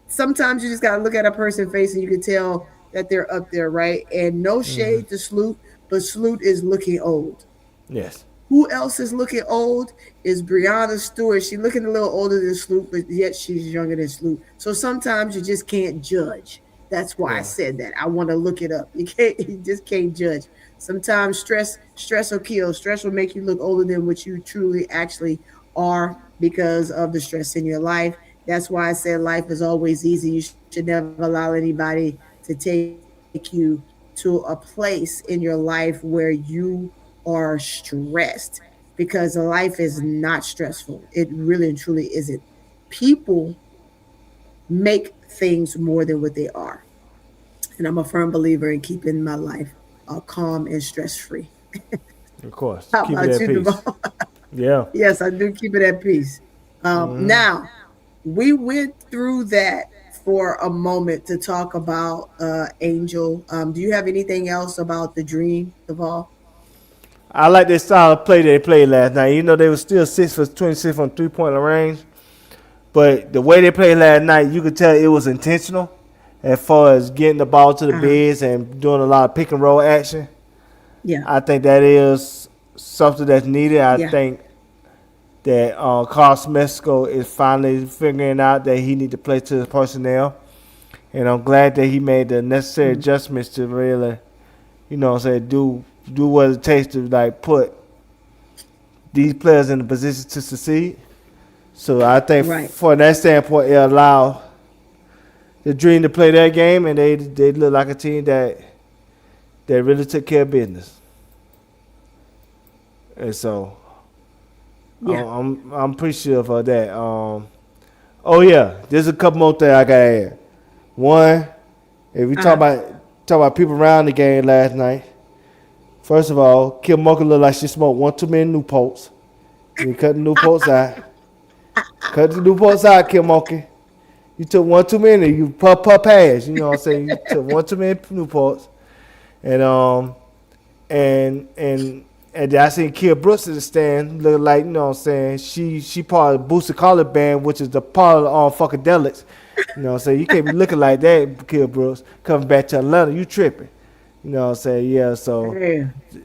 S1: sometimes you just got to look at a person's face and you can tell that they're up there, right? And no shade to Sloot, but Sloot is looking old.
S3: Yes.
S1: Who else is looking old is Brianna Stewart. She's looking a little older than Sloot, but yet she's younger than Sloot. So sometimes you just can't judge. That's why I
S3: Yeah.
S1: said that. I want to look it up. You can't. You just can't judge. Sometimes stress will kill. Stress will make you look older than what you truly actually are because of the stress in your life. That's why I said life is always easy. You should never allow anybody to take you to a place in your life where you are stressed because life is not stressful. It really and truly isn't. People make things more than what they are. And I'm a firm believer in keeping my life calm and stress free.
S3: Of course,
S1: How
S3: keep it
S1: about
S3: at
S1: you,
S3: peace.
S1: Devon?
S3: Yeah.
S1: Yes, I do keep it at peace.
S3: Hmm.
S1: Now, we went through that for a moment to talk about Angel. Do you have anything else about the dream, Deval?
S3: I like their style of play they played last night. You know they were still 6 for 26 from 3 point range, but the way they played last night, you could tell it was intentional, as far as getting the ball to the
S1: Uh-huh.
S3: bigs and doing a lot of pick and roll action.
S1: Yeah,
S3: I think that is something that's needed. I
S1: yeah.
S3: think that Carl Smesco is finally figuring out that he need to play to his personnel, and I'm glad that he made the necessary
S1: Mm.
S3: adjustments to really, do what it takes to like put these players in a position to succeed. So I think
S1: Right.
S3: for that standpoint, it allowed the Dream to play their game, and they look like a team that really took care of business. And so
S1: Yeah.
S3: I'm appreciative of that. Oh yeah, there's a couple more things I gotta add. One, if we
S1: Uh-huh.
S3: talk about people around the game last night. First of all, Kim Mulkey looked like she smoked one too many Newports. You cut the Newports out. Cut the Newports out, Kim Mulkey. You took one too many. You puff pass. You know what I'm saying? You took one too many Newports. And and then I seen Kia Brooks in the stand looking like, you know what I'm saying, she part of the Booster College band, which is the part of Funkadelics. You know what I'm saying? You can't be looking like that, Kia Brooks, coming back to Atlanta. You tripping. You know what I'm saying? Yeah, so
S1: Hey,
S3: you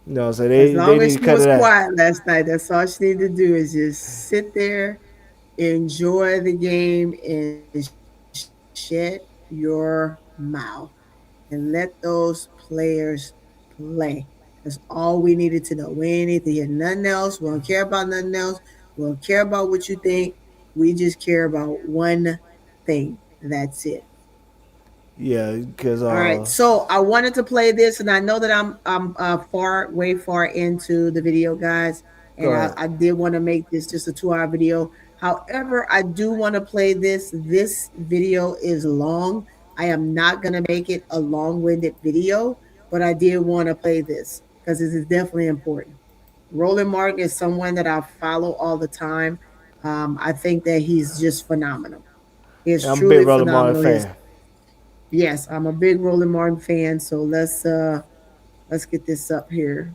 S3: know what I'm saying,
S1: as
S3: they
S1: long
S3: need
S1: as
S3: to
S1: she
S3: cut
S1: was
S3: it out.
S1: quiet last night, that's all she needed to do is just sit there, enjoy the game, and shut your mouth and let those players play. That's all we needed to know. We ain't need to hear nothing else. We don't care about nothing else. We don't care about what you think. We just care about one thing. That's it.
S3: Yeah, because
S1: All right. So I wanted to play this, and I know that I'm way far into the video, guys.
S3: go
S1: And I,
S3: ahead.
S1: I did want to make this just a 2 hour video. However, I do want to play this. This video is long. I am not gonna make it a long-winded video, but I did want to play this because this is definitely important. Roland Martin is someone that I follow all the time. I think that he's just phenomenal. He is
S3: I'm a big
S1: truly
S3: Roller Martin
S1: phenomenal.
S3: fan.
S1: Yes, I'm a big Roland Martin fan. So let's get this up here.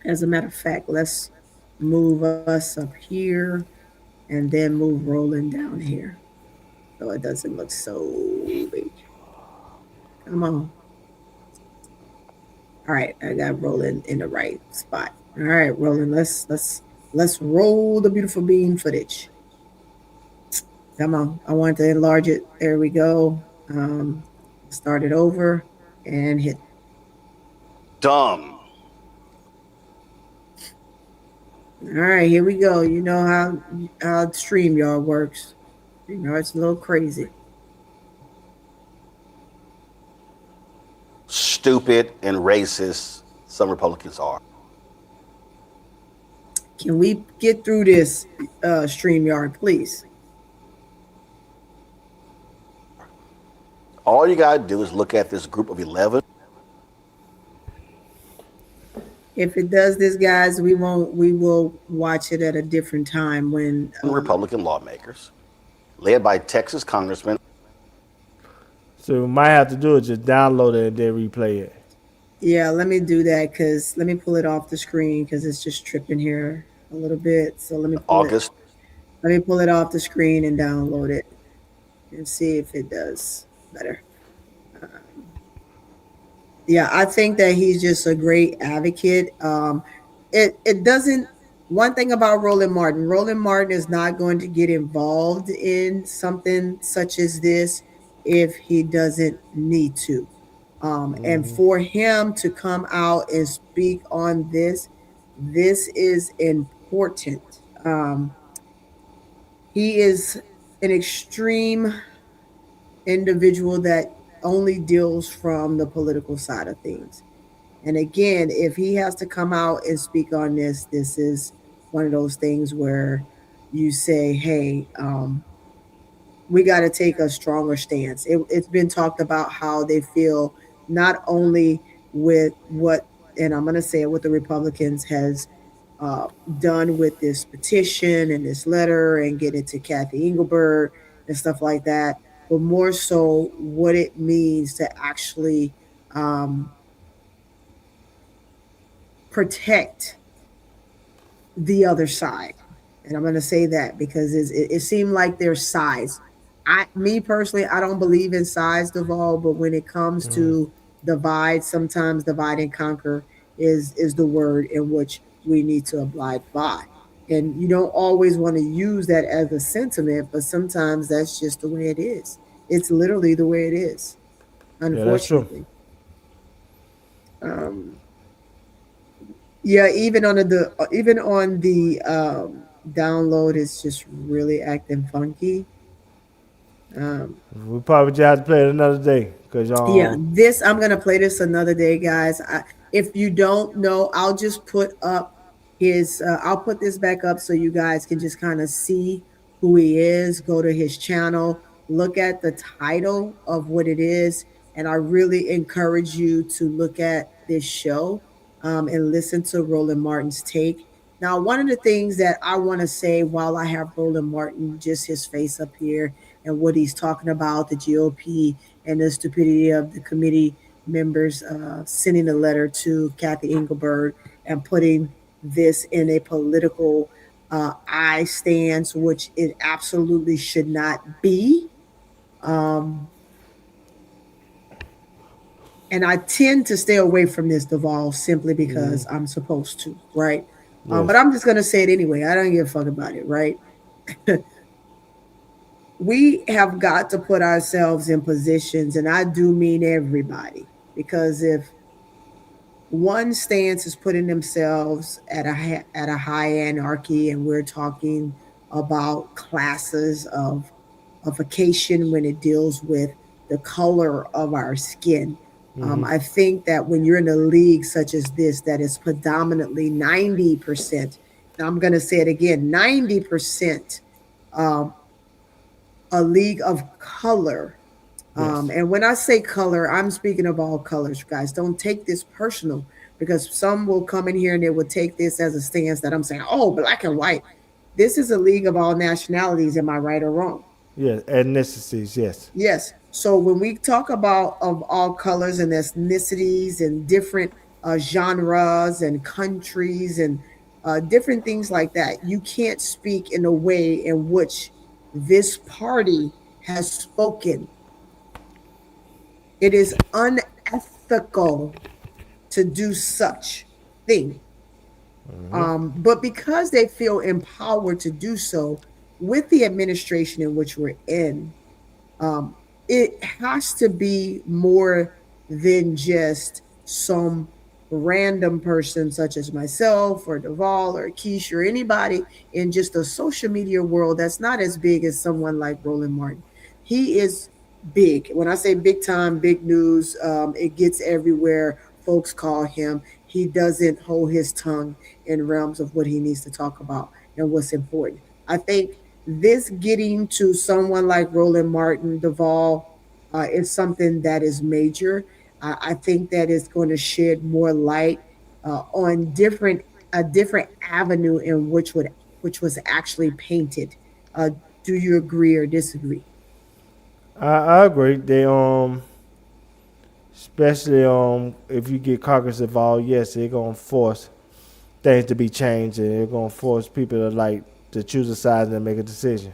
S1: As a matter of fact, let's move us up here and then move Roland down here so it doesn't look so big. Come on. All right, I got Roland in the right spot. All right, Roland, let's roll the beautiful bean footage. Come on. I want to enlarge it. There we go. Start it over and hit.
S4: Dumb.
S1: All right, here we go. You know how StreamYard works. You know it's a little crazy.
S4: Stupid and racist some Republicans are.
S1: Can we get through this StreamYard, please?
S4: All you got to do is look at this group of 11
S1: If it does this, guys, we won't. We will watch it at a different time when.
S4: Republican lawmakers, led by Texas Congressman
S3: So we might have to do it, just download it and then replay it.
S1: Yeah, let me do that because let me pull it off the screen because it's just tripping here a little bit. So let me pull it.
S4: August.
S1: Let me pull it off the screen and download it and see if it does better. Yeah, I think that he's just a great advocate. It doesn't. One thing about Roland Martin, Roland Martin is not going to get involved in something such as this if he doesn't need to. And for him to come out and speak on this, this is important. Um, he is an extreme individual that only deals from the political side of things. And again, if he has to come out and speak on this, this is one of those things where you say, hey, we got to take a stronger stance. It's been talked about how they feel not only with what, and I'm going to say it, what the Republicans has uh, done with this petition and this letter and get it to Cathy Engelbert and stuff like that, but more so what it means to actually um, protect the other side. And I'm going to say that because it seemed like there's sides. Me personally, I don't believe in sides, Duval, but when it comes
S3: Mm.
S1: to divide, sometimes divide and conquer is the word in which we need to abide by. And you don't always want to use that as a sentiment, but sometimes that's just the way it is. It's literally the way it is,
S3: Yeah, that's true.
S1: unfortunately. Um, Yeah, even on the download, it's just really acting funky. Um,
S3: We probably just have to play it another day because
S1: yeah, this I'm gonna play this another day, guys. If you don't know, I'll just put up his. I'll put this back up so you guys can just kind of see who he is. Go to his channel, look at the title of what it is, and I really encourage you to look at this show and listen to Roland Martin's take. Now, one of the things that I want to say while I have Roland Martin, just his face up here and what he's talking about, the GOP and the stupidity of the committee members sending a letter to Cathy Engelbert and putting this in a political eye stance, which it absolutely should not be. Um, and I tend to stay away from this, Duval, simply because I'm supposed to, right? But
S3: yes,
S1: I'm just going to say it anyway. I don't give a fuck about it, right? We have got to put ourselves in positions, and I do mean everybody, because if one stance is putting themselves at a high anarchy, and we're talking about classes of vacation when it deals with the color of our skin. I think that when you're in a league such as this, that is predominantly 90%, and I'm going to say it again, 90% um, a league of color.
S3: yes.
S1: And when I say color, I'm speaking of all colors, guys. Don't take this personal, because some will come in here and they will take this as a stance that I'm saying, oh, black and white. This is a league of all nationalities. Am I right or wrong?
S3: Yes, ethnicities, yes.
S1: Yes. So when we talk about of all colors and ethnicities and different genres and countries and different things like that, you can't speak in a way in which this party has spoken. It is unethical to do such thing. But because they feel empowered to do so with the administration in which we're in, um, it has to be more than just some random person such as myself or Duvall or Keish or anybody in just a social media world that's not as big as someone like Roland Martin. He is big. When I say big time, big news, it gets everywhere. Folks call him. He doesn't hold his tongue in realms of what he needs to talk about and what's important. I think this getting to someone like Roland Martin, Duvall, is something that is major. I think that it's going to shed more light on different a different avenue in which was actually painted. Uh, do you agree or disagree?
S3: I agree. They especially if you get Congress involved, yes, they're gonna force things to be changed, and they're gonna force people to to choose a side and make a decision,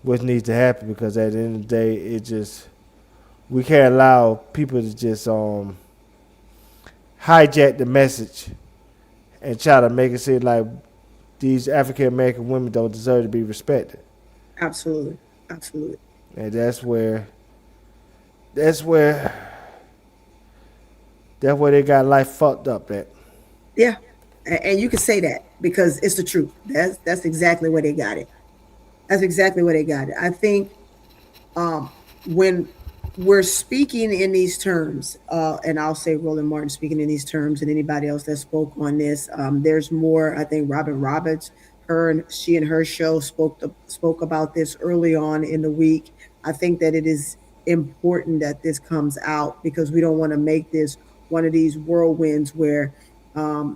S3: which needs to happen, because at the end of the day, it just we can't allow people to just hijack the message and try to make it seem like these African American women don't deserve to be respected,
S1: Absolutely, absolutely.
S3: and that's where they got life fucked up at.
S1: Yeah, and you can say that because it's the truth. That's exactly where they got it. That's exactly where they got it. I think um, when we're speaking in these terms, and I'll say Roland Martin speaking in these terms, and anybody else that spoke on this, there's more. I think Robin Roberts she and her show spoke about this early on in the week. I think that it is important that this comes out because we don't want to make this one of these whirlwinds where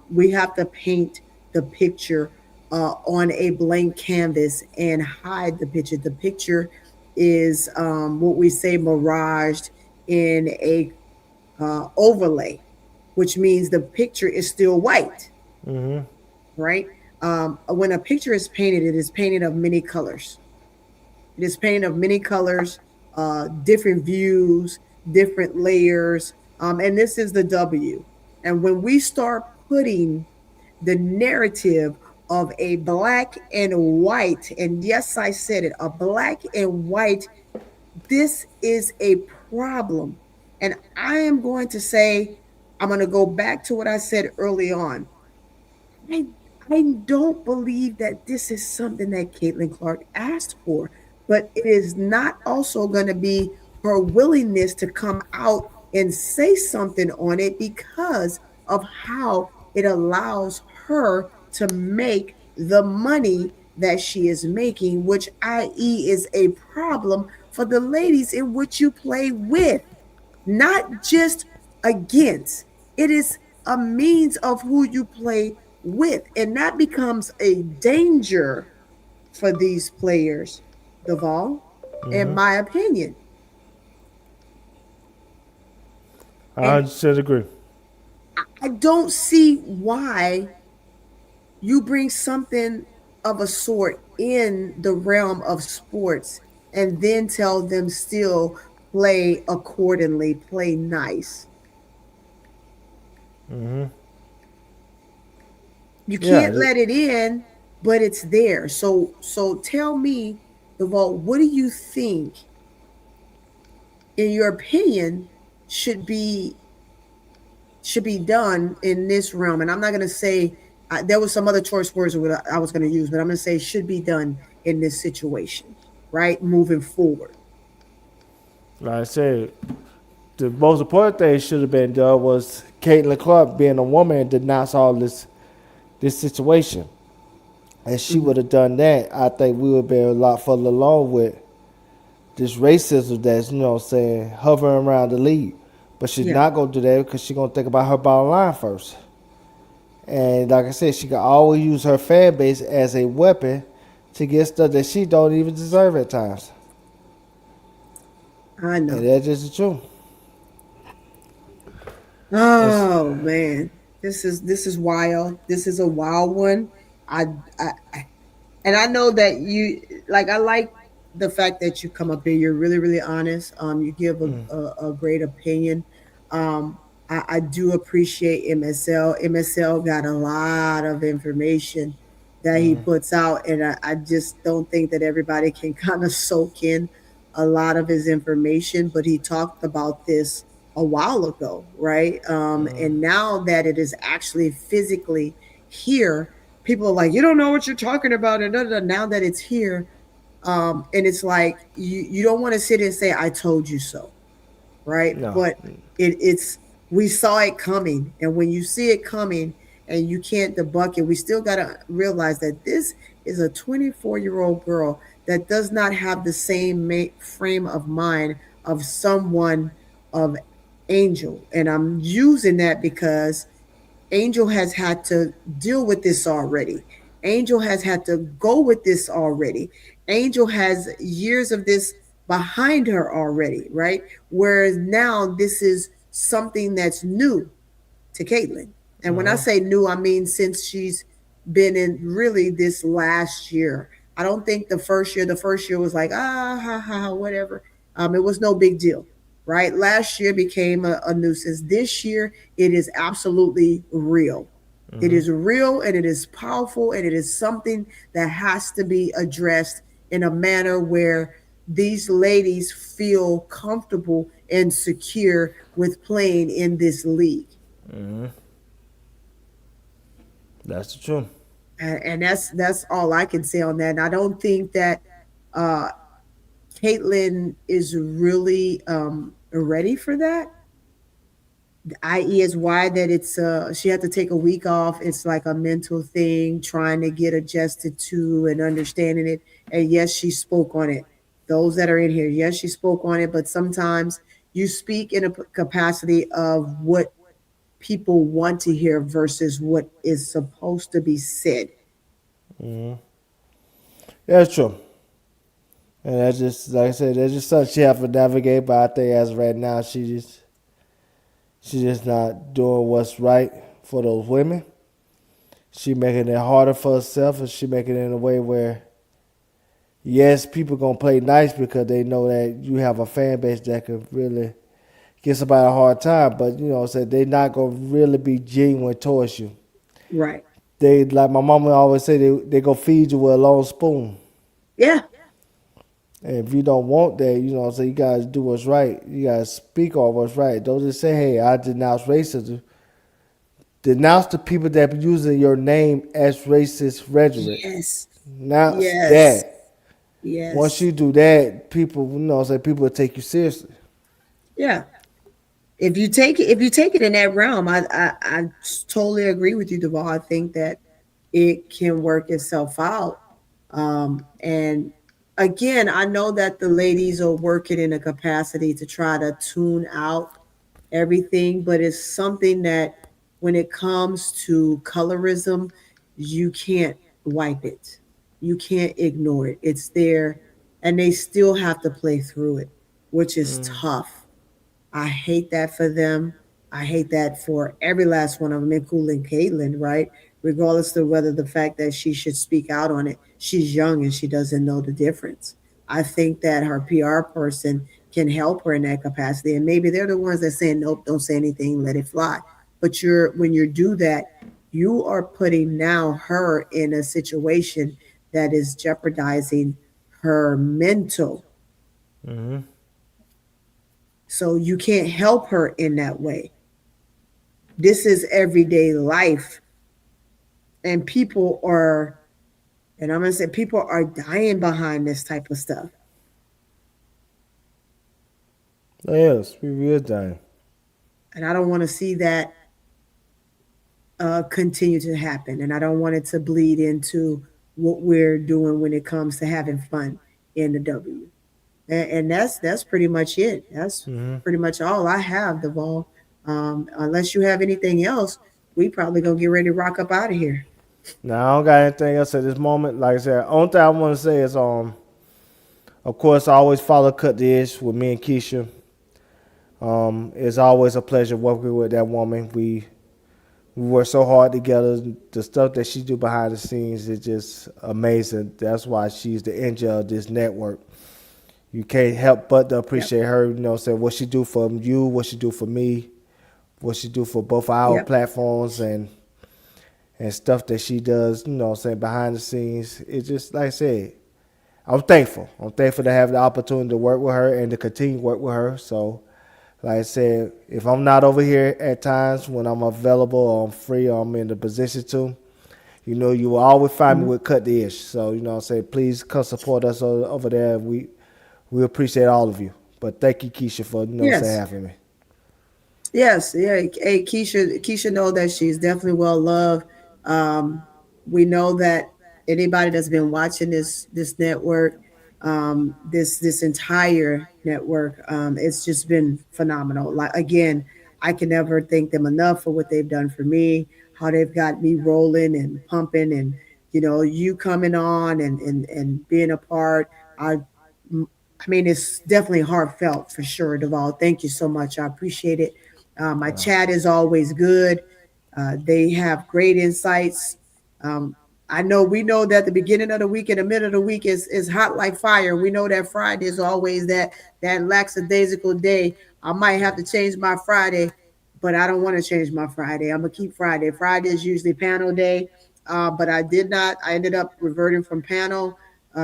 S1: we have to paint the picture on a blank canvas and hide the picture. The picture is what we say miraged in a overlay, which means the picture is still white, right? When a picture is painted, it is painted of many colors. It is painted of many colors, different views, different layers, and this is the W. And when we start putting the narrative of a black and white, and yes, I said it, a black and white, this is a problem. And I am going to say, I'm going to go back to what I said early on. I, I don't believe that this is something that Caitlin Clark asked for, but it is not also going to be her willingness to come out and say something on it because of how it allows her to make the money that she is making, which, i.e., is a problem for the ladies in which you play with, not just against. It is a means of who you play with. And that becomes a danger for these players, Duval, in my opinion.
S3: I
S1: And
S3: 100% agree.
S1: I don't see why you bring something of a sort in the realm of sports and then tell them still play accordingly, play nice. You
S3: Yeah,
S1: can't let it in, but it's there. So tell me, Deval, what do you think, in your opinion, should be should be done in this realm? And I'm not going to say there was some other choice words that I was going to use, but I'm going to say should be done in this situation, right? Moving forward.
S3: like I said, the most important thing should have been done was Caitlin Clark being a woman and denounce all this situation. And she
S1: Mm-hmm.
S3: would have done that, I think we would be a lot further along with this racism that's, hovering around the league. But she's
S1: Yeah,
S3: not going to do that because she's going to think about her bottom line first. And like I said, she can always use her fan base as a weapon to get stuff that she don't even deserve at times.
S1: I
S3: And
S1: know.
S3: that's just the truth. That's,
S1: Oh man, this is wild. This is a wild one. I, I and I know that you like. I like the fact that you come up here. You're really, really honest. You give a great opinion. I do appreciate MSL. MSL got a lot of information that he puts out, and I just don't think that everybody can kind of soak in a lot of his information. But he talked about this a while ago, right? And now that it is actually physically here, people are like, you don't know what you're talking about, and da, da, da. Now that it's here, and it's like you don't want to sit and say I told you so, right?
S3: no.
S1: But it's we saw it coming, and when you see it coming and you can't debunk it, we still got to realize that this is a 24-year-old girl that does not have the same frame of mind of someone of Angel, and I'm using that because Angel has had to deal with this already. Angel has had to go with this already. Angel has years of this behind her already, right? Whereas now this is something that's new to Caitlin. And when I say new, I mean since she's been in really this last year. I don't think the first year was like, ha, ha, whatever. It was no big deal, right? Last year became a nuisance. This year, it is absolutely real. It is real and it is powerful and it is something that has to be addressed in a manner where these ladies feel comfortable and secure with playing in this league.
S3: That's the truth.
S1: And that's all I can say on that. And I don't think that uh, Caitlin is really ready for that. i.e. is why that it's she had to take a week off. It's like a mental thing, trying to get adjusted to and understanding it. And yes, she spoke on it. Those that are in here, yes, she spoke on it, but sometimes you speak in a capacity of what people want to hear versus what is supposed to be said.
S3: That's true. And that's just like I said, that's just something she have to navigate. But I think as of right now, she's just not doing what's right for those women. She making it harder for herself, and she making it in a way where yes, people gonna play nice because they know that you have a fan base that can really give somebody a hard time. But you know, what I'm saying they not gonna really be genuine towards you.
S1: Right.
S3: They like my mama always say they go feed you with a long spoon.
S1: Yeah.
S3: And if you don't want that, you know what I'm saying, you guys do what's right. You guys speak on what's right. Don't just say, hey, I denounce racism. Denounce the people that be using your name as racist rhetoric.
S1: Yes.
S3: Denounce
S1: Yes.
S3: that. Once
S1: Yes.
S3: you do that, people, you know what I'm saying, people will take you seriously.
S1: Yeah. If you take it in that realm, I totally agree with you, Duval. I think that it can work itself out. And again, I know that the ladies are working in a capacity to try to tune out everything, but it's something that when it comes to colorism, you can't wipe it. You can't ignore it. It's there, and they still have to play through it, which is tough. I hate that for them. I hate that for every last one of them, including Caitlyn, right? Regardless of whether the fact that she should speak out on it, she's young and she doesn't know the difference. I think that her PR person can help her in that capacity. And maybe they're the ones that say, nope, don't say anything, let it fly. But when you do that, you are putting now her in a situation that is jeopardizing her mental. So you can't help her in that way. This is everyday life. And I'm going to say, people are dying behind this type of stuff.
S3: Yes, we real time.
S1: And I don't want to see that continue to happen. And I don't want it to bleed into what we're doing when it comes to having fun in the W. And that's pretty much it. That's pretty much all I have, Deval. Unless you have anything else, we probably gonna get ready to rock up out of here.
S3: Now I don't got anything else at this moment. Like I said, only thing I want to say is of course I always follow Cut the Ish with me and Keisha. It's always a pleasure working with that woman. We work so hard together. The stuff that she do behind the scenes is just amazing. That's why she's the engine of this network. You can't help but to
S1: Yep.
S3: appreciate her, you know, say what she do for you, what she do for me, what she do for both our
S1: Yep.
S3: platforms and stuff that she does, you know, saying behind the scenes. It's just like I said, I'm thankful. I'm thankful to have the opportunity to work with her and to continue to work with her. So like I said, if I'm not over here at times when I'm available or I'm free or I'm in the position to, you know, you will always find me
S1: Mhm.
S3: with Cut the Ish. So, you know what I'm saying, please come support us over there. We appreciate all of you. But thank you, Keisha, for, you know what I'm saying,
S1: Yes.
S3: having me.
S1: Yes, yeah. Hey, Keisha know that she's definitely well loved. Um, we know that anybody that's been watching this network, this entire network, it's just been phenomenal. Like again, I can never thank them enough for what they've done for me, how they've got me rolling and pumping, and you coming on and being a part. I I mean, it's definitely heartfelt for sure, Deval. Thank you so much. I appreciate it. My chat is always good. They have great insights. Um, we know that the beginning of the week and the middle of the week is hot like fire. We know that Friday is always that lackadaisical day. I might have to change my Friday, but I don't want to change my Friday. I'm gonna keep Friday. Friday is usually panel day, but I did not. I ended up reverting from panel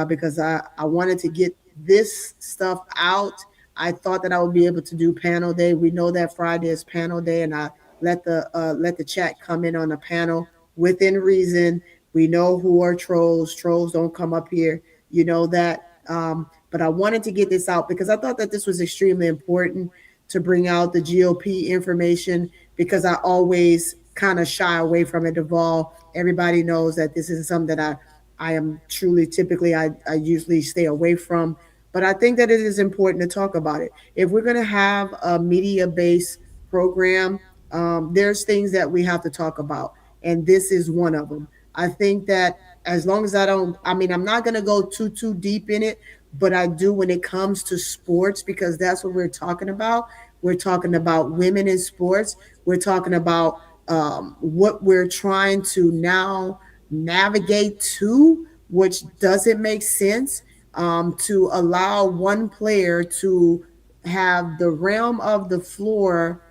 S1: because I wanted to get this stuff out. I thought that I would be able to do panel day. We know that Friday is panel day, and I let the chat come in on the panel within reason. We know who are trolls. Trolls don't come up here. You know that. But I wanted to get this out because I thought that this was extremely important. to bring out the GOP information because I always kind of shy away from it, Duvall. Everybody knows that this is something that I am truly typically I usually stay away from. But I think that it is important to talk about it. If we're going to have a media based program, there's things that we have to talk about. And this is one of them. I think that as long as I mean, I'm not going to go too deep in it, but I do when it comes to sports because that's what we're talking about. We're talking about women in sports. We're talking about what we're trying to now navigate to, which doesn't make sense to allow one player to have the realm of the floor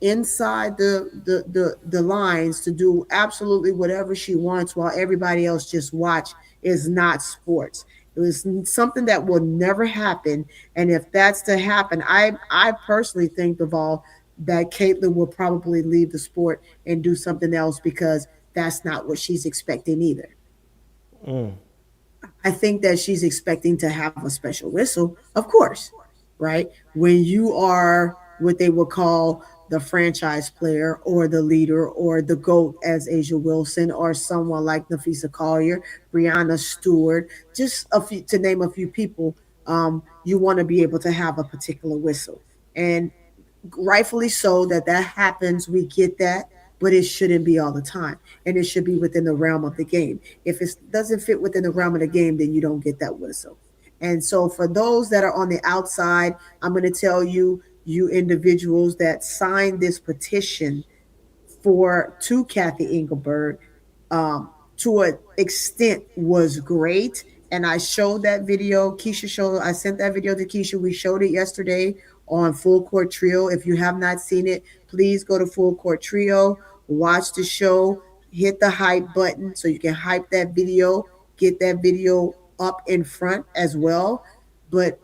S1: inside the lines to do absolutely whatever she wants while everybody else just watch is not sports. It was something that will never happen. And if that's to happen, I personally think, Duvall, that Caitlin will probably leave the sport and do something else because that's not what she's expecting either.
S3: Mm.
S1: I think that she's expecting to have a special whistle, of course, right? When you are what they would call the franchise player or the leader or the GOAT as Asia Wilson or someone like Nafisa Collier, Brianna Stewart, just a few to name a few people, you want to be able to have a particular whistle. And rightfully so that happens. We get that, but it shouldn't be all the time, and it should be within the realm of the game. If it doesn't fit within the realm of the game, then you don't get that whistle. And so, for those that are on the outside, I'm going to tell you, you individuals that signed this petition for to Cathy Engelbert, to an extent was great. And I showed that video. Keisha showed. I sent that video to Keisha. We showed it yesterday on Full Court Trio. If you have not seen it, please go to Full Court Trio, watch the show, hit the hype button so you can hype that video, get that video up in front as well. But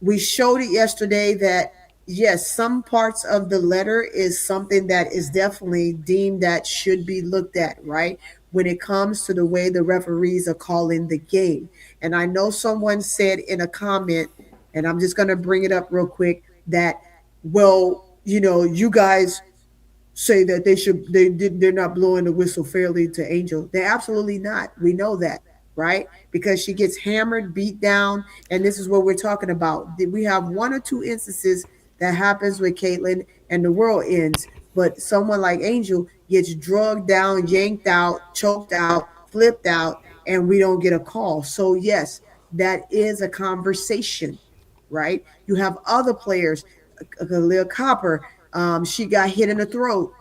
S1: we showed it yesterday that yes, some parts of the letter is something that is definitely deemed that should be looked at, right? When it comes to the way the referees are calling the game. And I know someone said in a comment, and I'm just going to bring it up real quick, that, well, you guys say that they're not blowing the whistle fairly to Angel. They're absolutely not. We know that, right? Because she gets hammered, beat down, and this is what we're talking about. We have one or two instances that happens with Caitlin, and the world ends. But someone like Angel gets drugged down, yanked out, choked out, flipped out, and we don't get a call. So yes, that is a conversation, right? You have other players, Khalil Copper. She got hit in the throat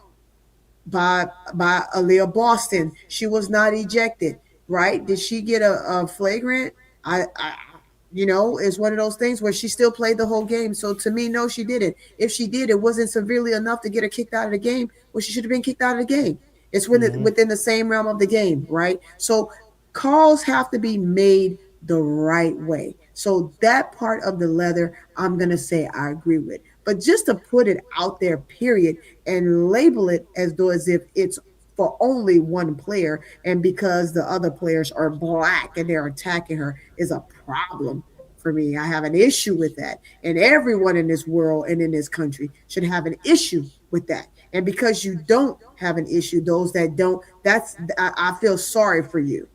S1: by Aaliyah Boston. She was not ejected, right? Did she get a flagrant? I it's one of those things where she still played the whole game. So to me, no, she didn't. If she did, it wasn't severely enough to get her kicked out of the game. Well, she should have been kicked out of the game. It's within the same realm of the game, right? So calls have to be made the right way. So that part of the leather, I'm gonna say I agree with. But just to put it out there, period, and label it as though as if it's for only one player and because the other players are black and they're attacking her is a problem for me. I have an issue with that. And everyone in this world and in this country should have an issue with that. And because you don't have an issue, those that don't, I feel sorry for you.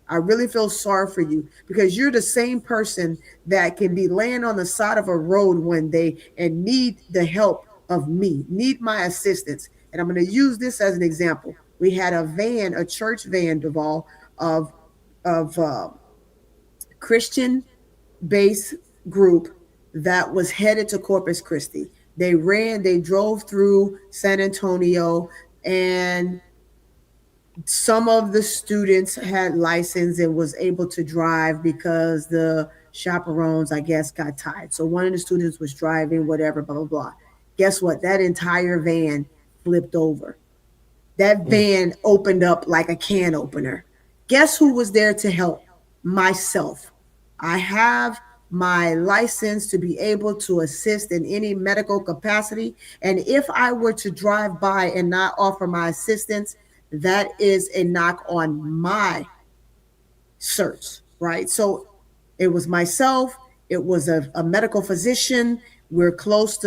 S1: I really feel sorry for you because you're the same person that can be laying on the side of a road one day and need the help of me, need my assistance. And I'm going to use this as an example. We had a church van, Duvall, of Christian-based group that was headed to Corpus Christi. They drove through San Antonio, and some of the students had license and was able to drive because the chaperones, I guess, got tired. So one of the students was driving, whatever, blah, blah, blah. Guess what? That entire van flipped over. That van opened up like a can opener. Guess who was there to help? Myself. I have my license to be able to assist in any medical capacity. And if I were to drive by and not offer my assistance, that is a knock on my search, right? So it was myself, it was a medical physician. We're close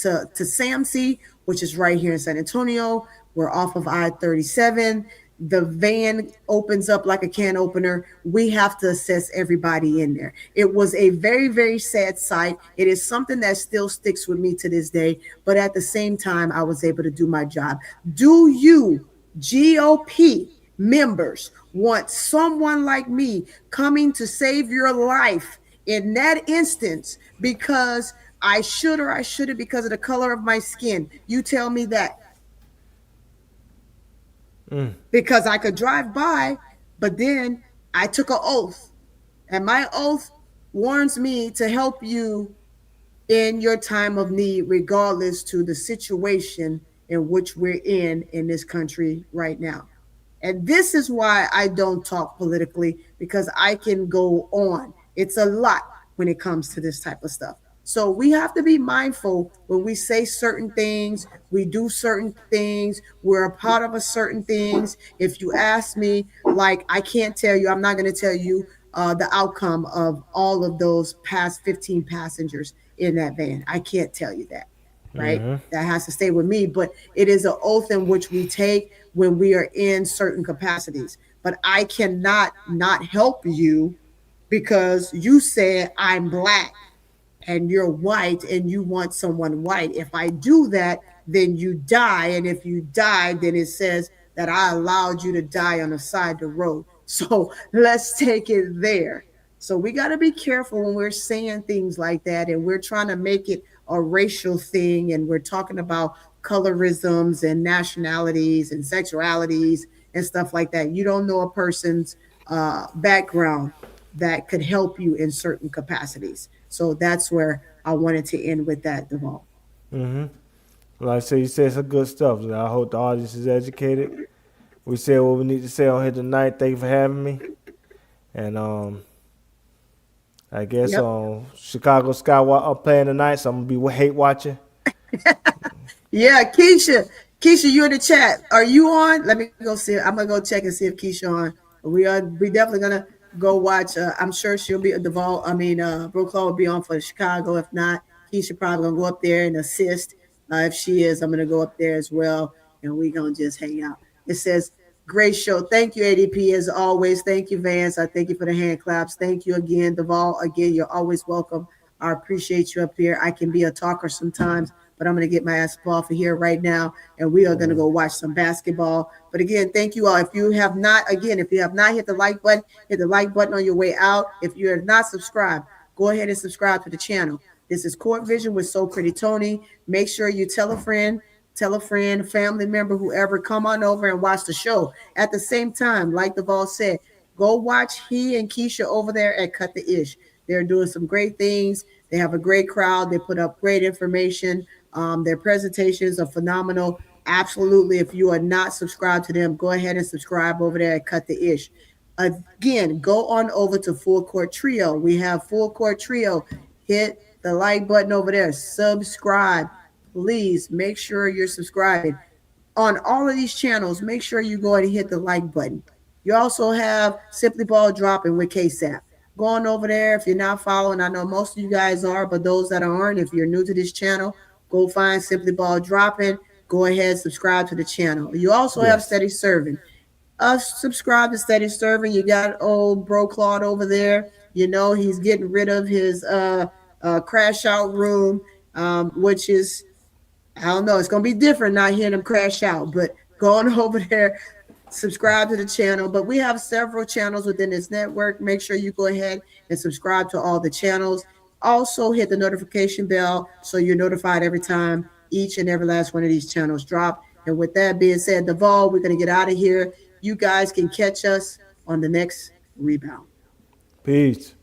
S1: to SAMC, which is right here in San Antonio. We're off of I-37. The van opens up like a can opener. We have to assess everybody in there. It was a very, very sad sight. It is something that still sticks with me to this day. But at the same time, I was able to do my job. Do you, GOP members, want someone like me coming to save your life in that instance because I should or I shouldn't because of the color of my skin? You tell me that. Because I could drive by, but then I took an oath, and my oath warns me to help you in your time of need, regardless to the situation in which we're in this country right now. And this is why I don't talk politically, because I can go on. It's a lot when it comes to this type of stuff. So we have to be mindful when we say certain things, we do certain things, we're a part of a certain things. If you ask me, like, I can't tell you, I'm not going to tell you the outcome of all of those past 15 passengers in that van. I can't tell you that, right? That has to stay with me. But it is an oath in which we take when we are in certain capacities. But I cannot not help you because you said I'm black and you're white and you want someone white. If I do that, then you die. And if you die, then it says that I allowed you to die on the side of the road. So let's take it there. So we got to be careful when we're saying things like that and we're trying to make it a racial thing and we're talking about colorisms and nationalities and sexualities and stuff like that. You don't know a person's background that could help you in certain capacities. So that's where I wanted to end with that, Devon.
S3: Like I said, you said some good stuff. I hope the audience is educated. We said what we need to say on here tonight. Thank you for having me. And I guess Chicago Sky are playing tonight, so I'm gonna be hate watching.
S1: Yeah, Keisha, you in the chat. Are you on? Let me go see. I'm gonna go check and see if Keisha on. We definitely gonna go watch. I'm sure she'll be at Duval. Brooke will be on for Chicago. If not, Keisha probably gonna go up there and assist. If she is, I'm gonna go up there as well, and we gonna just hang out. It says, great show. Thank you, ADP, as always. Thank you, Vance. I thank you for the hand claps. Thank you again, Duval. Again, you're always welcome. I appreciate you up here. I can be a talker sometimes, but I'm going to get my ass off of here right now, and we are going to go watch some basketball. But again, thank you all. If you have not hit the like button, hit the like button on your way out. If you're not subscribed, go ahead and subscribe to the channel. This is CourtVision with SoPrettyToni. Make sure you tell a friend, family member, whoever, come on over and watch the show. At the same time, like Duval said, go watch he and Keisha over there at Cut the Ish. They're doing some great things. They have a great crowd. They put up great information. Their presentations are phenomenal. Absolutely. If you are not subscribed to them, go ahead and subscribe over there at Cut the Ish. Again, go on over to Full Court Trio. We have Full Court Trio. Hit the like button over there. Subscribe. Please make sure you're subscribing. On all of these channels, make sure you go ahead and hit the like button. You also have Simply Ball Dropping with KSAP. Go on over there if you're not following. I know most of you guys are, but those that aren't, if you're new to this channel, go find Simply Ball Dropping. Go ahead, subscribe to the channel. You also have Steady Serving. Subscribe to Steady Serving. You got old Bro Claude over there. You know he's getting rid of his crash out room, which is, I don't know, it's going to be different not hearing him crash out, but go on over there, subscribe to the channel. But we have several channels within this network. Make sure you go ahead and subscribe to all the channels. Also hit the notification bell so you're notified every time each and every last one of these channels drop. And with that being said, Duval, we're going to get out of here. You guys can catch us on the next rebound.
S3: Peace.